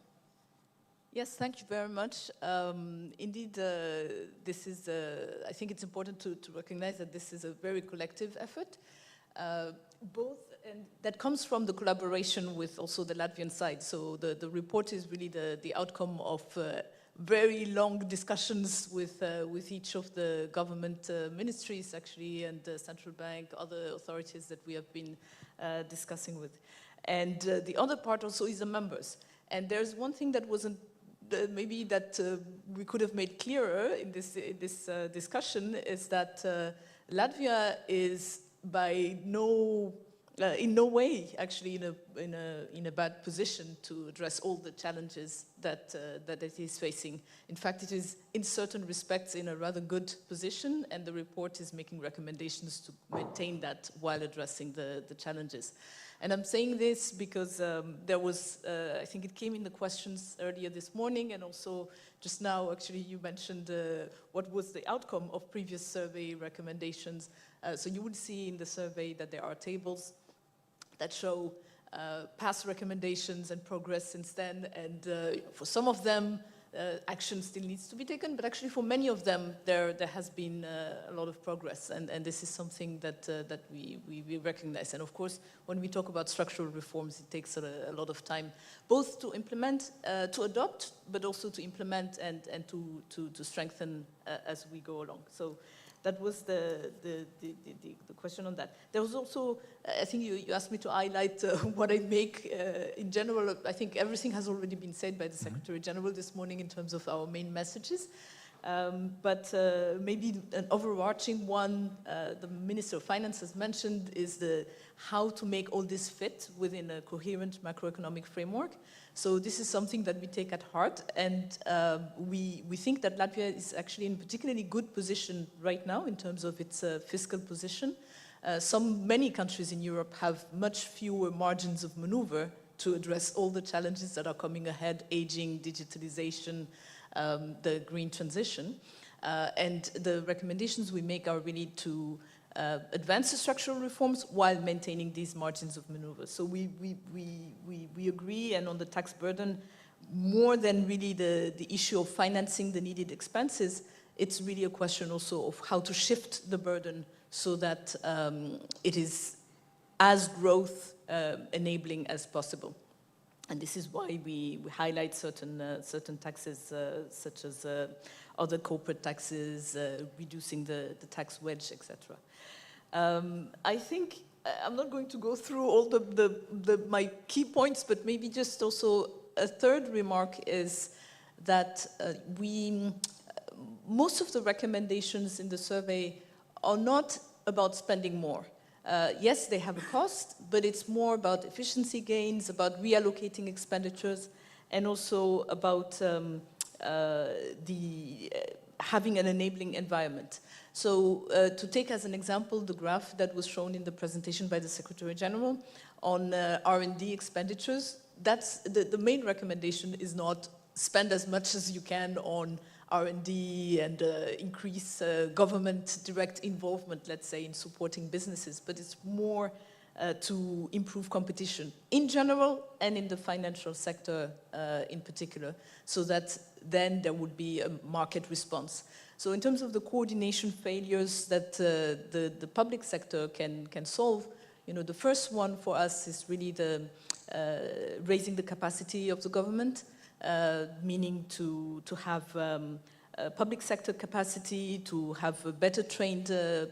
Yes, thank you very much. Indeed, this is, I think it's important to recognize that this is a very collective effort, and that comes from the collaboration with also the Latvian side. So the report is really the outcome of very long discussions with each of the government ministries, actually, and the central bank, other authorities that we have been discussing with. And the other part also is the members. And there's one thing that wasn't maybe that we could have made clearer in this discussion is that Latvia is in no way actually in a bad position to address all the challenges that it is facing. In fact, it is in certain respects in a rather good position, and the report is making recommendations to maintain that while addressing the challenges. And I'm saying this because there was, I think it came in the questions earlier this morning, and also just now, actually, you mentioned what was the outcome of previous survey recommendations. So you would see in the survey that there are tables that show past recommendations and progress since then, and for some of them, action still needs to be taken, but actually for many of them, there has been a lot of progress, and this is something that we recognize. And of course, when we talk about structural reforms, it takes a lot of time, both to implement, to adopt, but also to implement and to strengthen as we go along. So that was the question on that. There was also, I think you asked me to highlight what I make in general. I think everything has already been said by the Secretary General this morning in terms of our main messages. But maybe an overarching one, the Minister of Finance has mentioned, is how to make all this fit within a coherent macroeconomic framework. So this is something that we take at heart, and we think that Latvia is actually in a particularly good position right now in terms of its fiscal position. Many countries in Europe have much fewer margins of maneuver to address all the challenges that are coming ahead: aging, digitalization, the green transition. And the recommendations we make are really to advance the structural reforms while maintaining these margins of maneuver. So we agree, and on the tax burden, more than really the issue of financing the needed expenses, it's really a question also of how to shift the burden so that it is as growth enabling as possible. And this is why we highlight certain taxes, such as other corporate taxes, reducing the tax wedge, etc. I think I'm not going to go through all my key points, but maybe just also a third remark is that most of the recommendations in the survey are not about spending more. Yes, they have a cost, but it's more about efficiency gains, about reallocating expenditures, and also about having an enabling environment. So to take as an example the graph that was shown in the presentation by the Secretary General on R&D expenditures, that's the main recommendation is not spend as much as you can on R&D and increase government direct involvement, let's say, in supporting businesses, but it's more to improve competition in general and in the financial sector in particular, so that then there would be a market response. So in terms of the coordination failures that the public sector can solve, the first one for us is really raising the capacity of the government, meaning to have public sector capacity, to have a better trained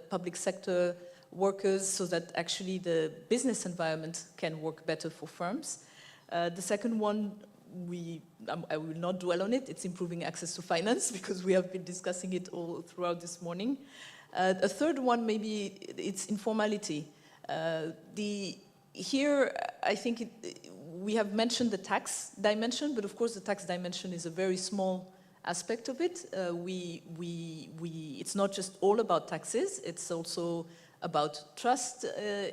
public sector workers, so that actually the business environment can work better for firms. The second one, I will not dwell on it, it's improving access to finance, because we have been discussing it all throughout this morning. A third one, maybe it's informality. Here, I think we have mentioned the tax dimension, but of course the tax dimension is a very small aspect of it. It's not just all about taxes, it's also about trust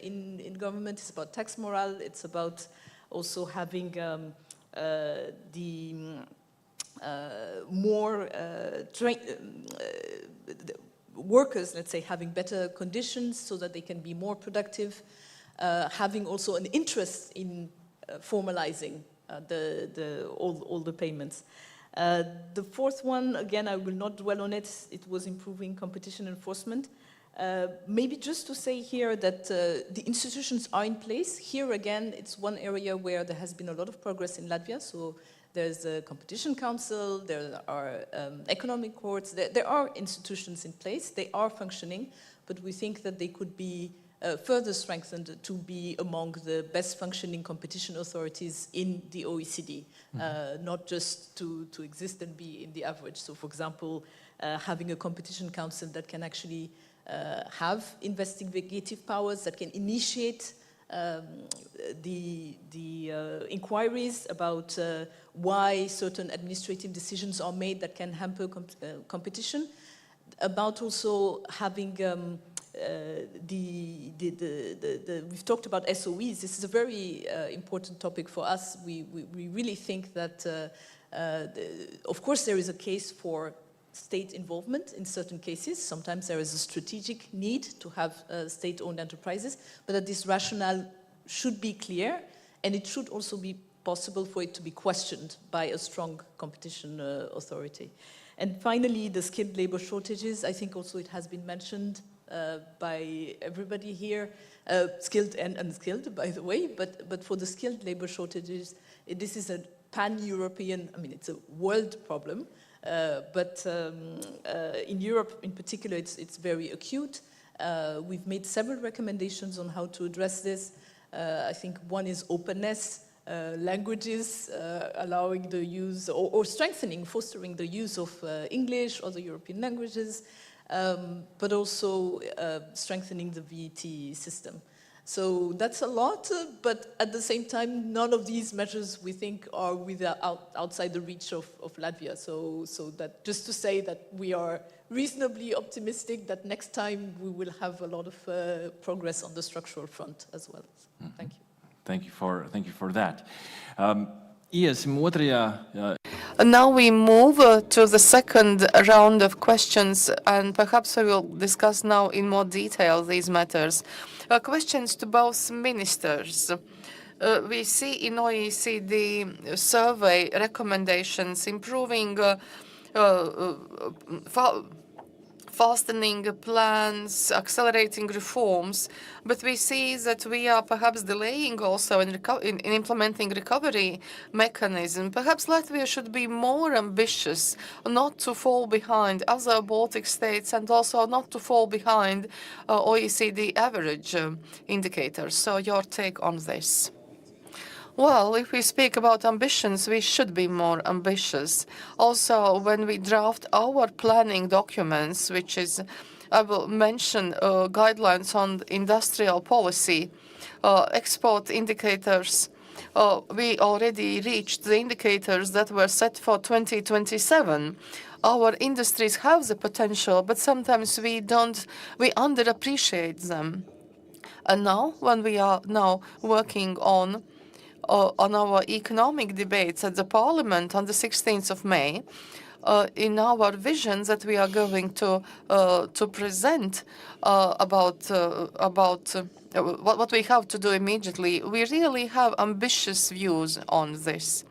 in government, it's about tax morale, it's about also having more workers, let's say, having better conditions so that they can be more productive, having also an interest in formalizing all the payments. The fourth one, again, I will not dwell on it, it was improving competition enforcement. Maybe just to say here that the institutions are in place. Here again, it's one area where there has been a lot of progress in Latvia. So there's a competition council, there are economic courts, there are institutions in place, they are functioning, but we think that they could be further strengthened to be among the best functioning competition authorities in the OECD, not just to exist and be in the average. So for example, having a competition council that can actually have investigative powers, that can initiate the inquiries about why certain administrative decisions are made that can hamper competition, about also having we've talked about SOEs. This is a very important topic for us. We really think that, of course, there is a case for state involvement in certain cases. Sometimes there is a strategic need to have state-owned enterprises, but that this rationale should be clear and it should also be possible for it to be questioned by a strong competition authority. And finally, the skilled labor shortages, I think also it has been mentioned by everybody here, skilled and unskilled, by the way, but for the skilled labor shortages, this is a pan-European, I mean, it's a world problem, but in Europe in particular, it's very acute. We've made several recommendations on how to address this. I think one is openness, languages, allowing the use or strengthening, fostering the use of English or the European languages, but also strengthening the VAT system. So that's a lot, but at the same time, none of these measures we think are outside the reach of Latvia. So that just to say that we are reasonably optimistic that next time we will have a lot of progress on the structural front as well. Thank you. Thank you for that. Iesim otrajā. Now we move to the second round of questions, and perhaps we will discuss now in more detail these matters. Questions to both ministers. We see in OECD survey recommendations improving fastening plans, accelerating reforms, but we see that we are perhaps delaying also in implementing recovery mechanism. Perhaps Latvia should be more ambitious, not to fall behind other Baltic states and also not to fall behind OECD average indicators. So your take on this? Well, if we speak about ambitions, we should be more ambitious. Also, when we draft our planning documents, which is, I will mention guidelines on industrial policy, export indicators, we already reached the indicators that were set for 2027. Our industries have the potential, but sometimes we underappreciate them. And now, when we are now working on our economic debates at the Parliament on the 16th of May, in our vision that we are going to present about what we have to do immediately, we really have ambitious views on this.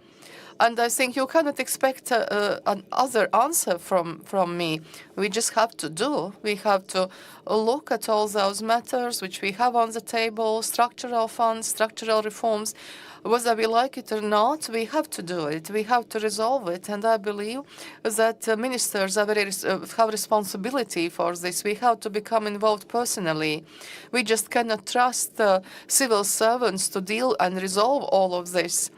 And I think you cannot expect another answer from me. We just have to do. We have to look at all those matters which we have on the table, structural funds, structural reforms. Whether we like it or not, we have to do it. We have to resolve it. And I believe that ministers have responsibility for this. We have to become involved personally. We just cannot trust civil servants to deal and resolve all of this.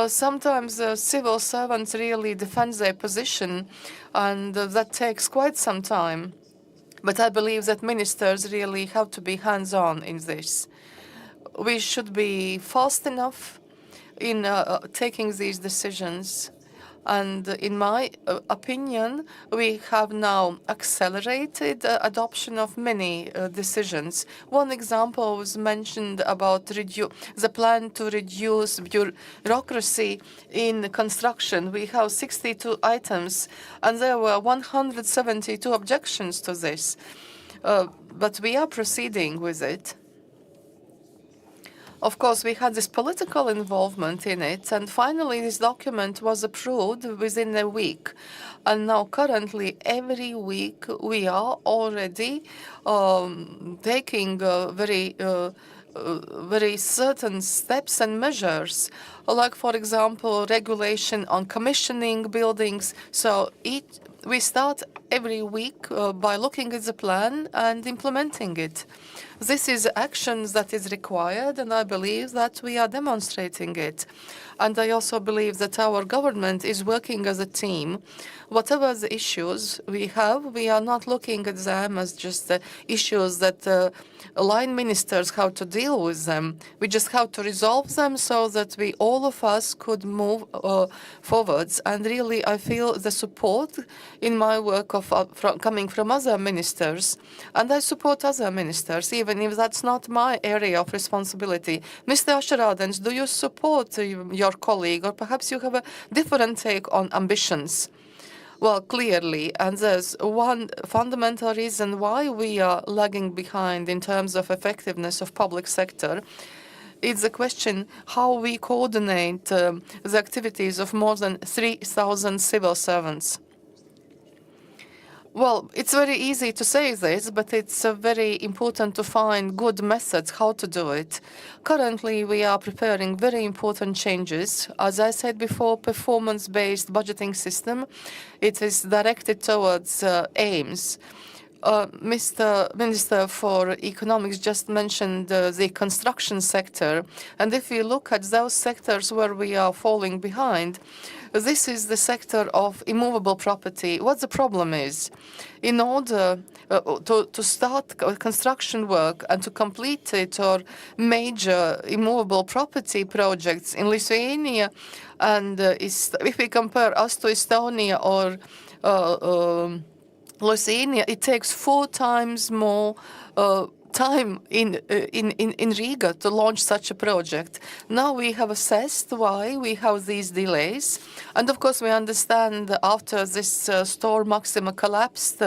Sometimes civil servants really defend their position, and that takes quite some time. But I believe that ministers really have to be hands-on in this. We should be fast enough in taking these decisions. And in my opinion, we have now accelerated adoption of many decisions. One example was mentioned about the plan to reduce bureaucracy in construction. We have 62 items, and there were 172 objections to this. But we are proceeding with it. Of course, we had this political involvement in it, and finally this document was approved within a week. And now currently, every week, we are already taking very certain steps and measures, like, for example, regulation on commissioning buildings. So we start every week by looking at the plan and implementing it. This is action that is required, and I believe that we are demonstrating it. And I also believe that our government is working as a team. Whatever the issues we have, we are not looking at them as just issues that line ministers have to deal with them. We just have to resolve them so that all of us could move forwards. And really, I feel the support in my work coming from other ministers. And I support other ministers, even if that's not my area of responsibility. Mr. Asheradens, do you support your colleague, or perhaps you have a different take on ambitions? Well, clearly, and there's one fundamental reason why we are lagging behind in terms of effectiveness of public sector. it's a question how we coordinate the activities of more than 3,000 civil servants. Well, it's very easy to say this, but it's very important to find good methods how to do it. Currently, we are preparing very important changes. As I said before, performance-based budgeting system. It is directed towards aims. Mr. Minister for Economics just mentioned the construction sector. And if we look at those sectors where we are falling behind, this is the sector of immovable property. What the problem is, in order to start construction work and to complete it or major immovable property projects in Lithuania, and if we compare us to Estonia or Lithuania, it takes 4 times more time in Riga to launch such a project. Now we have assessed why we have these delays, and of course we understand after this storm Maxima collapsed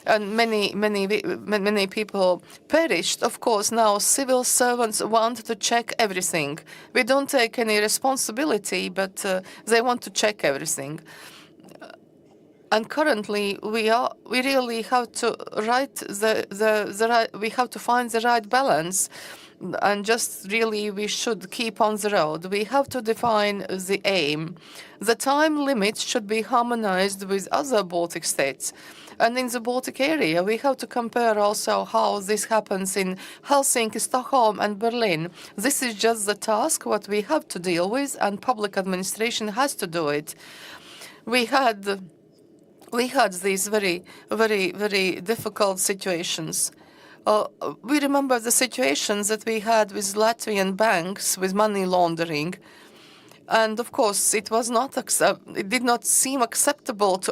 and many people perished. Of course, now civil servants want to check everything. We don't take any responsibility, but they want to check everything. And currently, we really have to we have to find the right balance, and just really we should keep on the road. We have to define the aim. The time limits should be harmonized with other Baltic states. And in the Baltic area, we have to compare also how this happens in Helsinki, Stockholm, and Berlin. This is just the task what we have to deal with, and public administration has to do it. We had these very, very, very difficult situations. We remember the situations that we had with Latvian banks with money laundering, and of course, it did not seem acceptable to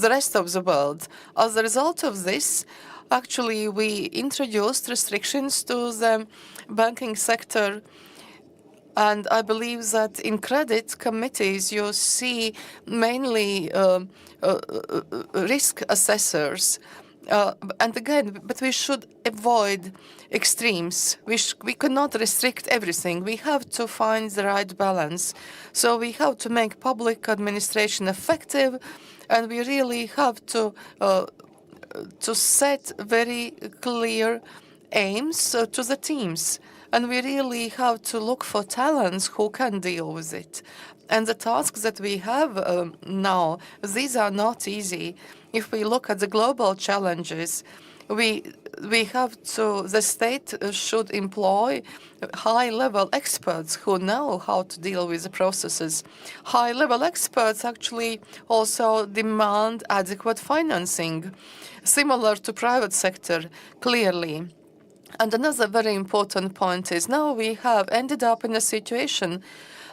the rest of the world. As a result of this, actually, we introduced restrictions to the banking sector. And I believe that in credit committees, you see mainly risk assessors. And again, but we should avoid extremes. We cannot restrict everything. We have to find the right balance. So we have to make public administration effective, and we really have to set very clear aims to the teams. And we really have to look for talents who can deal with it. And the tasks that we have now, these are not easy. If we look at the global challenges, the state should employ high-level experts who know how to deal with the processes. High-level experts actually also demand adequate financing, similar to private sector, clearly. And another very important point is now we have ended up in a situation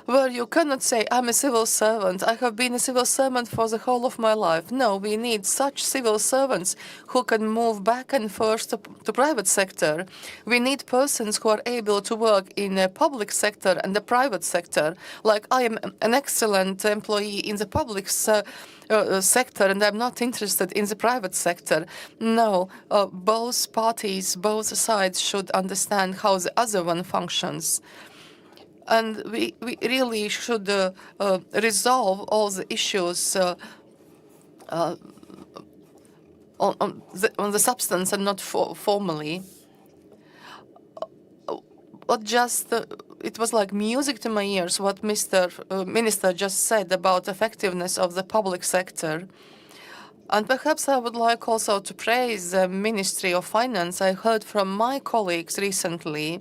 where you cannot say, I'm a civil servant, I have been a civil servant for the whole of my life. No, we need such civil servants who can move back and forth to private sector. We need persons who are able to work in the public sector and the private sector. Like I am an excellent employee in the public sector, and I'm not interested in the private sector. No, both parties, both sides should understand how the other one functions. And we really should resolve all the issues on the substance and not formally. It was like music to my ears what Mr. Minister just said about effectiveness of the public sector. And perhaps I would like also to praise the Ministry of Finance. I heard from my colleagues recently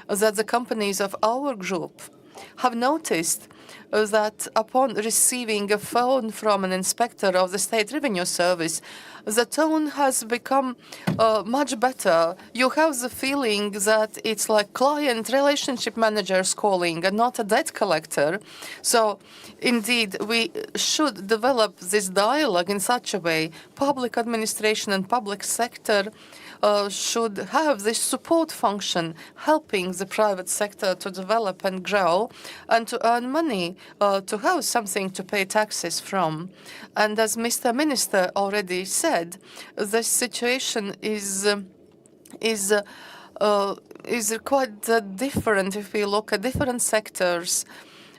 that the companies of our group have noticed that upon receiving a phone from an inspector of the State Revenue Service, the tone has become much better. You have the feeling that it's like client relationship managers calling and not a debt collector. So indeed, we should develop this dialogue in such a way. Public administration and public sector should have this support function, helping the private sector to develop and grow and to earn money, to have something to pay taxes from. And as Mr. Minister already said, the situation is is quite different if we look at different sectors.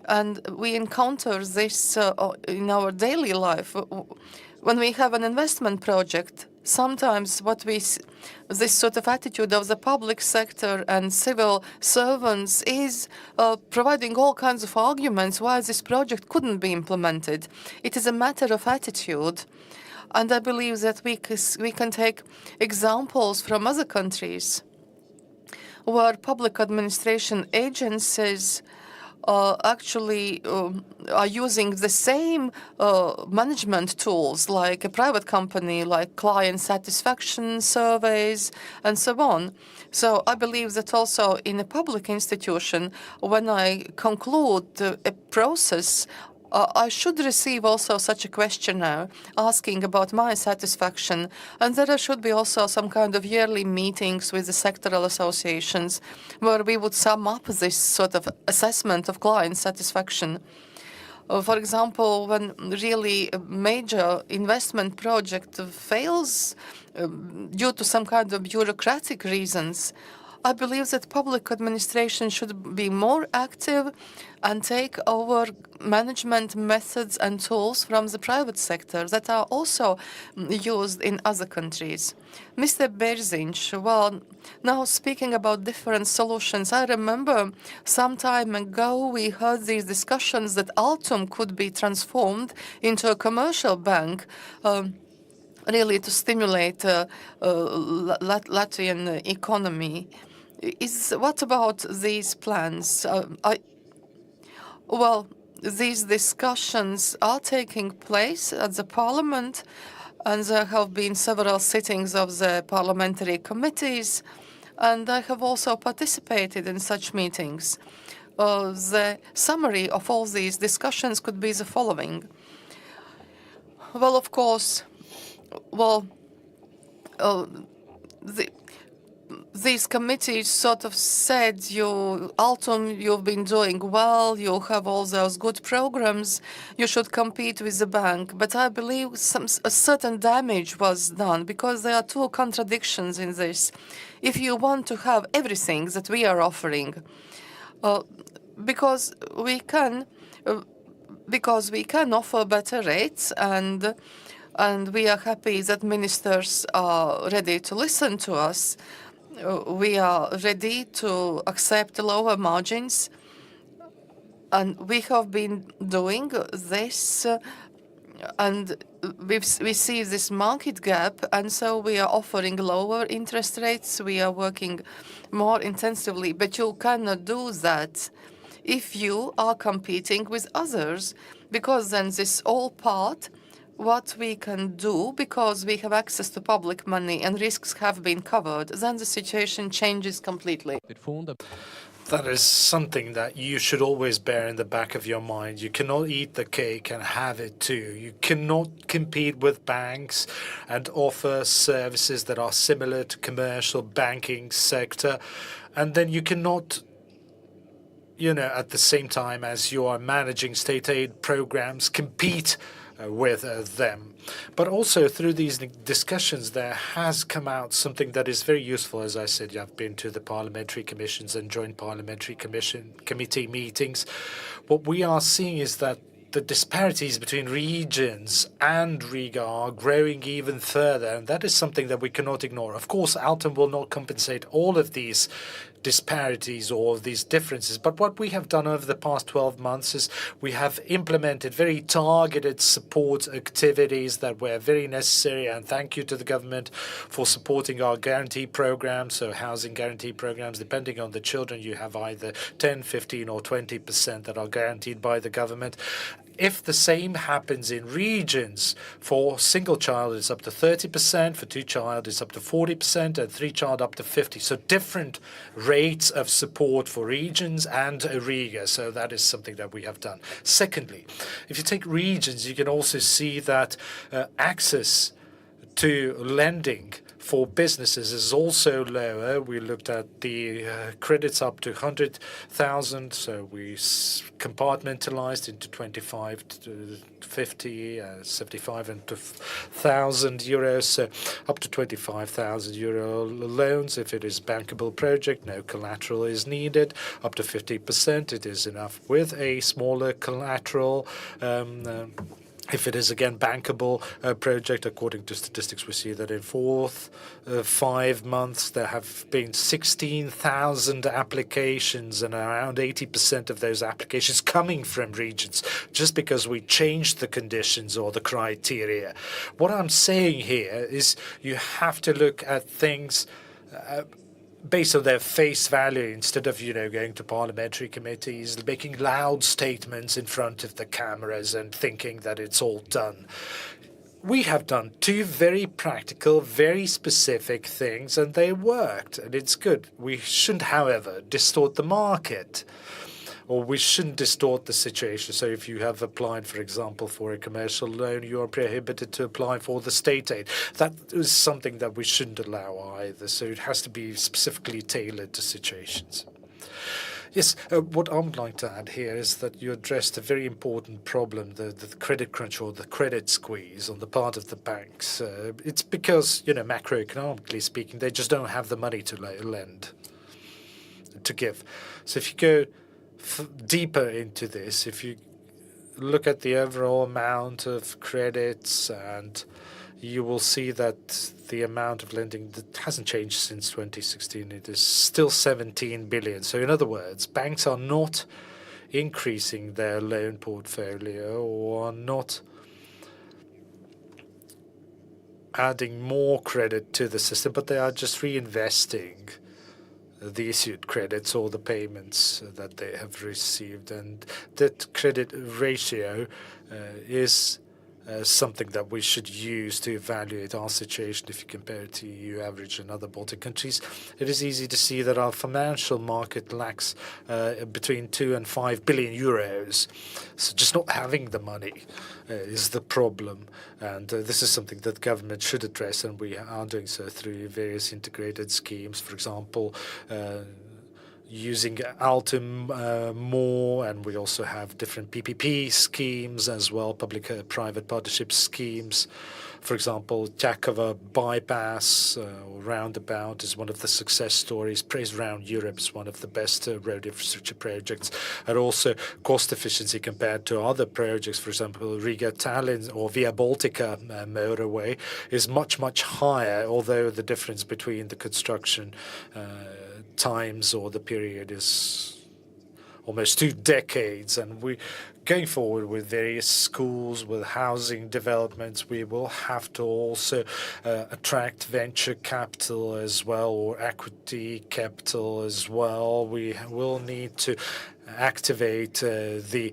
And we encounter this in our daily life. When we have an investment project, sometimes this sort of attitude of the public sector and civil servants is providing all kinds of arguments why this project couldn't be implemented. It is a matter of attitude. And I believe that we can take examples from other countries where public administration agencies actually are using the same management tools like a private company, like client satisfaction surveys and so on. So I believe that also in a public institution, when I conclude a process, I should receive also such a questionnaire asking about my satisfaction, and there should be also some kind of yearly meetings with the sectoral associations where we would sum up this sort of assessment of client satisfaction. For example, when really a major investment project fails due to some kind of bureaucratic reasons, I believe that public administration should be more active and take over management methods and tools from the private sector that are also used in other countries. Mr. Berzinch, well, now speaking about different solutions, I remember some time ago we heard these discussions that Altum could be transformed into a commercial bank, really to stimulate Latvian economy. What about these plans? Well, these discussions are taking place at the parliament, and there have been several sittings of the parliamentary committees, and I have also participated in such meetings. The summary of all these discussions could be the following. Well, of course, these committees sort of said, Altum, you've been doing well, you have all those good programs, you should compete with the bank. But I believe a certain damage was done because there are two contradictions in this. If you want to have everything that we are offering, because we can offer better rates, and we are happy that ministers are ready to listen to us. We are ready to accept lower margins, and we have been doing this, and we see this market gap, and so we are offering lower interest rates. We are working more intensively, but you cannot do that if you are competing with others, because then this all part what we can do, because we have access to public money and risks have been covered, then the situation changes completely. That is something that you should always bear in the back of your mind. You cannot eat the cake and have it too. You cannot compete with banks and offer services that are similar to commercial banking sector. And then you cannot, at the same time as you are managing state aid programs, compete with them. But also through these discussions, there has come out something that is very useful. As I said, I've been to the parliamentary commissions and joint parliamentary committee meetings. What we are seeing is that the disparities between regions and Riga are growing even further, and that is something that we cannot ignore. Of course, Altum will not compensate all of these disparities or these differences, but what we have done over the past 12 months is we have implemented very targeted support activities that were very necessary, and thank you to the government for supporting our guarantee programs, so housing guarantee programs. Depending on the children, you have either 10, 15 or 20% that are guaranteed by the government. If the same happens in regions, for single child it's up to 30%, for two child it's up to 40%, and three child up to 50%. So different rates of support for regions and Riga. So that is something that we have done. Secondly, if you take regions, you can also see that access to lending for businesses is also lower. We looked at the credits up to 100,000, so we compartmentalized into 25 to 50, 75 and to 1,000 euros, so up to 25,000 euro loans. If it is bankable project, no collateral is needed. Up to 50%, it is enough with a smaller collateral. If it is, again, bankable project, according to statistics, we see that in 5 months, there have been 16,000 applications, and around 80% of those applications coming from regions, just because we changed the conditions or the criteria. What I'm saying here is you have to look at things based on their face value, instead of, going to parliamentary committees, making loud statements in front of the cameras and thinking that it's all done. We have done 2 very practical, very specific things, and they worked, and it's good. We shouldn't, however, distort the market, or we shouldn't distort the situation. So if you have applied, for example, for a commercial loan, you are prohibited to apply for the state aid. That is something that we shouldn't allow either. So it has to be specifically tailored to situations. Yes, what I would like to add here is that you addressed a very important problem, the credit crunch or the credit squeeze on the part of the banks. It's because, macroeconomically speaking, they just don't have the money to lend, to give. So if you go deeper into this, if you look at the overall amount of credits, and you will see that the amount of lending that hasn't changed since 2016. It is still 17 billion. So in other words, banks are not increasing their loan portfolio or are not adding more credit to the system, but they are just reinvesting the issued credits or the payments that they have received. And that credit ratio is something that we should use to evaluate our situation. If you compare it to EU average and other Baltic countries, it is easy to see that our financial market lacks between 2 and 5 billion euros. So just not having the money is the problem. And this is something that government should address, and we are doing so through various integrated schemes. For example, using Altum more, and we also have different PPP schemes as well, public-private partnership schemes. For example, Čákova bypass or roundabout is one of the success stories. Praised around Europe is one of the best road infrastructure projects, and also cost efficiency compared to other projects. For example, Riga-Tallinn or Via Baltica motorway is much, much higher, although the difference between the construction times or the period is almost 2 decades. And we going forward with various schools, with housing developments, we will have to also attract venture capital as well, or equity capital as well. We will need to activate the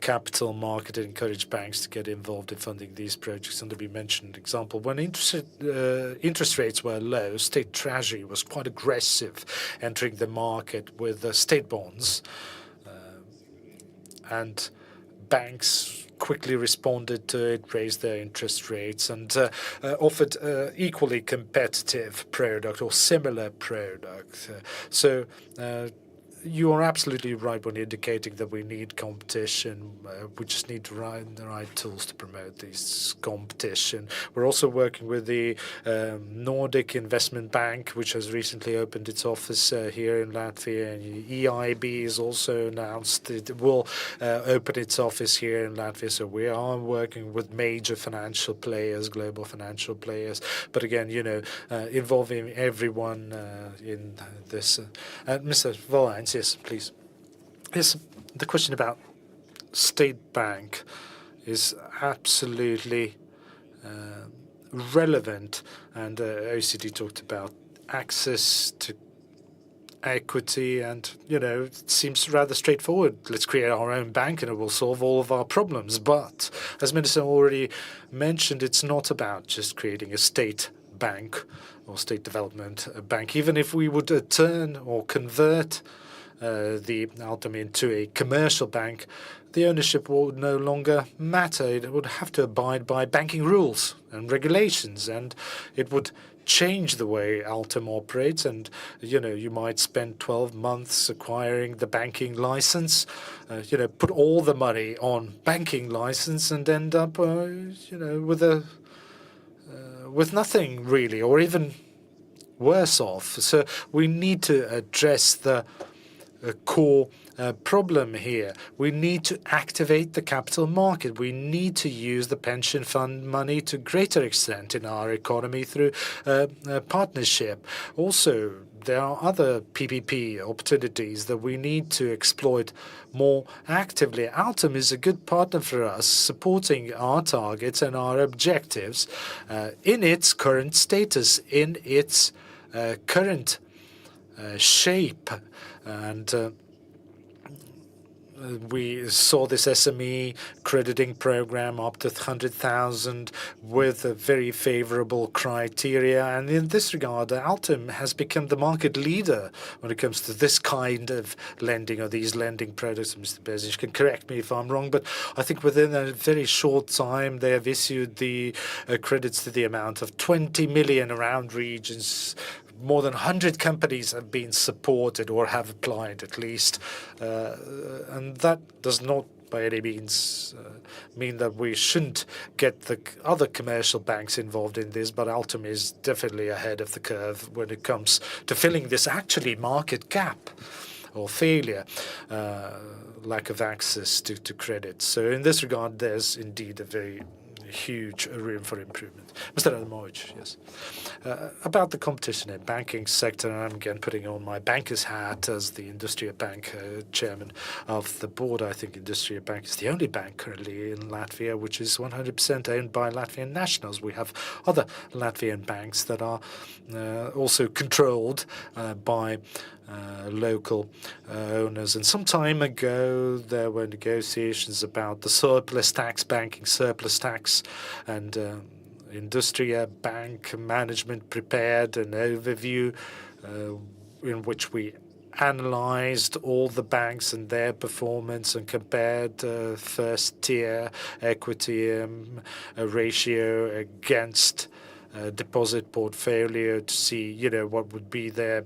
capital market and encourage banks to get involved in funding these projects. And to be mentioned, example, when interest rates were low, state treasury was quite aggressive, entering the market with state bonds, and banks quickly responded to it, raised their interest rates, and offered equally competitive product or similar product. So you are absolutely right when indicating that we need competition. We just need the right tools to promote this competition. We're also working with the Nordic Investment Bank, which has recently opened its office here in Latvia. And EIB has also announced it will open its office here in Latvia. So we are working with major financial players, global financial players. But again, involving everyone in this. Mr. Valainis, yes, please. Yes, the question about state bank is absolutely relevant, and OECD talked about access to equity, and it seems rather straightforward. Let's create our own bank and it will solve all of our problems. But as Minister already mentioned, it's not about just creating a state bank or state development bank. Even if we would turn or convert the Altum into a commercial bank, the ownership would no longer matter. It would have to abide by banking rules and regulations, and it would change the way Altum operates. And, you might spend 12 months acquiring the banking license, put all the money on banking license and end up, with nothing really, or even worse off. So we need to address the core problem here. We need to activate the capital market. We need to use the pension fund money to greater extent in our economy through partnership. Also, there are other PPP opportunities that we need to exploit more actively. Altum is a good partner for us, supporting our targets and our objectives in its current status, in its current shape. And we saw this SME crediting program up to 100,000 with a very favorable criteria. And in this regard, Altum has become the market leader when it comes to this kind of lending or these lending products. Mr. Bezic can correct me if I'm wrong, but I think within a very short time, they have issued the credits to the amount of 20 million around regions. More than 100 companies have been supported or have applied at least. And that does not by any means mean that we shouldn't get the other commercial banks involved in this, but Altum is definitely ahead of the curve when it comes to filling this actually market gap or failure, lack of access to credit. So in this regard, there's indeed a very huge room for improvement. Mr. Adamovich, yes. About the competition in banking sector, and I'm again putting on my banker's hat as the Industria Bank chairman of the board. I think Industria Bank is the only bank currently in Latvia which is 100% owned by Latvian nationals. We have other Latvian banks that are also controlled by local owners. And some time ago, there were negotiations about the surplus tax, banking surplus tax, and Industria Bank management prepared an overview in which we analyzed all the banks and their performance and compared first-tier equity ratio against deposit portfolio to see, what would be their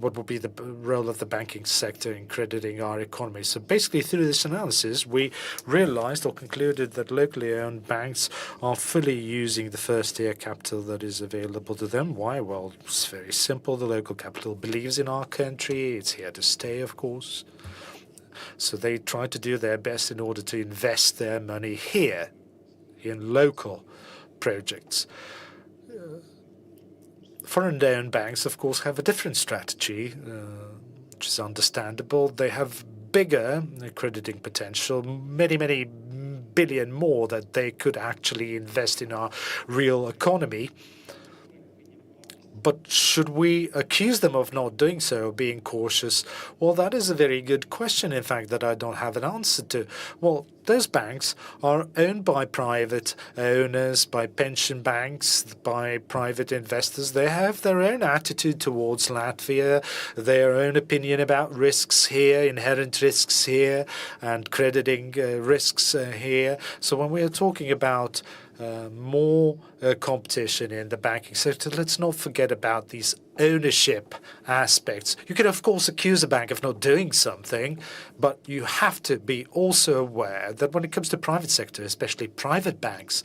what would be the role of the banking sector in crediting our economy. So basically, through this analysis, we realized or concluded that locally owned banks are fully using the first-tier capital that is available to them. Why? Well, it's very simple. The local capital believes in our country. It's here to stay, of course. So they try to do their best in order to invest their money here in local projects. Foreign-owned banks, of course, have a different strategy, which is understandable. They have bigger crediting potential, many, many billion more that they could actually invest in our real economy. But should we accuse them of not doing so, being cautious? Well, that is a very good question, in fact, that I don't have an answer to. Well, those banks are owned by private owners, by pension banks, by private investors. They have their own attitude towards Latvia, their own opinion about risks here, inherent risks here, and crediting risks here. So when we are talking about more competition in the banking sector, let's not forget about these ownership aspects. You can, of course, accuse a bank of not doing something, but you have to be also aware that when it comes to private sector, especially private banks,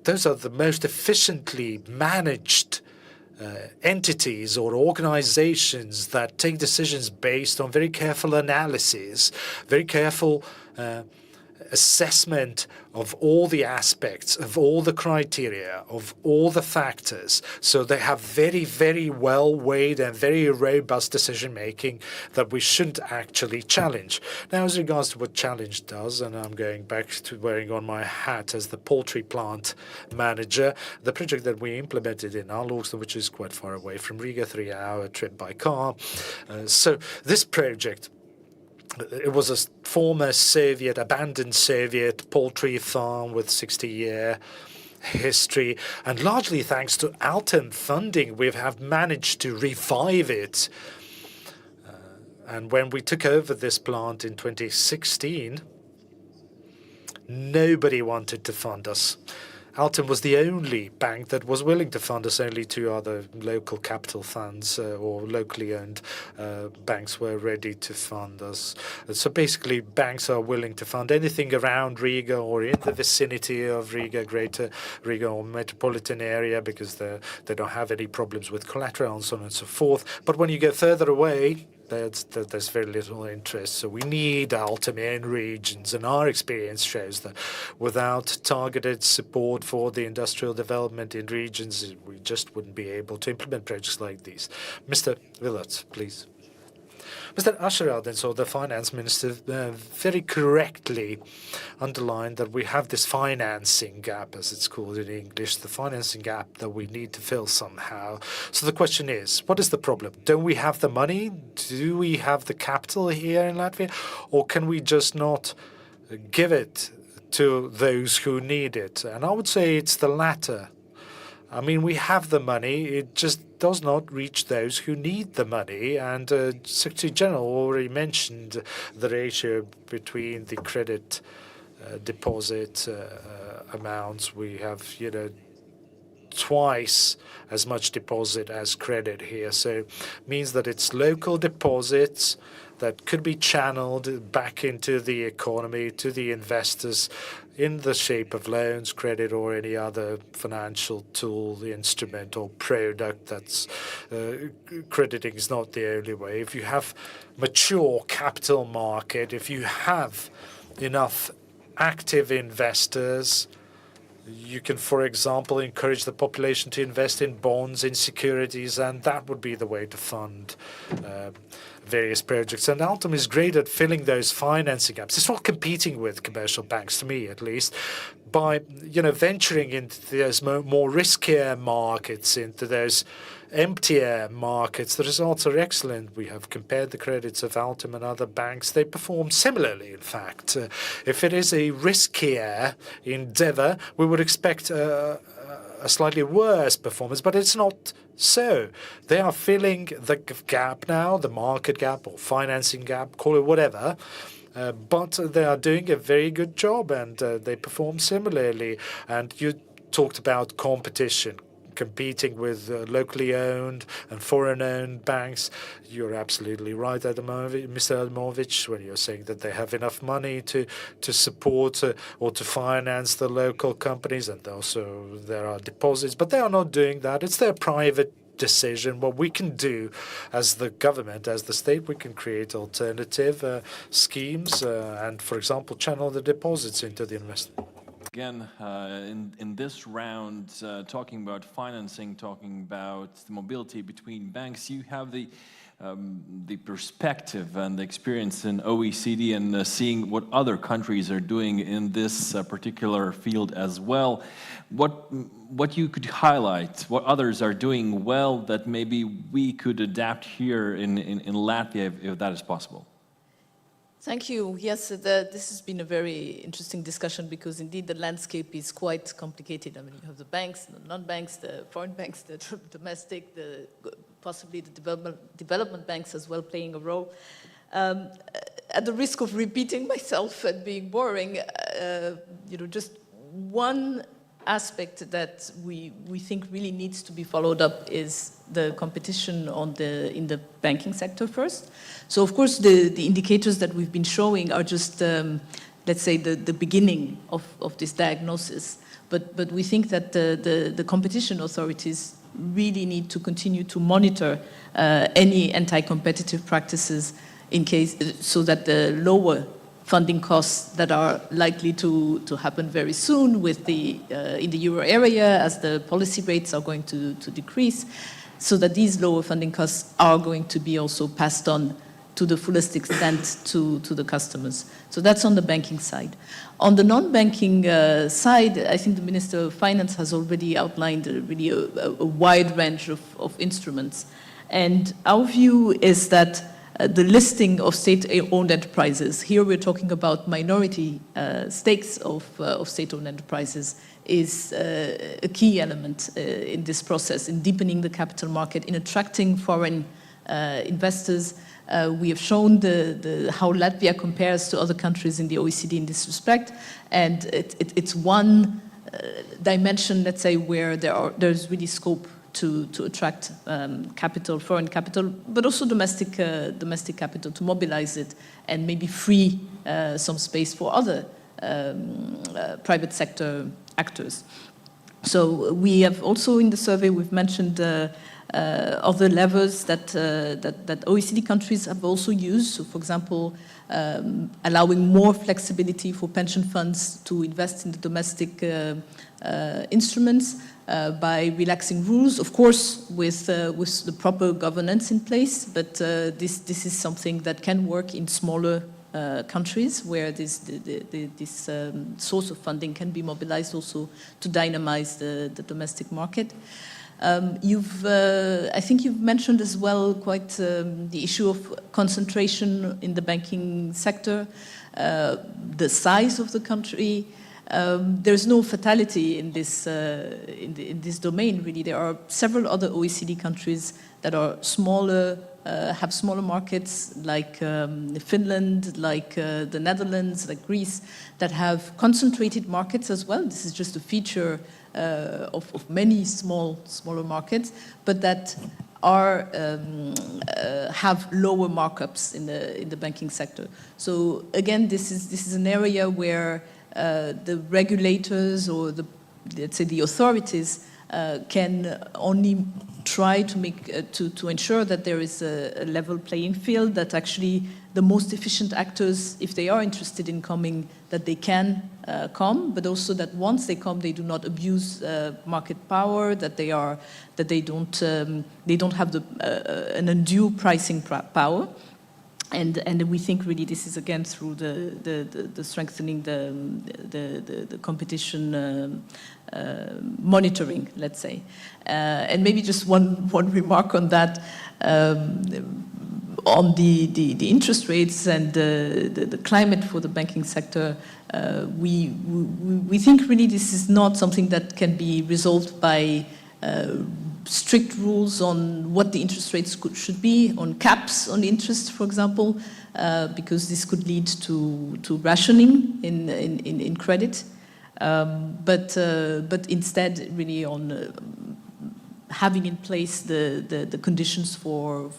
those are the most efficiently managed entities or organizations that take decisions based on very careful analysis, very careful assessment of all the aspects, of all the criteria, of all the factors. So they have very, very well-weighed and very robust decision-making that we shouldn't actually challenge. Now, as regards to what challenge does, and I'm going back to wearing on my hat as the poultry plant manager, the project that we implemented in Alūksne, which is quite far away from Riga, 3-hour trip by car. So this project, it was a former Soviet, abandoned Soviet poultry farm with 60-year history, and largely thanks to Altum funding, we have managed to revive it. And when we took over this plant in 2016, nobody wanted to fund us. Altum was the only bank that was willing to fund us. Only two other local capital funds or locally owned banks were ready to fund us. So basically, banks are willing to fund anything around Riga or in the vicinity of Riga, Greater Riga or metropolitan area, because they don't have any problems with collateral and so on and so forth. But when you go further away, there's very little interest. So we need Altum in regions, and our experience shows that without targeted support for the industrial development in regions, we just wouldn't be able to implement projects like these. Mr. Viktors, please. Mr. Ašarādens, the finance minister, very correctly underlined that we have this financing gap, as it's called in English, the financing gap that we need to fill somehow. So the question is, what is the problem? Don't we have the money? Do we have the capital here in Latvia? Or can we just not give it to those who need it? And I would say it's the latter. I mean, we have the money, it just does not reach those who need the money. And Secretary General already mentioned the ratio between the credit deposit amounts. We have, twice as much deposit as credit here. So it means that it's local deposits that could be channeled back into the economy, to the investors, in the shape of loans, credit, or any other financial tool, instrument, or product. That's crediting is not the only way. If you have mature capital market, if you have enough active investors, you can, for example, encourage the population to invest in bonds, in securities, and that would be the way to fund various projects. And Altum is great at filling those financing gaps. It's not competing with commercial banks, to me at least, by venturing into those more riskier markets, into those emptier markets. The results are excellent. We have compared the credits of Altum and other banks. They perform similarly, in fact. If it is a riskier endeavor, we would expect a slightly worse performance, but it's not so. They are filling the gap now, the market gap or financing gap, call it whatever, but they are doing a very good job, and they perform similarly. And you talked about competition, competing with locally owned and foreign-owned banks. You're absolutely right, Mr. Adamovich, when you're saying that they have enough money to support or to finance the local companies, and also there are deposits, but they are not doing that. It's their private decision. What we can do as the government, as the state, we can create alternative schemes and, for example, channel the deposits into the investment. Again, in this round, talking about financing, talking about the mobility between banks, you have the perspective and the experience in OECD and seeing what other countries are doing in this particular field as well. What you could highlight, what others are doing well that maybe we could adapt here in Latvia, if that is possible? Thank you. Yes, this has been a very interesting discussion, because indeed the landscape is quite complicated. I mean, you have the banks, the non-banks, the foreign banks, the domestic, possibly the development banks as well playing a role. At the risk of repeating myself and being boring, just one aspect that we think really needs to be followed up is the competition in the banking sector first. So of course the indicators that we've been showing are just let's say the beginning of this diagnosis, but we think that the competition authorities really need to continue to monitor any anti-competitive practices so that the lower funding costs that are likely to happen very soon in the euro area, as the policy rates are going to decrease, so that these lower funding costs are going to be also passed on to the fullest extent to the customers. So that's on the banking side. On the non-banking side, I think the Minister of Finance has already outlined really a wide range of instruments. And our view is that the listing of state-owned enterprises. Here we're talking about minority stakes of state-owned enterprises is a key element in this process, in deepening the capital market, in attracting foreign investors. We have shown how Latvia compares to other countries in the OECD in this respect, and it's one dimension, let's say, where there's really scope to attract capital, foreign capital, but also domestic capital, to mobilize it and maybe free some space for other private sector actors. So we have also in the survey, we've mentioned other levers that OECD countries have also used. So, for example, allowing more flexibility for pension funds to invest in the domestic instruments by relaxing rules, of course, with the proper governance in place. But this is something that can work in smaller countries where this source of funding can be mobilized also to dynamize the domestic market. I think you've mentioned as well quite the issue of concentration in the banking sector, the size of the country. There's no fatality in this domain, really. There are several other OECD countries that are smaller, have smaller markets, like Finland, like the Netherlands, like Greece, that have concentrated markets as well. This is just a feature of many smaller markets, but that have lower markups in the banking sector. So again, this is an area where the regulators or let's say the authorities can only try to make to ensure that there is a level playing field, that actually the most efficient actors, if they are interested in coming, that they can come, but also that once they come, they do not abuse market power, that they don't have an undue pricing power. And we think really this is again through the strengthening the competition monitoring, let's say. And maybe just one remark on that, on the interest rates and the climate for the banking sector. We think really this is not something that can be resolved by strict rules on what the interest rates should be, on caps on interest, for example, because this could lead to rationing in credit. But instead, really on having in place the conditions for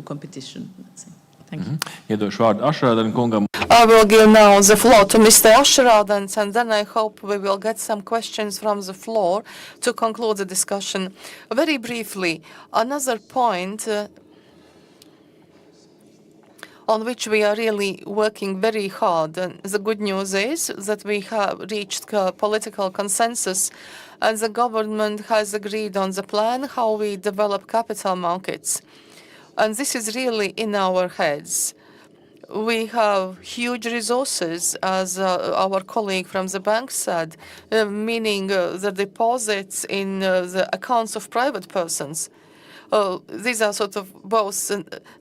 competition, let's say. Thank you. Iedošu vārdu Ašrādena kungam. I will give now the floor to Mr. Ašrādens, and then I hope we will get some questions from the floor to conclude the discussion. Very briefly, another point on which we are really working very hard. And the good news is that we have reached political consensus, and the government has agreed on the plan how we develop capital markets. And this is really in our heads. We have huge resources, as our colleague from the bank said, meaning the deposits in the accounts of private persons. These are sort of both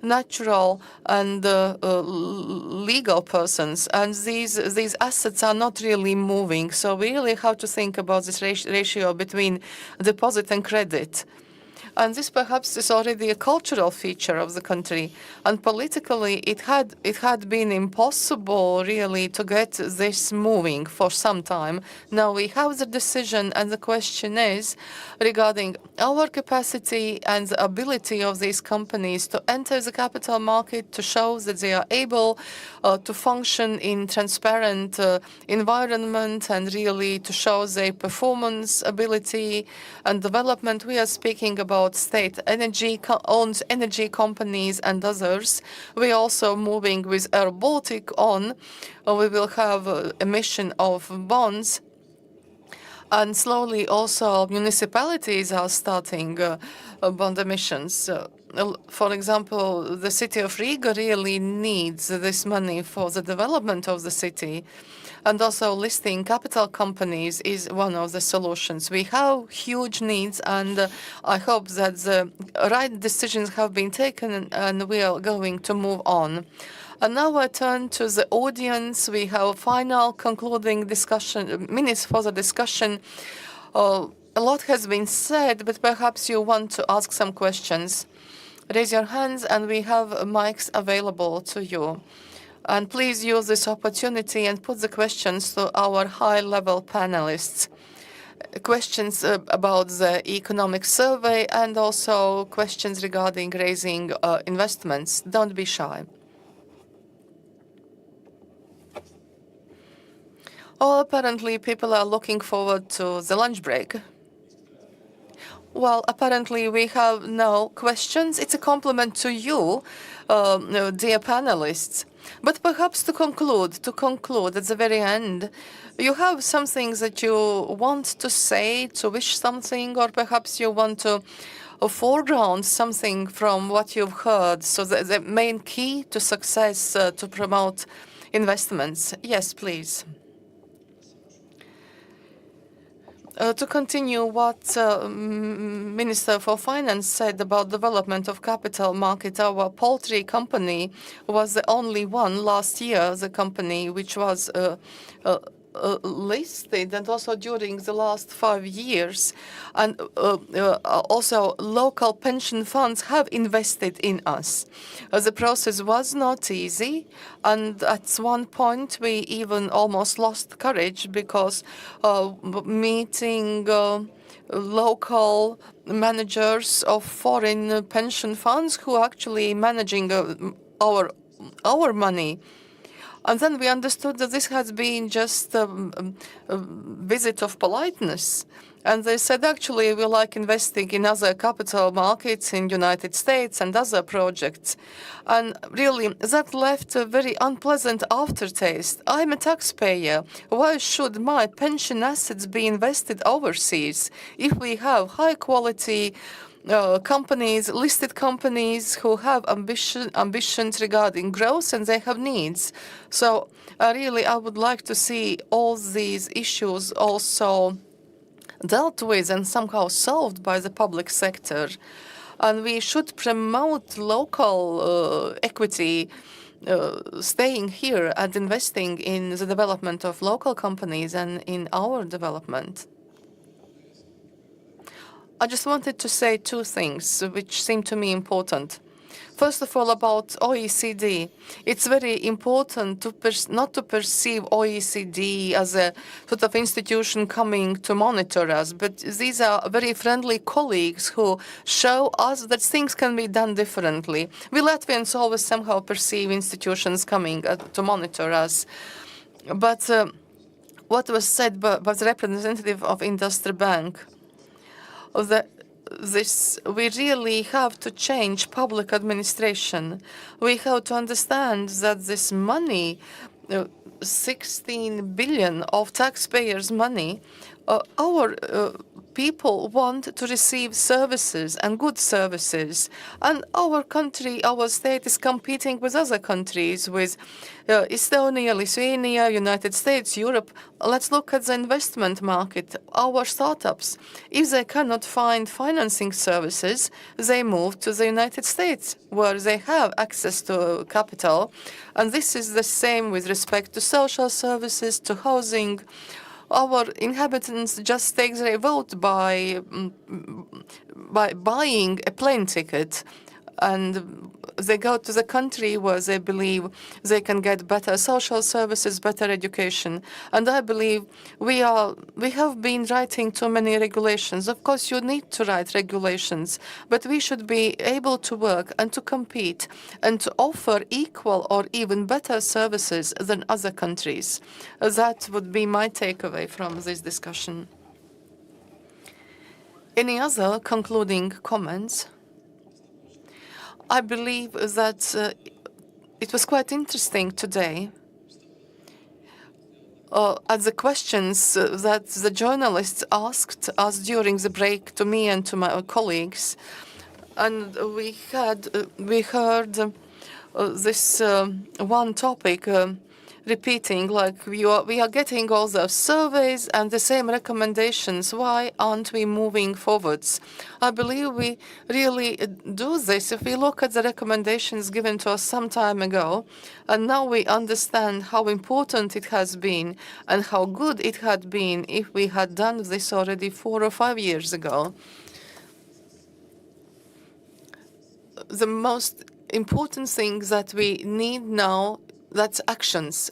natural and legal persons, and these assets are not really moving. So we really have to think about this ratio between deposit and credit. And this perhaps is already a cultural feature of the country. And politically, it had been impossible really to get this moving for some time. Now we have the decision, and the question is regarding our capacity and the ability of these companies to enter the capital market, to show that they are able to function in transparent environment, and really to show their performance ability and development. We are speaking about state owned energy companies and others. We're also moving with Air Baltic on. We will have emission of bonds. And slowly also municipalities are starting bond emissions. For example, the city of Riga really needs this money for the development of the city. and also listing capital companies is one of the solutions. We have huge needs, and I hope that the right decisions have been taken and we are going to move on. And now I turn to the audience. We have final concluding discussion, minutes for the discussion. A lot has been said, but perhaps you want to ask some questions. Raise your hands, and we have mics available to you. And please use this opportunity and put the questions to our high-level panelists. Questions about the economic survey and also questions regarding raising investments. Don't be shy. Oh, apparently people are looking forward to the lunch break. Well, apparently we have no questions. It's a compliment to you, dear panelists. But perhaps to conclude at the very end, you have something that you want to say, to wish something, or perhaps you want to foreground something from what you've heard. So the main key to success to promote investments. Yes, please. To continue what Minister for Finance said about development of capital market, our poultry company was the only one last year, the company which was listed, and also during the last 5 years. And also local pension funds have invested in us. The process was not easy, and at one point we even almost lost courage because meeting local managers of foreign pension funds who are actually managing our money. And then we understood that this has been just a visit of politeness. And they said, actually, we like investing in other capital markets in United States and other projects. And really, that left a very unpleasant aftertaste. I'm a taxpayer. Why should my pension assets be invested overseas if we have high-quality companies, listed companies who have ambitions regarding growth and they have needs? So really, I would like to see all these issues also dealt with and somehow solved by the public sector. And we should promote local equity, staying here and investing in the development of local companies and in our development. I just wanted to say two things which seem to me important. First of all, about OECD. It's very important to not to perceive OECD as a sort of institution coming to monitor us, but these are very friendly colleagues who show us that things can be done differently. We Latvians always somehow perceive institutions coming to monitor us. But what was said by the representative of Industry Bank, we really have to change public administration. We have to understand that this money, 16 billion of taxpayers' money, our people want to receive services and good services. And our country, our state is competing with other countries, with Estonia, Lithuania, United States, Europe. Let's look at the investment market, our startups. If they cannot find financing services, they move to the United States, where they have access to capital. And this is the same with respect to social services, to housing. Our inhabitants just take their vote by buying a plane ticket, and they go to the country where they believe they can get better social services, better education. And I believe we have been writing too many regulations. Of course, you need to write regulations, but we should be able to work and to compete and to offer equal or even better services than other countries. That would be my takeaway from this discussion. Any other concluding comments? I believe that it was quite interesting today at the questions that the journalists asked us during the break to me and to my colleagues. And we heard this one topic repeating, like we are getting all those surveys and the same recommendations. Why aren't we moving forwards? I believe we really do this. If we look at the recommendations given to us some time ago, and now we understand how important it has been and how good it had been if we had done this already 4 or 5 years ago. The most important thing that we need now, that's actions.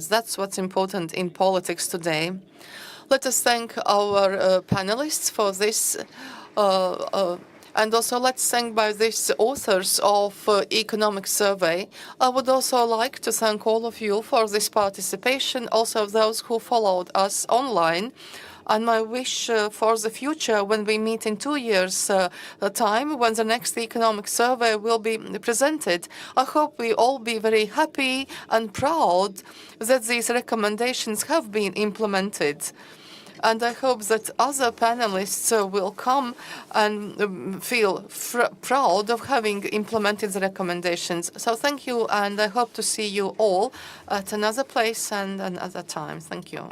That's what's important in politics today. Let us thank our panelists for this, and also let's thank by these authors of Economic Survey. I would also like to thank all of you for this participation, also those who followed us online. And my wish for the future, when we meet in 2 years' time, when the next economic survey will be presented, I hope we all be very happy and proud that these recommendations have been implemented. And I hope that other panelists will come and feel proud of having implemented the recommendations. So thank you, and I hope to see you all at another place and another time. Thank you.